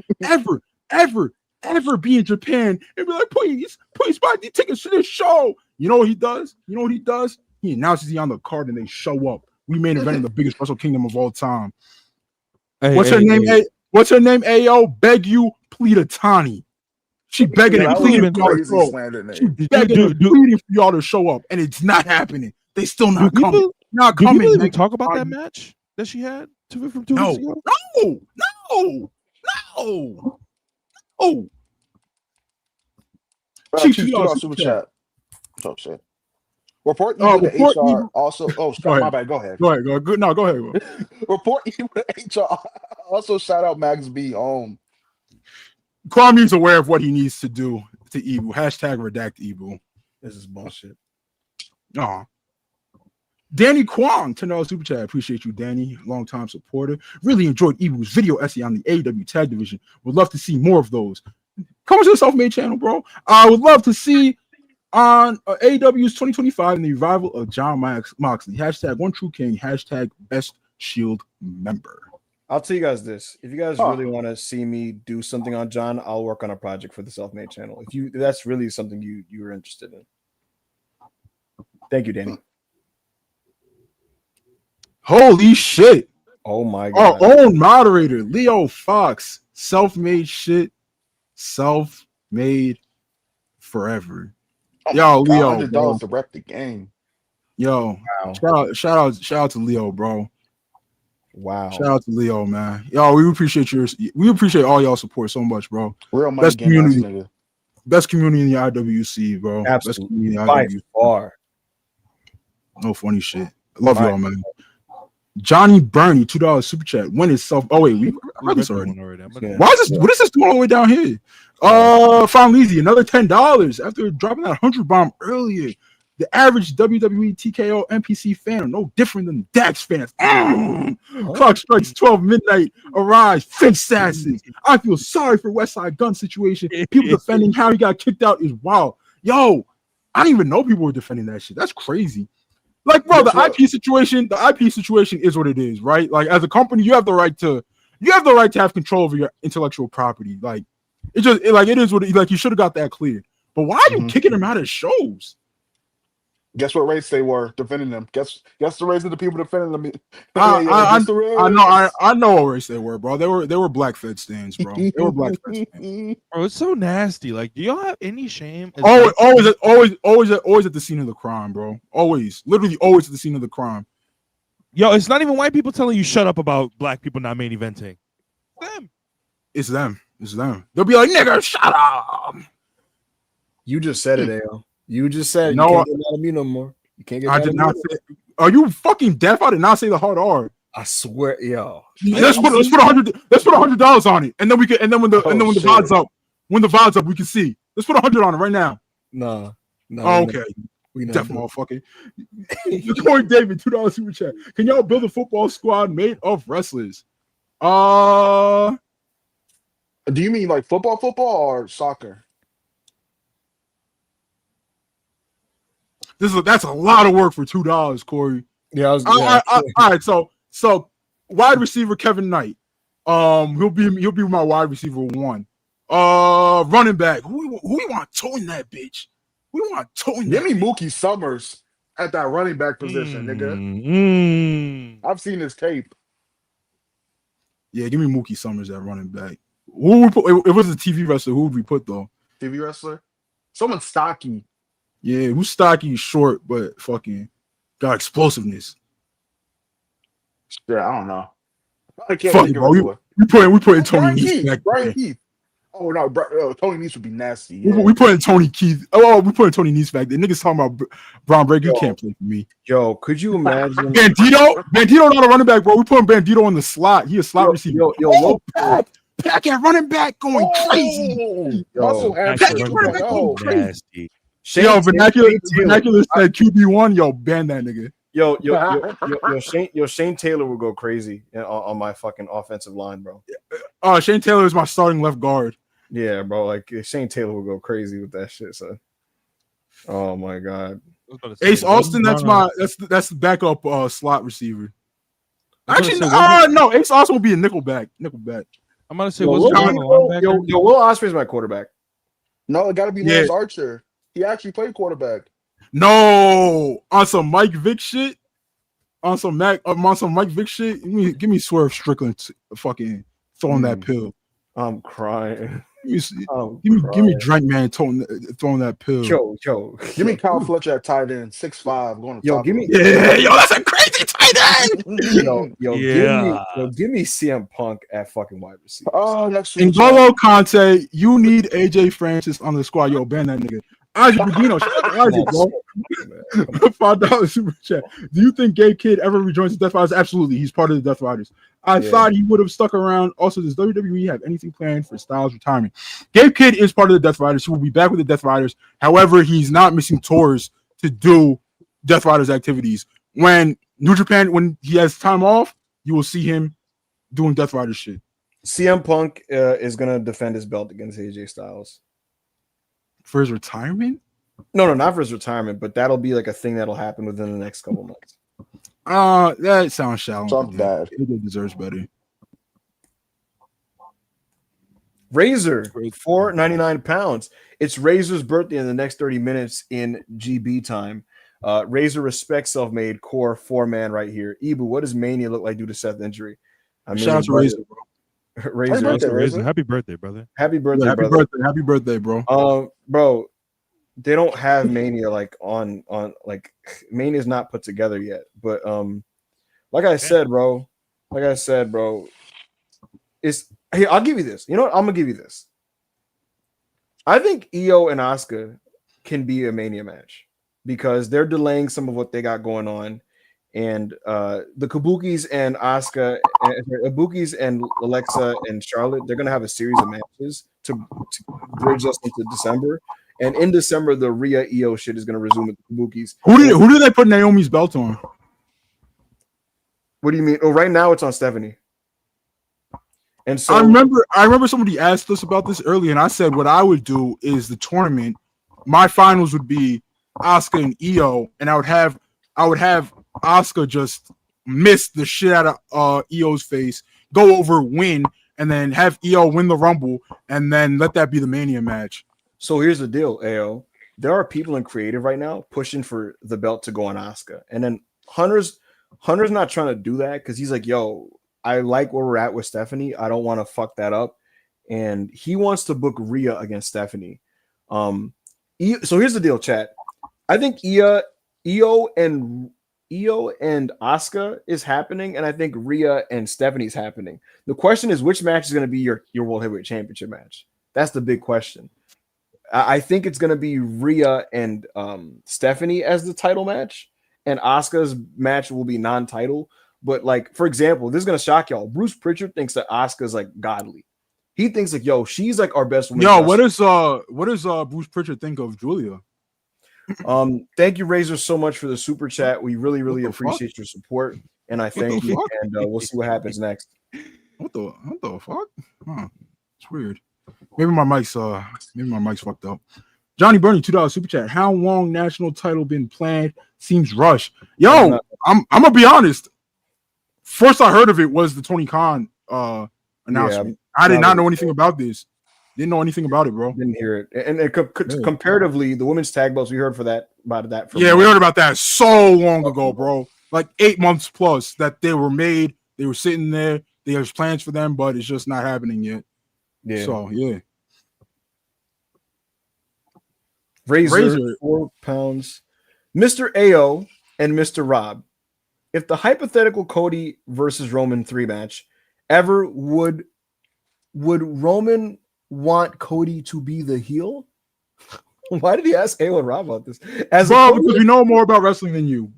ever be in Japan and be like, please buy these tickets to this show. You know what he does? He announces he on the card and they show up. We main eventing the biggest Wrestle Kingdom of all time. What's her name? What's her name? Ayo, beg you, plead a Tani. She begging and pleading for y'all to show up. She begging and pleading for y'all to show up, and it's not happening. They still not coming. Not coming. Did you really talk about that match that she had from 2 weeks ago? No. Chief $2 super chat. Oh shit. Report you to HR also. Oh, my bad. Go ahead. Go ahead. No, go ahead. Report you to HR. Also, shout out Max B. Kwame's aware of what he needs to do to Ebu. Hashtag redact Ebu. This is bullshit. Danny Kwong, $10 super chat. Appreciate you, Danny. Longtime supporter. Really enjoyed Ebu's video essay on the AEW tag division. Would love to see more of those. Come to the Self-Made channel, bro. I would love to see on AEW's 2025 and the revival of John Moxley. Hashtag One True King. Hashtag Best Shield member. I'll tell you guys this. If you guys really want to see me do something on John, I'll work on a project for the Self-Made channel. If that's really something you're interested in. Thank you, Danny. Holy shit. Oh my God. Our own moderator, Leo Fox. Self-made shit. Self-made forever. Yo, Leo. $100 to rep the game. Yo, wow. Shout out to Leo, bro. Wow. Shout out to Leo, man. Yo, we appreciate all y'all support so much, bro. Real money best community. Best community in the IWC, bro. Absolutely. Best community in the By IWC. far. No funny shit. I love y'all, man. Johnny Burney, $2 super chat. When is self? Oh wait, I read this already. Why is this? What is this doing all the way down here? Finally, another $10 after dropping that 100 bomb earlier. The average WWE TKO NPC fan are no different than Dax fans. Clock strikes 12 midnight. Arise, fixed asses. I feel sorry for Westside Gunn situation. People defending how he got kicked out is wild. Yo, I didn't even know people were defending that shit. That's crazy. Like, bro, the IP situation is what it is, right? Like, as a company, you have the right to have control over your intellectual property. Like, it is what it, like, you should have got that clear. But why are you kicking them out of shows? Guess what race they were defending them? Guess the race of the people defending them. I know what race they were, bro. They were Black Fed stands, bro. They were Black Fed stands. Bro, it's so nasty. Like, do y'all have any shame? Always at the scene of the crime, bro. Literally always at the scene of the crime. Yo, it's not even white people telling you shut up about black people not main eventing. It's them. They'll be like, nigga, shut up. You just said it, Ao. You just said no, you can't get mad at me no more. You can't get mad at me. Say. Are you fucking deaf? I did not say the hard R. I swear, yo. Let's put $100 on it, and then we can. And then when the VOD's up, we can see. Let's put 100 on it right now. No. Okay. We deaf motherfucker. Corey David, $2 super chat. Can y'all build a football squad made of wrestlers? Do you mean like football or soccer? That's a lot of work for $2, Corey. Yeah, all right. So wide receiver Kevin Knight. He'll be my wide receiver 1. Running back. Who we want towing that bitch? We want towing. Give me Mookie Summers at that running back position, nigga. I've seen his tape. Yeah, give me Mookie Summers at running back. Who would we put? It was a TV wrestler. Who would we put though? TV wrestler? Someone stocky. Yeah, who's stocky, short, but fucking got explosiveness. Yeah, I don't know. I can't Fuck think it, of bro. it. We putting Tony Nese back Brian there. Keith. Oh no, Tony Nese would be nasty. Yeah. We putting Tony Keith. Oh, we putting Tony Nese back there. Niggas talking about Braun Breaker. You can't play for me. Yo, could you imagine? Bandito not a running back, bro. We putting Bandito in the slot. He a slot receiver. Pack at running back going crazy. Muscle Pack hamstring. at running back going Nasty. Yo, vernacular said QB1. Yo, ban that nigga. Shane Taylor will go crazy on my fucking offensive line, bro. Shane Taylor is my starting left guard. Yeah, bro. Like Shane Taylor will go crazy with that shit, son. Oh my god. Ace Austin, that's the backup slot receiver. Actually, no, Ace Austin will be a nickelback. I'm gonna say, Will Ospreay's my quarterback. No, it got to be Lance Archer. He actually played quarterback. No, on some Mike Vick shit. On some Mike Vick shit. Give me Swerve Strickland fucking throwing that pill. I'm crying. Give me Drink Man throwing that pill. Yo. Give me Kyle Fletcher at tight end, 6'5", going to top. Give me. Yo, that's a crazy tight end. Give me CM Punk at fucking wide receiver. Oh, next week. N'Golo Conte, you need AJ Francis on the squad. Yo, ban that nigga. Isaac Budino, shout out to Isaac, bro. $5 super chat. Do you think Gabe Kidd ever rejoins the Death Riders? Absolutely. He's part of the Death Riders. I thought he would have stuck around. Also, does WWE have anything planned for Styles' retirement? Gabe Kidd is part of the Death Riders. He will be back with the Death Riders. However, he's not missing tours to do Death Riders activities. When New Japan, when he has time off, you will see him doing Death Riders shit. CM Punk is going to defend his belt against AJ Styles. For his retirement? No, not for his retirement, but that'll be like a thing that'll happen within the next couple months. That sounds shallow. Sounds bad. It deserves better. Razor, 499 pounds. It's Razor's birthday in the next 30 minutes in GB time. Razor respects self-made core 4-man right here. Ibu, what does Mania look like due to Seth's injury? Shout out to Razor, bro. Razor. Happy birthday, brother. Happy birthday, Happy birthday, bro. Bro, they don't have Mania like on like Mania's not put together yet. But like I said, bro, it's hey, I'll give you this. You know what? I'm gonna give you this. I think Io and Asuka can be a Mania match because they're delaying some of what they got going on. And the Kabukis and Asuka, Ibukis and Alexa and Charlotte, they're gonna have a series of matches to bridge us into December. And in December, the Rhea Io shit is gonna resume with the Kabukis. Who did they put Naomi's belt on? What do you mean? Oh, right now it's on Stephanie. And so I remember somebody asked us about this earlier, and I said what I would do is the tournament. My finals would be Asuka and Io, and I would have Asuka just miss the shit out of Io's face, go over, win, and then have Io win the Rumble, and then let that be the Mania match. So here's the deal, AO. There are people in creative right now pushing for the belt to go on Asuka. And then Hunter's not trying to do that because he's like, yo, I like where we're at with Stephanie. I don't want to fuck that up. And he wants to book Rhea against Stephanie. So here's the deal, chat. I think Io and Asuka is happening, and I think Rhea and Stephanie's happening. The question is, which match is going to be your World Heavyweight Championship match? That's the big question. I think it's going to be Rhea and Stephanie as the title match, and Asuka's match will be non-title. But like, for example, this is going to shock y'all. Bruce Pritchard thinks that Asuka's like godly. He thinks like, yo, she's like our best woman. Yo, what does Bruce Pritchard think of Julia? Thank you, Razor, so much for the super chat. We really, really appreciate your support, and I thank you. And we'll see what happens next. What the fuck? Huh. It's weird. Maybe my mic's fucked up. Johnny Bernie, $2 super chat. How long national title been planned? Seems rushed. Yo, I'm gonna be honest. First I heard of it was the Tony Khan announcement. I did not know anything about this. Didn't know anything about it, bro. Didn't hear it. And comparatively, the women's tag belts, we heard about that. We heard about that so long ago, bro. Like 8 months plus that they were made. They were sitting there. There's plans for them, but it's just not happening yet. Yeah. So, yeah. Razor, 4 pounds. Mr. AO and Mr. Rob. If the hypothetical Cody versus Roman 3 match ever would Roman want Cody to be the heel? Why did he ask AO and Rob about this? Because we know more about wrestling than you.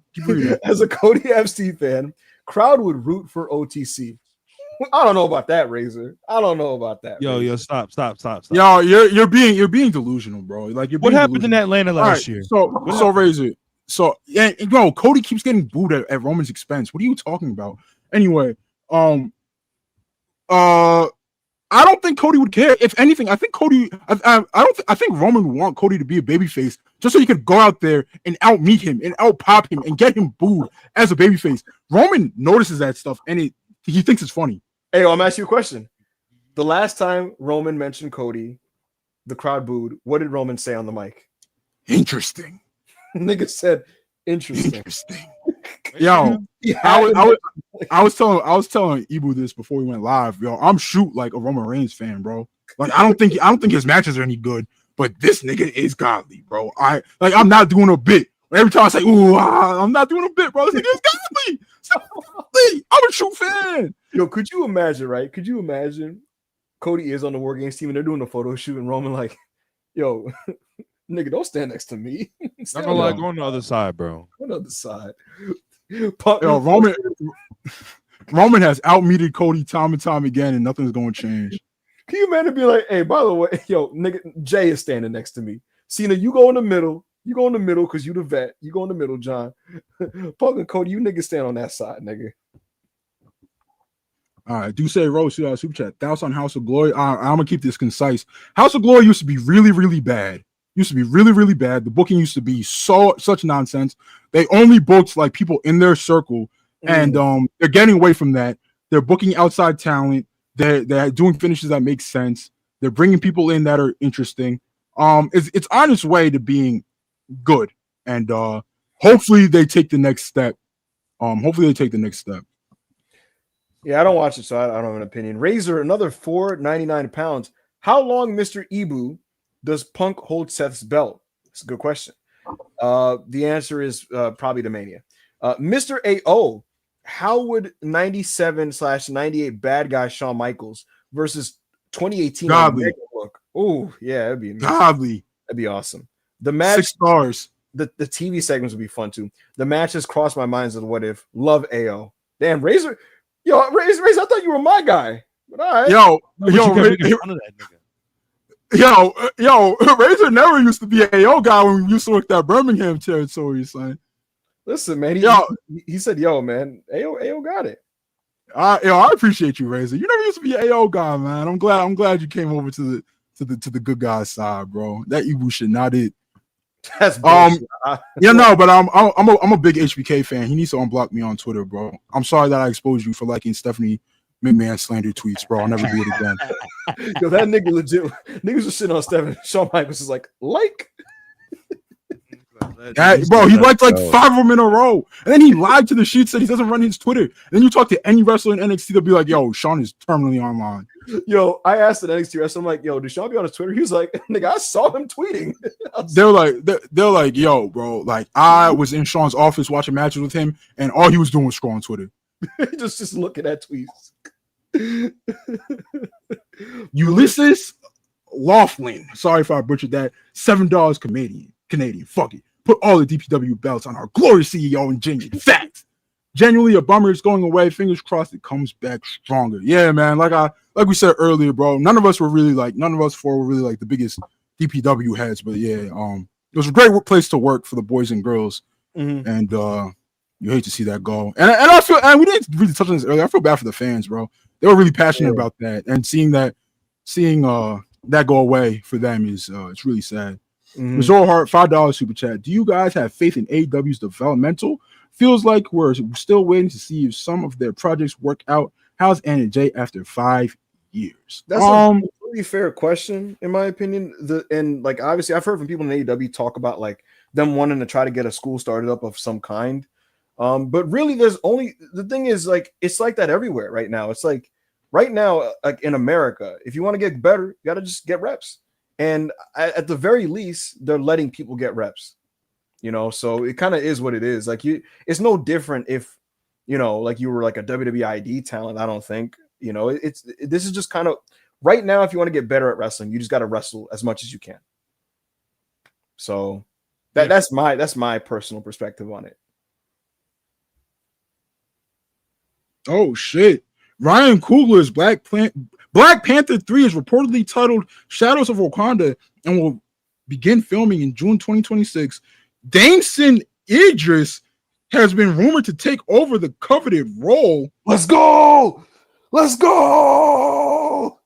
As a Cody FC fan, crowd would root for OTC. I don't know about that, Razor. I don't know about that. Yo, stop. Yo, you're being delusional, bro. Like what happened in Atlanta last year? So Razor. So Cody keeps getting booed at Roman's expense. What are you talking about? Anyway, I don't think Cody would care. If anything, I think I think Roman would want Cody to be a babyface just so he could go out there and out meet him and out pop him and get him booed as a babyface. Roman notices that stuff and he thinks it's funny. Hey, I'm asking you a question. The last time Roman mentioned Cody, the crowd booed. What did Roman say on the mic? Interesting. Nigga said interesting. Yo, I was telling Ibu this before we went live. Yo, I'm shoot like a Roman Reigns fan, bro. Like I don't think his matches are any good, but this nigga is godly, bro. I'm not doing a bit. Every time I say, "Ooh, I'm not doing a bit, bro," this nigga is godly. I'm a true fan. Yo, could you imagine, right? Could you imagine Cody is on the War Games team and they're doing a photo shoot and Roman like, yo, nigga, don't stand next to me. Not gonna lie, go on the other side, bro. On the other side. Yo, Roman has outmeted Cody time and time again, and nothing's gonna change. Can you imagine be like, hey, by the way, yo, nigga, Jay is standing next to me. Cena, you go in the middle. You go in the middle because you the vet. You go in the middle, John. Punk and Cody, you niggas stand on that side, nigga. All right, do say Rhodes super chat. Thoughts on House of Glory. I'm gonna keep this concise. House of Glory used to be really, really bad. The booking used to be such nonsense. They only booked like people in their circle, and they're getting away from that. They're booking outside talent. They're doing finishes that make sense. They're bringing people in that are interesting. It's on its way to being good, and hopefully they take the next step. Yeah, I don't watch it, so I don't have an opinion. Razor, another 499 pounds. How long, Mr. Ibu, does Punk hold Seth's belt? It's a good question. The answer is probably the Mania. Mr. AO, how would 97/98 bad guy Shawn Michaels versus 2018 look? Oh, yeah, that'd be amazing. Godly. That'd be awesome. The match, 6 stars. The TV segments would be fun too. The matches crossed my mind as a what if. Love AO. Damn, Razor. Yo, Razor, I thought you were my guy. But all right. Yo, Razor never used to be an AO guy when we used to work that Birmingham territory, son. Listen, man. He said, yo, man, AO got it. I appreciate you, Razor. You never used to be an AO guy, man. I'm glad you came over to the good guy side, bro. That Ibu shit, not it. That's bullshit. But I'm a big HBK fan. He needs to unblock me on Twitter, bro. I'm sorry that I exposed you for liking Stephanie McMahon slander tweets, bro. I'll never do it again. Yo, that nigga legit. Niggas was sitting on Stephanie. Shawn Michaels is like. Bro, he liked like 5 of them in a row. And then he lied to the sheet, said he doesn't run his Twitter. And then you talk to any wrestler in NXT, they'll be like, yo, Shawn is terminally online. Yo, I asked an NXT wrestler, I'm like, yo, does Shawn be on his Twitter? He was like, nigga, I saw him tweeting. they're like, yo, bro, like I was in Shawn's office watching matches with him, and all he was doing was scrolling Twitter. just looking at tweets. Ulysses Laughlin. Sorry if I butchered that. $7 Canadian. Fuck it. Put all the DPW belts on our glorious CEO and Ginger. Facts. Genuinely a bummer it's going away. Fingers crossed it comes back stronger. Yeah, man. Like we said earlier, bro. None of us four were really like the biggest DPW heads, but yeah, it was a great place to work for the boys and girls. Mm-hmm. And you hate to see that go. And I feel, and we didn't really touch on this earlier. I feel bad for the fans, bro. They were really passionate about that, and seeing that go away for them is it's really sad. Resort Heart, $5 super chat. Do you guys have faith in AEW's developmental? Feels like we're still waiting to see if some of their projects work out. How's Anna Jay after 5 years? That's a really fair question, in my opinion. And like obviously, I've heard from people in AEW talk about like them wanting to try to get a school started up of some kind. But really, the thing is like it's like that everywhere right now. It's like right now, like in America, if you want to get better, you got to just get reps. And at the very least, they're letting people get reps. So it kind of is what it is. Like it's no different if like you were like a WWE ID talent. I don't think this is just kind of right now. If you want to get better at wrestling, you just got to wrestle as much as you can. So that's my personal perspective on it. Oh shit! Ryan Coogler's Black Panther 3 is reportedly titled Shadows of Wakanda and will begin filming in June 2026. Damson Idris has been rumored to take over the coveted role. Let's go! Let's go!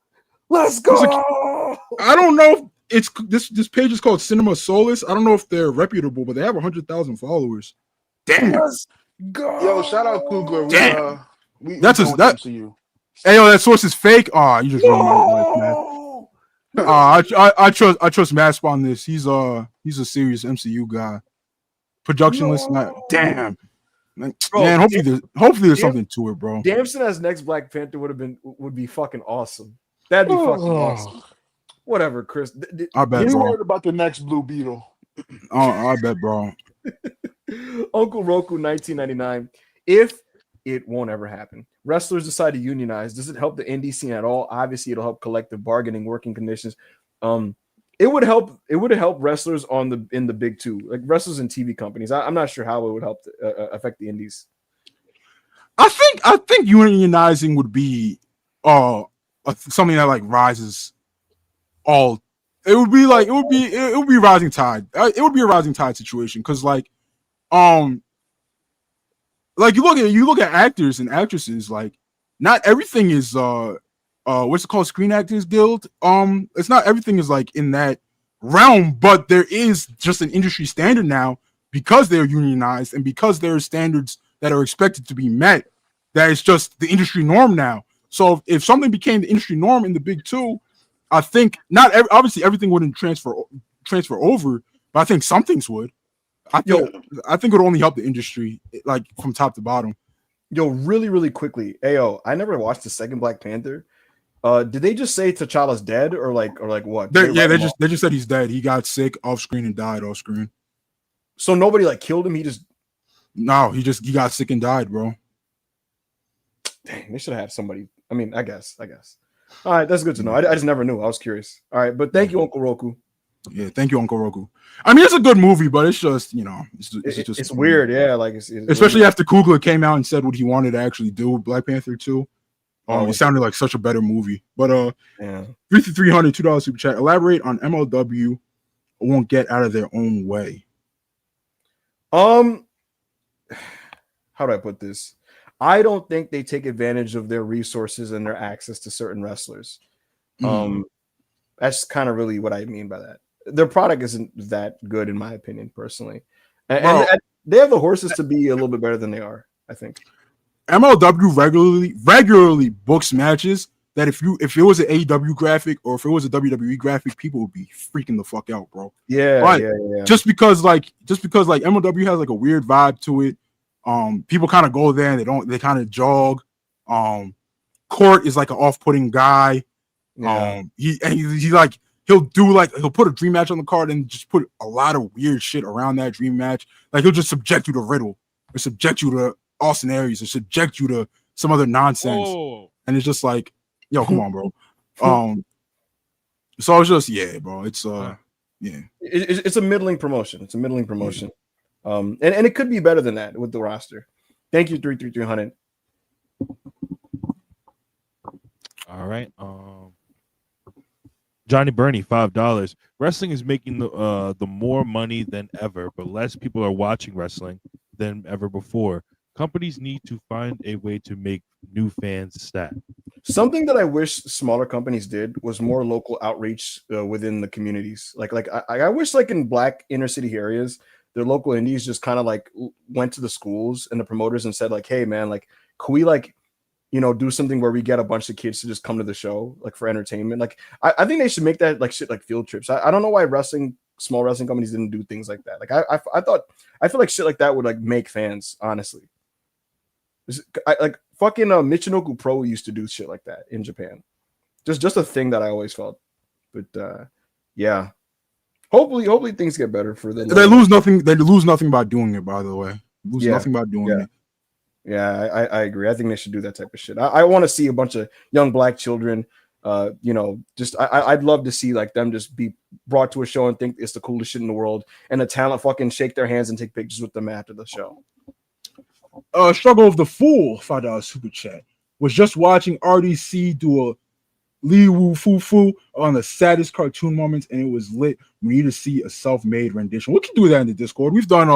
Let's go! I don't know if it's this page is called Cinema Solace. I don't know if they're reputable, but they have 100,000 followers. Damn. Let's go! Yo, shout out Kugler. Damn. That's to you. Hey, yo, that source is fake. You just ruined my life, man. I trust Masp on this. He's a serious MCU guy. Productionless, not damn. Man, hopefully there's something to it, bro. Damson as next Black Panther would be fucking awesome. That'd be fucking awesome. Whatever, Chris. I bet, you bro. heard about the next Blue Beetle. I bet, bro. Uncle Roku 1999. If it won't ever happen, wrestlers decide to unionize, does it help the indie scene at all? Obviously, it'll help collective bargaining, working conditions. It would help wrestlers in the big two, like wrestlers and TV companies. I'm not sure how it would help affect the indies. I think unionizing would be something that like rises all. It would be rising tide. It would be a rising tide situation because like you look at actors and actresses, like not everything is what's it called, Screen Actors Guild. It's not everything is like in that realm, but there is just an industry standard now because they're unionized and because there are standards that are expected to be met. That is just the industry norm now. So if something became the industry norm in the big two, I think obviously everything wouldn't transfer over, but I think some things would. I think it would only help the industry, like from top to bottom. Yo, really, really quickly. I never watched the second Black Panther. Did they just say T'Challa's dead or what? They just said he's dead. He got sick off screen and died off screen. So nobody like killed him. He got sick and died, bro. Dang, they should have had somebody. I mean, I guess. All right, that's good to know. I just never knew. I was curious. All right, but thank you, Uncle Roku. Yeah, thank you, Uncle Roku. I mean, it's a good movie, but it's just it's weird. Yeah, like especially after Coogler came out and said what he wanted to actually do with Black Panther 2. It sounded like such a better movie. But yeah. $3,300 $2 super chat. Elaborate on MLW won't get out of their own way. How do I put this? I don't think they take advantage of their resources and their access to certain wrestlers. That's kind of really what I mean by that. Their product isn't that good, in my opinion, personally. And they have the horses to be a little bit better than they are, I think. MLW regularly books matches that if it was an AEW graphic or if it was a WWE graphic, people would be freaking the fuck out, bro. Yeah. Just because MLW has like a weird vibe to it. People kind of go there and they kind of jog. Court is like an off-putting guy. Yeah. He'll put a dream match on the card and just put a lot of weird shit around that dream match. Like he'll just subject you to Riddle or subject you to Austin Aries or subject you to some other nonsense. Oh. And it's just like, yo, come on, bro. So it's just, yeah, bro. It's It's a middling promotion. And it could be better than that with the roster. Thank you, 33300. All right. Johnny Burney, $5. Wrestling is making the more money than ever, but less people are watching wrestling than ever before. Companies need to find a way to make new fans sad. Something that I wish smaller companies did was more local outreach within the communities. I wish like in Black inner city areas, their local indies just kind of like went to the schools and the promoters and said like, hey man, like could we like do something where we get a bunch of kids to just come to the show like for entertainment. Like I think they should make that like shit like field trips. I don't know why small wrestling companies didn't do things like that. Like I feel like shit like that would like make fans, honestly. Like fucking Michinoku Pro used to do shit like that in Japan. Just a thing that I always felt. But yeah. Hopefully things get better for them. They lose nothing by doing it, by the way. Nothing by doing it. Yeah, I agree. I think they should do that type of shit. I want to see a bunch of young Black children. I'd love to see like them just be brought to a show and think it's the coolest shit in the world, and the talent fucking shake their hands and take pictures with them after the show. Struggle of the Fool, $5 super chat. Was just watching RDC do a Lee Woo Foo Foo on the saddest cartoon moments, and it was lit. We need to see a self-made rendition. We can do that in the Discord. We've done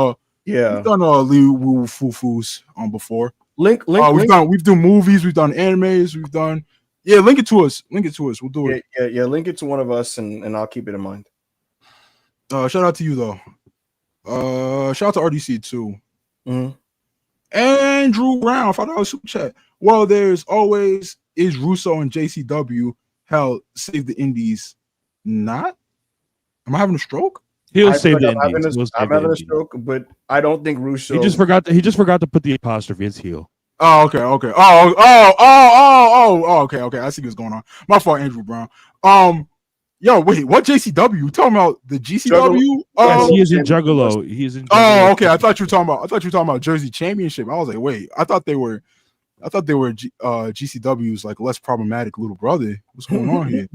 Lee Woo Foo Foos on before. Link. We've done movies. We've done animes. We've done. Yeah, link it to us. We'll do it. Yeah. Link it to one of us, and I'll keep it in mind. Shout out to you though. Shout out to RDC too. Mm-hmm. Andrew Brown, $5 super chat. Well, there's always is Russo and JCW. Hell, save the indies. Not? Am I having a stroke? He'll save the indies. I'm having a stroke, but I don't think Russo. He just forgot to put the apostrophe. It's heel. Oh, okay. Okay. I see what's going on. My fault, Andrew Brown. Yo, wait, what JCW? You talking about the GCW? Yes, he is in Juggalo. He's in. Oh, okay. I thought you were talking about Jersey Championship. I was like, wait, I thought they were GCW's like less problematic little brother. What's going on here?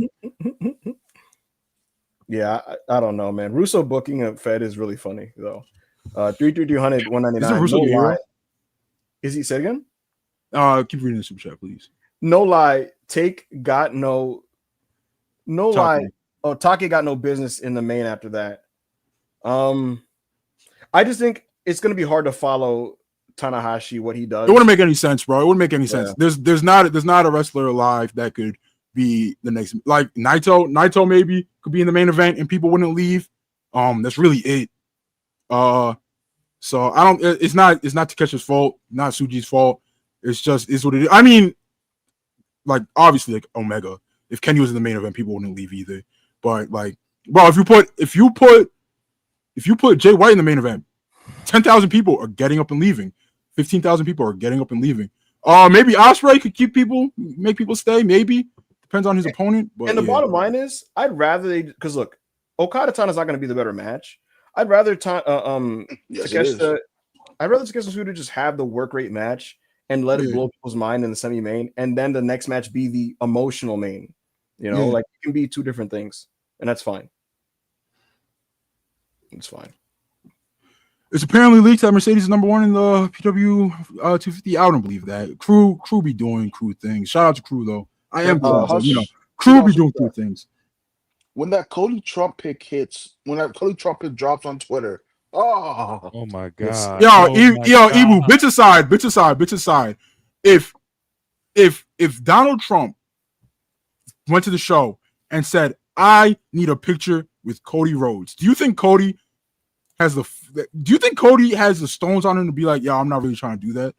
Yeah, I don't know, man. Russo booking a Fed is really funny though. 33300 199. Is it Russo no Is he? Say it again. Keep reading the super chat, please. No lie. Take got no lie. Oh, Take got no business in the main after that. I just think it's gonna be hard to follow Tanahashi, what he does. It wouldn't make any sense, bro. It wouldn't make any sense. There's not a wrestler alive that could be the next, like Naito maybe could be in the main event and people wouldn't leave. That's really it. So I don't. It's not Takeshi's fault, not Suji's fault. It's what it is. I mean, like obviously, like Omega. If Kenny was in the main event, people wouldn't leave either. But like, bro, if you put Jay White in the main event, 10,000 people are getting up and leaving. 15,000 people are getting up and leaving. Maybe Ospreay could make people stay. Maybe depends on his opponent. But the bottom line is, I'd rather because look, Okada Tana's not going to be the better match. I'd rather Takeshita Suda just have the work rate match and let it blow people's mind in the semi-main, and then the next match be the emotional main. Like it can be two different things, and that's fine. It's fine. It's apparently leaked that Mercedes is number one in the PW 250. I don't believe that. Crew be doing crew things. Shout out to Crew though. I am glad. Crew be doing crew things. When that Cody Trump pick hits, when that Cody Trump pick drops on Twitter, oh my god, Ibu, bitch aside. If Donald Trump went to the show and said, "I need a picture with Cody Rhodes," do you think Cody has the stones on him to be like, "Yeah, I'm not really trying to do that"?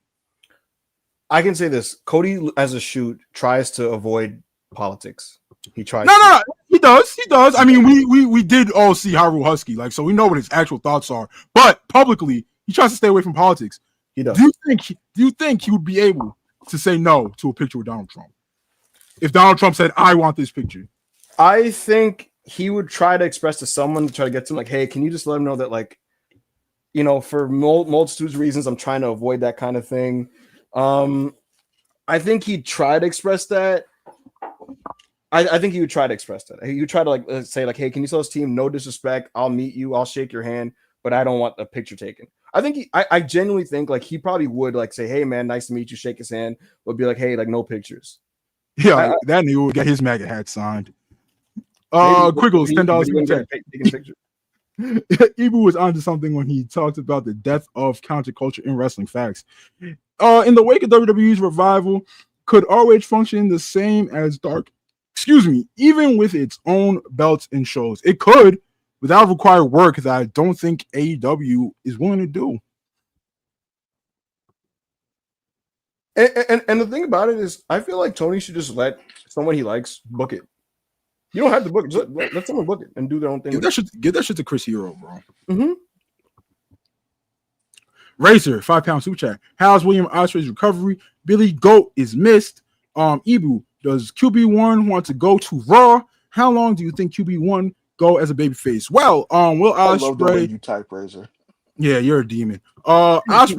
I can say this: Cody, as a shoot, tries to avoid politics. He tries. No, he does. I mean, we did all see Haru Husky, like, so we know what his actual thoughts are. But publicly, he tries to stay away from politics. He does. Do you think he would be able to say no to a picture with Donald Trump if Donald Trump said, "I want this picture"? I think he would try to express to someone to try to get to him, like, "Hey, can you just let him know that, like, for multitudes of reasons, I'm trying to avoid that kind of thing." I think he'd try to express that. I think he would try to express that. He would try to like say like, "Hey, can you tell this team no disrespect? I'll meet you. I'll shake your hand, but I don't want the picture taken." I think I genuinely think like he probably would like say, "Hey, man, nice to meet you." Shake his hand, but be like, "Hey, like no pictures." Yeah, that nigga would get his MAGA hat signed. Quiggles, $10 super chat. Ibu was onto something when he talked about the death of counterculture in wrestling. Facts. In the wake of WWE's revival, could ROH function the same as Dark? Excuse me, even with its own belts and shows, it could, without required work that I don't think AEW is willing to do. And the thing about it is, I feel like Tony should just let someone he likes book it. You don't have to book it. Just let someone book it and do their own thing. Give that shit to Chris Hero, bro. Mm-hmm. Razor, £5 super chat. How's William Ospreay's recovery? Billy Goat is missed. Ibu, does QB1 want to go to Raw? How long do you think QB1 go as a babyface? Well, Will I love the way Ospreay. you type, Razor. Yeah, you're a demon. Ospreay's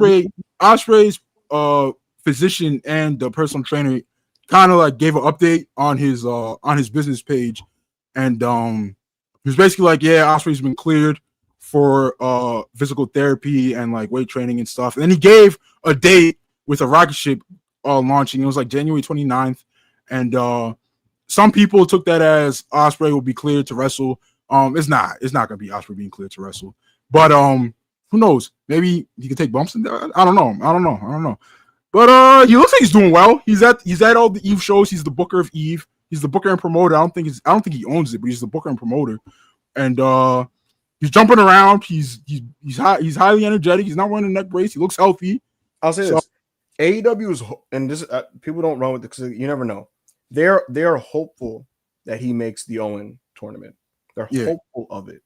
physician and the personal trainer kind of like gave an update on his business page, and he was basically like, yeah, Ospreay's been cleared for physical therapy and like weight training and stuff. And then he gave a date with a rocket ship launching. It was like January 29th, and some people took that as Ospreay will be cleared to wrestle. It's not gonna be Ospreay being cleared to wrestle, but who knows? Maybe he could take bumps in there. I don't know. But he looks like he's doing well. He's at all the Eve shows. He's the booker of Eve. He's the booker and promoter. I don't think he owns it, but he's the booker and promoter. And he's jumping around. He's highly energetic. He's not wearing a neck brace. He looks healthy. I'll say this: AEW is, and this people don't run with it because you never know. They're hopeful that he makes the Owen tournament. They're hopeful of it.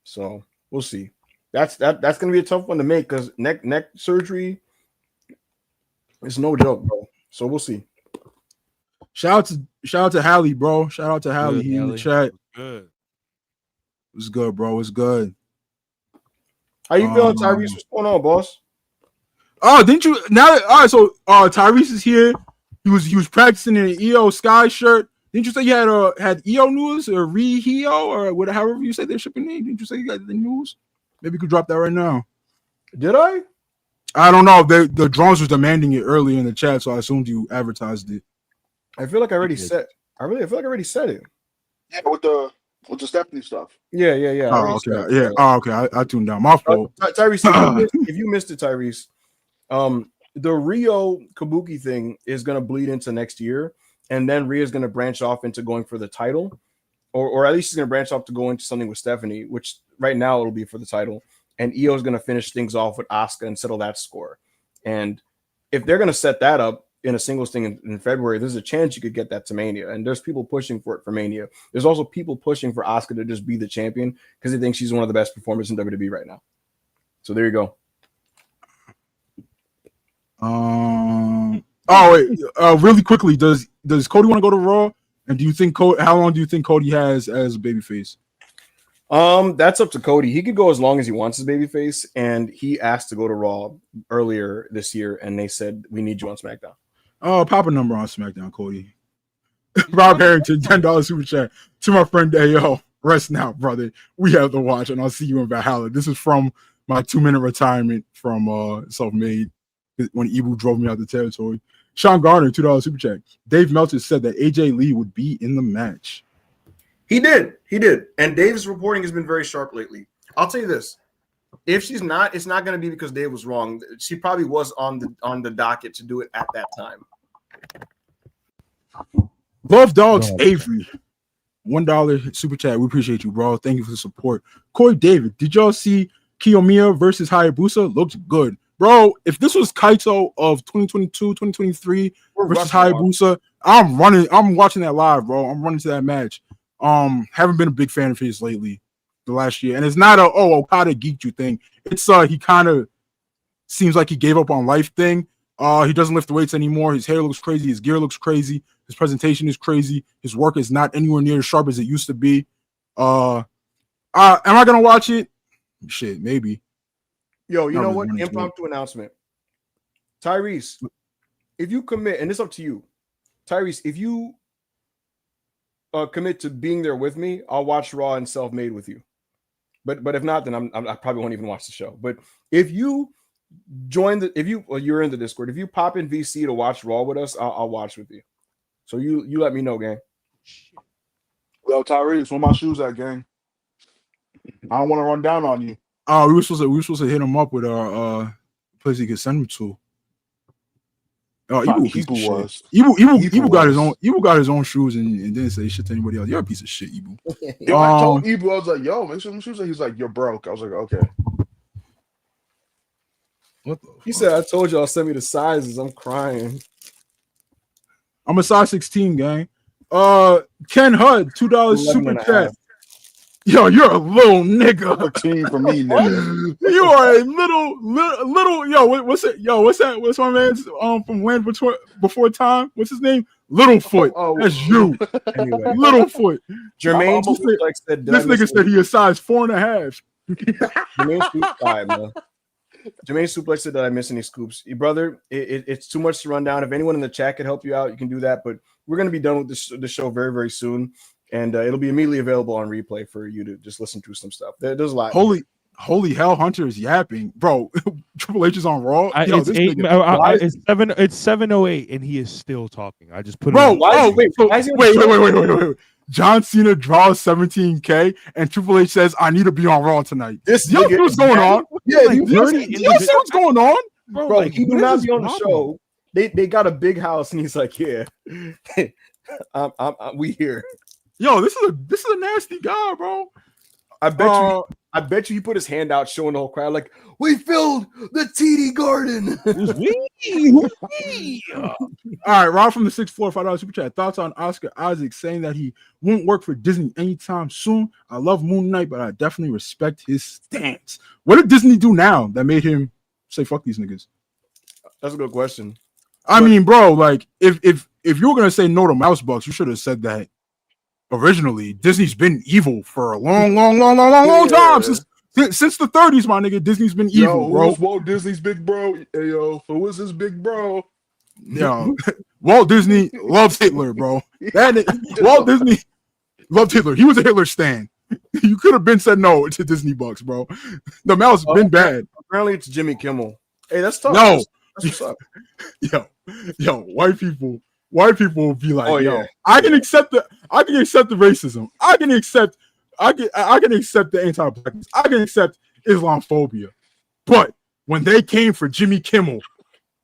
So we'll see. That's going to be a tough one to make because neck surgery is no joke, bro. So we'll see. Shout out to Hallie, bro. Shout out to Hallie. He in the chat. Good. It's good, bro. It's good. How you feeling, Tyrese? What's going on, boss? Oh, didn't you? All right. So Tyrese is here. He was practicing in an EO Sky shirt. Didn't you say you had EO news or Re-Heo or whatever, however you say their shipping name? Didn't you say you got the news? Maybe you could drop that right now. Did I? I don't know. The drones was demanding it earlier in the chat, so I assumed you advertised it. I feel like I already said. I feel like I already said it. Yeah, with the Stephanie stuff. Yeah. Oh, okay. Yeah. Oh, okay. I tuned down. My fault. Tyrese, if you missed it, Tyrese, the Rio Kabuki thing is going to bleed into next year, and then Rhea's going to branch off into going for the title, or at least she's going to branch off to go into something with Stephanie, which right now it'll be for the title, and Io is going to finish things off with Asuka and settle that score. And if they're going to set that up in a singles thing in February, there's a chance you could get that to Mania, and there's people pushing for it for Mania. There's also people pushing for Asuka to just be the champion because they think she's one of the best performers in WWE right now. So there you go. Really quickly, does Cody want to go to Raw? And do you think how long do you think Cody has as a babyface? That's up to Cody. He could go as long as he wants as babyface, and he asked to go to Raw earlier this year, and they said we need you on SmackDown. Oh, pop a number on SmackDown, Cody. Rob Harrington, $10 super chat to my friend Ayo. Rest now, brother. We have to watch, and I'll see you in Valhalla. This is from my 2-minute retirement from Self-Made when Ibu drove me out the territory. Sean Garner, $2 super chat. Dave Meltzer said that AJ Lee would be in the match. He did. And Dave's reporting has been very sharp lately. I'll tell you this. If she's not, it's not going to be because Dave was wrong. She probably was on the docket to do it at that time. Love Dogs Avery, $1 super chat. We appreciate you, bro. Thank you for the support. Corey David, did y'all see Kiyomiya versus Hayabusa? Looks good. Bro, if this was Kaito of 2022, 2023 versus Hayabusa, I'm watching that live, bro. I'm running to that match. Haven't been a big fan of his lately, the last year. And it's not Okada geeked you thing. It's he kind of seems like he gave up on life thing. He doesn't lift the weights anymore. His hair looks crazy. His gear looks crazy. His presentation is crazy. His work is not anywhere near as sharp as it used to be. Am I gonna watch it? Shit, maybe. Yo, you know what? Impromptu announcement. Tyrese, if you commit, and it's up to you, Tyrese, if you commit to being there with me, I'll watch Raw and Self-Made with you. But if not, then I probably won't even watch the show. But if you join you're in the Discord, if you pop in VC to watch Raw with us, I'll watch with you. So you let me know, gang. Yo, Tyrese, where my shoes at, gang? I don't want to run down on you. Oh, we were supposed to hit him up with our place he could send him to. Oh, Ibu was. Ibu got his own shoes and didn't say shit to anybody else. You're a piece of shit, Ibu. Yo, I told Ibu, I was like, yo, make some shoes. He's like, you're broke. I was like, okay. What the He fuck? said, I told y'all send me the sizes. I'm crying. I'm a size 16, gang. Ken Hud, $2 super chat. Yo, you're a little nigga. 13 for me, nigga. You are a little. Yo, what's it? Yo, what's that? What's my man's from Land Before Time? What's his name? Littlefoot. Oh. That's you. Anyway, Littlefoot. Jermaine This Suplex said, This nigga said he a size 4.5. Jermaine Suplex said, did I miss any scoops? Brother, it's too much to run down. If anyone in the chat could help you out, you can do that. But we're going to be done with the show very, very soon. And it'll be immediately available on replay for you to just listen to some stuff. There's a lot. Holy hell, Hunter is yapping, bro. Triple H is on Raw. It's 7:08 and he is still talking. I just put bro. it Wait. John Cena draws 17K and Triple H says, "I need to be on Raw tonight." You see what's going on? Yeah, you see what's going on, bro. He do not be on the show. They got a big house and he's like, yeah, we here. Yo, this is a nasty guy, bro. I bet you he put his hand out showing the whole crowd like, we filled the TD Garden. All right, Rob from the 6'4", $5 super chat. Thoughts on Oscar Isaac saying that he won't work for Disney anytime soon. I love Moon Knight, but I definitely respect his stance. What did Disney do now that made him say fuck these niggas? That's a good question. I mean, bro, like if you were gonna say no to Mouse Bucks, you should have said that originally. Disney's been evil for a long time since the 30s, my nigga. Disney's been evil, bro. Who's Walt Disney's big bro? Hey, yo, who is his big bro? Yo, Walt Disney loves Hitler, bro. Walt Disney loved Hitler. He was a Hitler stan. You could have been said no to Disney Bucks, bro. The mouse been bad. Apparently, it's Jimmy Kimmel. Hey, that's tough. No, that's what's up. Yo, white people will be like, oh, yo, yeah. I can accept the racism. I can accept the anti-blackness. I can accept Islamophobia. But when they came for Jimmy Kimmel,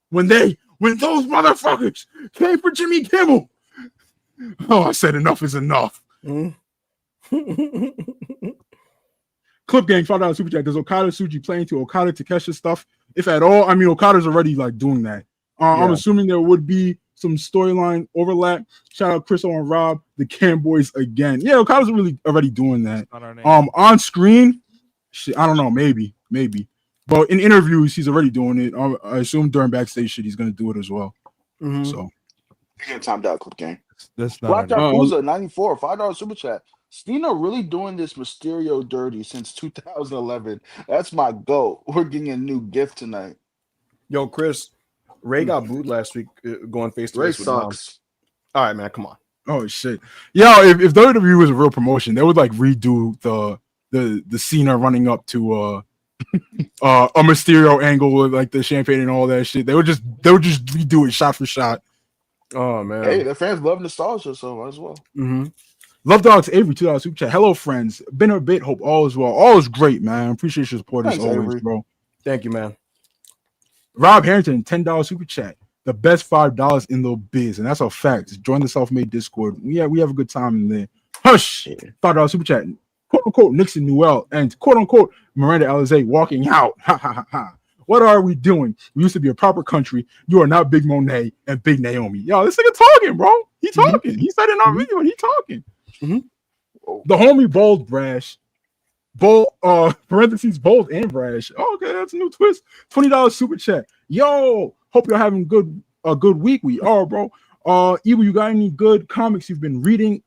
when those motherfuckers came for Jimmy Kimmel, oh, I said enough is enough. Mm. Clip Gang, $5 super chat. Does Okada Suji play into Okada Takeshita stuff? If at all, I mean, Okada's already like doing that. I'm assuming there would be some storyline overlap. Shout out Chris and Rob, the Cam Boys again. Yeah, Okada's really already doing that. On screen, shit, I don't know, maybe. But in interviews, he's already doing it. I assume during backstage shit, he's gonna do it as well. Mm-hmm. So, Again, timed out, Clip Gang. That's not Black Yakuza 94, $5 super chat. Cena really doing this Mysterio dirty since 2011. That's my goat. We're getting a new gift tonight. Yo, Chris, Ray got booed last week going face to Ray face with Dom. sucks. All right, man, come on. oh shit, yo, if WWE was a real promotion, they would like redo the Cena running up to a Mysterio angle with like the champagne and all that shit. They would just redo it shot for shot. Oh man. Hey, the fans love nostalgia, so might as well. Mm-hmm. Love Dogs Avery, $2 super chat. Hello, friends. Been a bit. Hope all is well. All is great, man. Appreciate your support as always, Avery. bro. Thank you, man. Rob Harrington, $10 super chat. The best $5 in the biz, and that's a fact. Join the Self-Made Discord. We have a good time in there. Hush, $5 super chat. Quote unquote Nixon, Newell, and quote unquote Miranda Alize walking out. Ha ha ha ha. What are we doing? We used to be a proper country. You are not Big Monet and Big Naomi. Yo, this nigga talking, bro. He talking. He said in our video, he talking. The homie bold brash. Bold parentheses bold and brash. Oh, okay, that's a new twist. $20 super chat. Yo, hope you're having a good week. We are, bro. Evil, you got any good comics you've been reading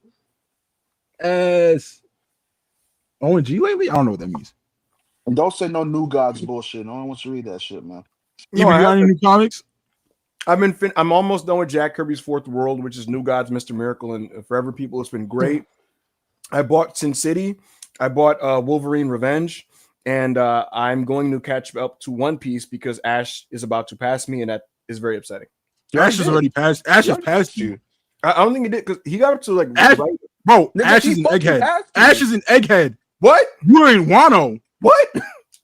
as ONG lately? I don't know what that means. And don't say no New Gods bullshit. No one wants to read that shit, man. Evil, you got any new comics? I'm almost done with Jack Kirby's Fourth World, which is New Gods, Mr. Miracle, and Forever People. It's been great. I bought Sin City. I bought Wolverine Revenge, and I'm going to catch up to One Piece because Ash is about to pass me, and that is very upsetting. Ash has already passed. Ash has passed you. I don't think he did because he got up to like Ash, right. bro. Nigga, Ash is an egghead. Ash is an egghead. What? You ain't Wano. What?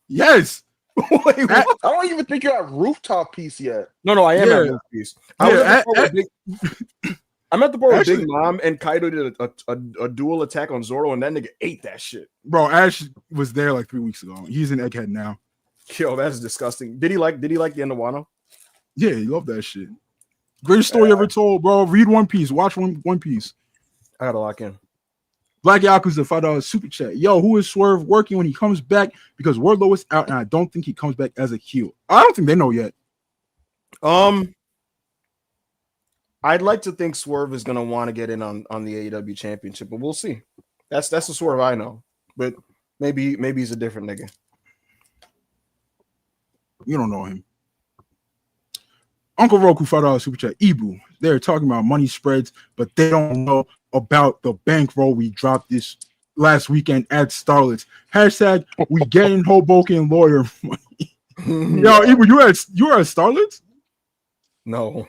Yes. Wait, what? I don't even think you're at rooftop piece yet. No, I am Yeah. at Roof Piece. I was Yeah, at the part where I'm at the part where Actually- Big Mom and Kaido did a dual attack on Zoro, and that nigga ate that shit. Bro, Ash was there like 3 weeks ago. He's an egghead now. Yo, that's disgusting. Did he like the end of Wano? Yeah, he loved that shit. Greatest story ever told, bro. Read One Piece. Watch One Piece. I gotta lock in. Black Yakuza $5 super chat. Yo, who is Swerve working when he comes back? Because Wardlow is out, and I don't think he comes back as a heel. I don't think they know yet. I'd like to think Swerve is gonna want to get in on the AEW championship, but we'll see. That's the Swerve I know. But maybe he's a different nigga. You don't know him. Uncle Roku $5 super chat. Ibu, they're talking about money spreads, but they don't know about the bankroll we dropped this last weekend at Starlets. Hashtag we getting Hoboken lawyer money. Yo, Ibu, you were at Starlets? No.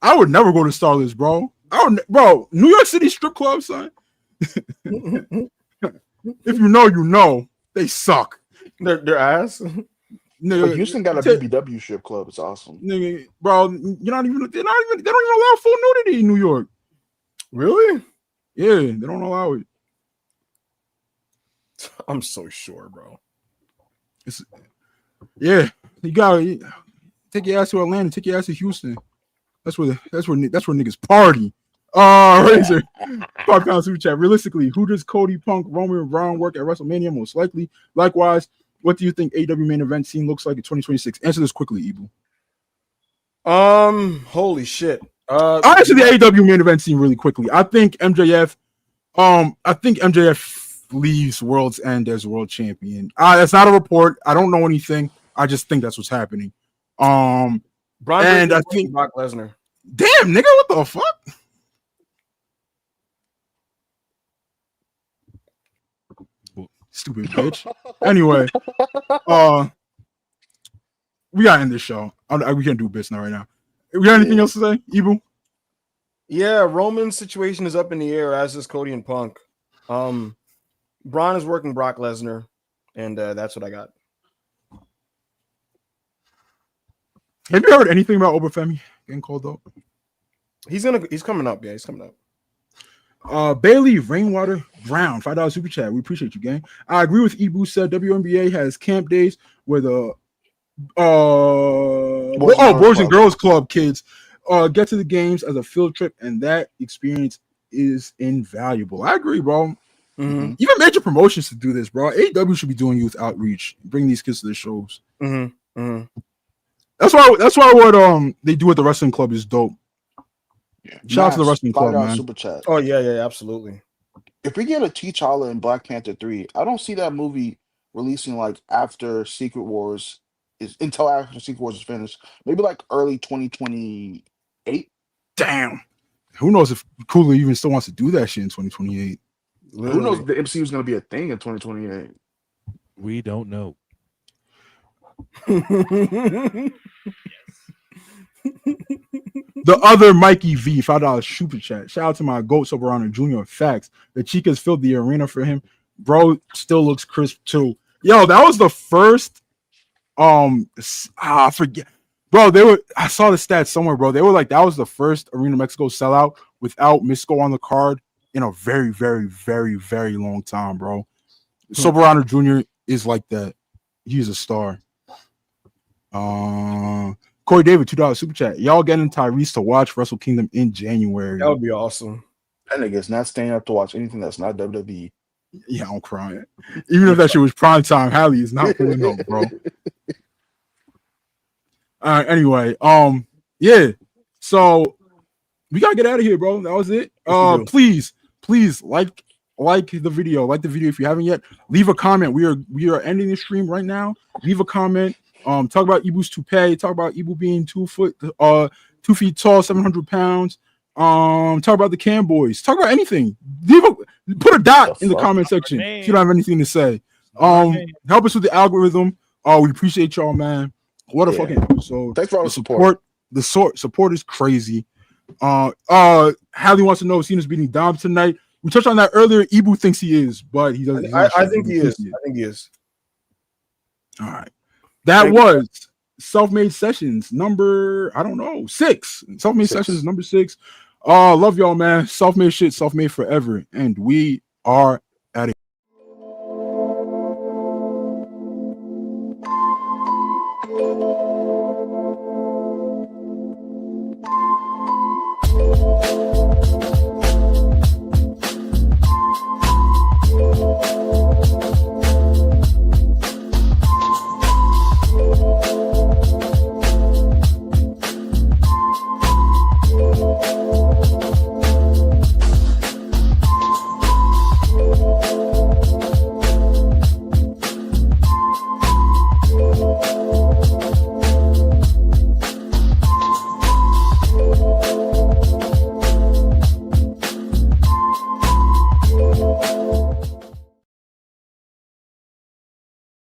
I would never go to Starlets, bro. Bro, New York City strip club, son. If you know, you know. They suck. Their ass. Nigga, But Houston got a BBW strip club. It's awesome. Nigga, bro, they don't even allow full nudity in New York. Really? Yeah, they don't allow it. I'm so sure, bro. Yeah, you gotta take your ass to Atlanta, take your ass to Houston. That's where niggas party. Razor, £5 super chat. Realistically, who does Cody, Punk, Roman, and Brown work at WrestleMania most likely? Likewise, what do you think AEW main event scene looks like in 2026? Answer this quickly, Ibu. Holy shit. I'll answer the AEW main event scene really quickly. I think MJF leaves World's End as world champion. That's not a report. I don't know anything. I just think that's what's happening. Braun and I think Brock Lesnar. Damn, nigga, what the fuck? Stupid bitch. Anyway, we gotta end this show. We can't do business right now. We got anything else to say, Ibu? Yeah, Roman's situation is up in the air, as is Cody and Punk. Braun is working Brock Lesnar, and that's what I got. Have you heard anything about Obafemi getting called up? He's coming up. Yeah, he's coming up. Bailey Rainwater Brown, $5 super chat. We appreciate you, gang. I agree with Ibu said WNBA has camp days where the Boys and Girls Club kids get to the games as a field trip, and that experience is invaluable. I agree, bro. Mm-hmm. Even major promotions to do this, bro. AEW should be doing youth outreach, bring these kids to the shows. Mm-hmm. Mm-hmm. That's why what they do at the wrestling club is dope. Yeah. Shout out to the wrestling club, man. Super chat. Oh yeah, absolutely. If we get a T'Challa in Black Panther 3, I don't see that movie releasing like after Secret Wars is finished. Maybe like early 2028. Damn. Who knows if Cooley even still wants to do that shit in 2028? Literally. Who knows if the MCU is going to be a thing in 2028? We don't know. The other Mikey V, $5 super chat. Shout out to my GOAT Soberano Jr. Facts. The Chicas filled the arena for him. Bro still looks crisp too. Yo, that was the first. I forget. Bro, I saw the stats somewhere, bro. They were like, that was the first Arena Mexico sellout without Misco on the card in a very, very, very, very long time, bro. Soberano Jr. is like that. He's a star. Corey David, $2 super chat. Y'all getting Tyrese to watch Wrestle Kingdom in January. That would be awesome. That nigga's not staying up to watch anything that's not WWE. Yeah, I'm crying. Even if that shit was prime time, Hallie is not pulling up, bro. Anyway, yeah. So we gotta get out of here, bro. That was it. Please like the video. Like the video if you haven't yet. Leave a comment. We are ending the stream right now. Leave a comment. Talk about Ibu's toupee. Talk about Ibu being 2 feet tall, 700 pounds. Talk about the Cam Boys. Talk about anything. Put a dot in the comment section if you don't have anything to say. Help us with the algorithm. We appreciate y'all, man. What a fucking episode. Thanks for all the support. The support is crazy. Hallie wants to know if Cena's beating Dom tonight. We touched on that earlier. Ibu thinks he is, but he doesn't. I think he is. I think he is. All right. That was Self-Made Sessions number, I don't know, 6. Self-Made Sessions number 6. Love y'all, man. Self-made shit, self-made forever. And we are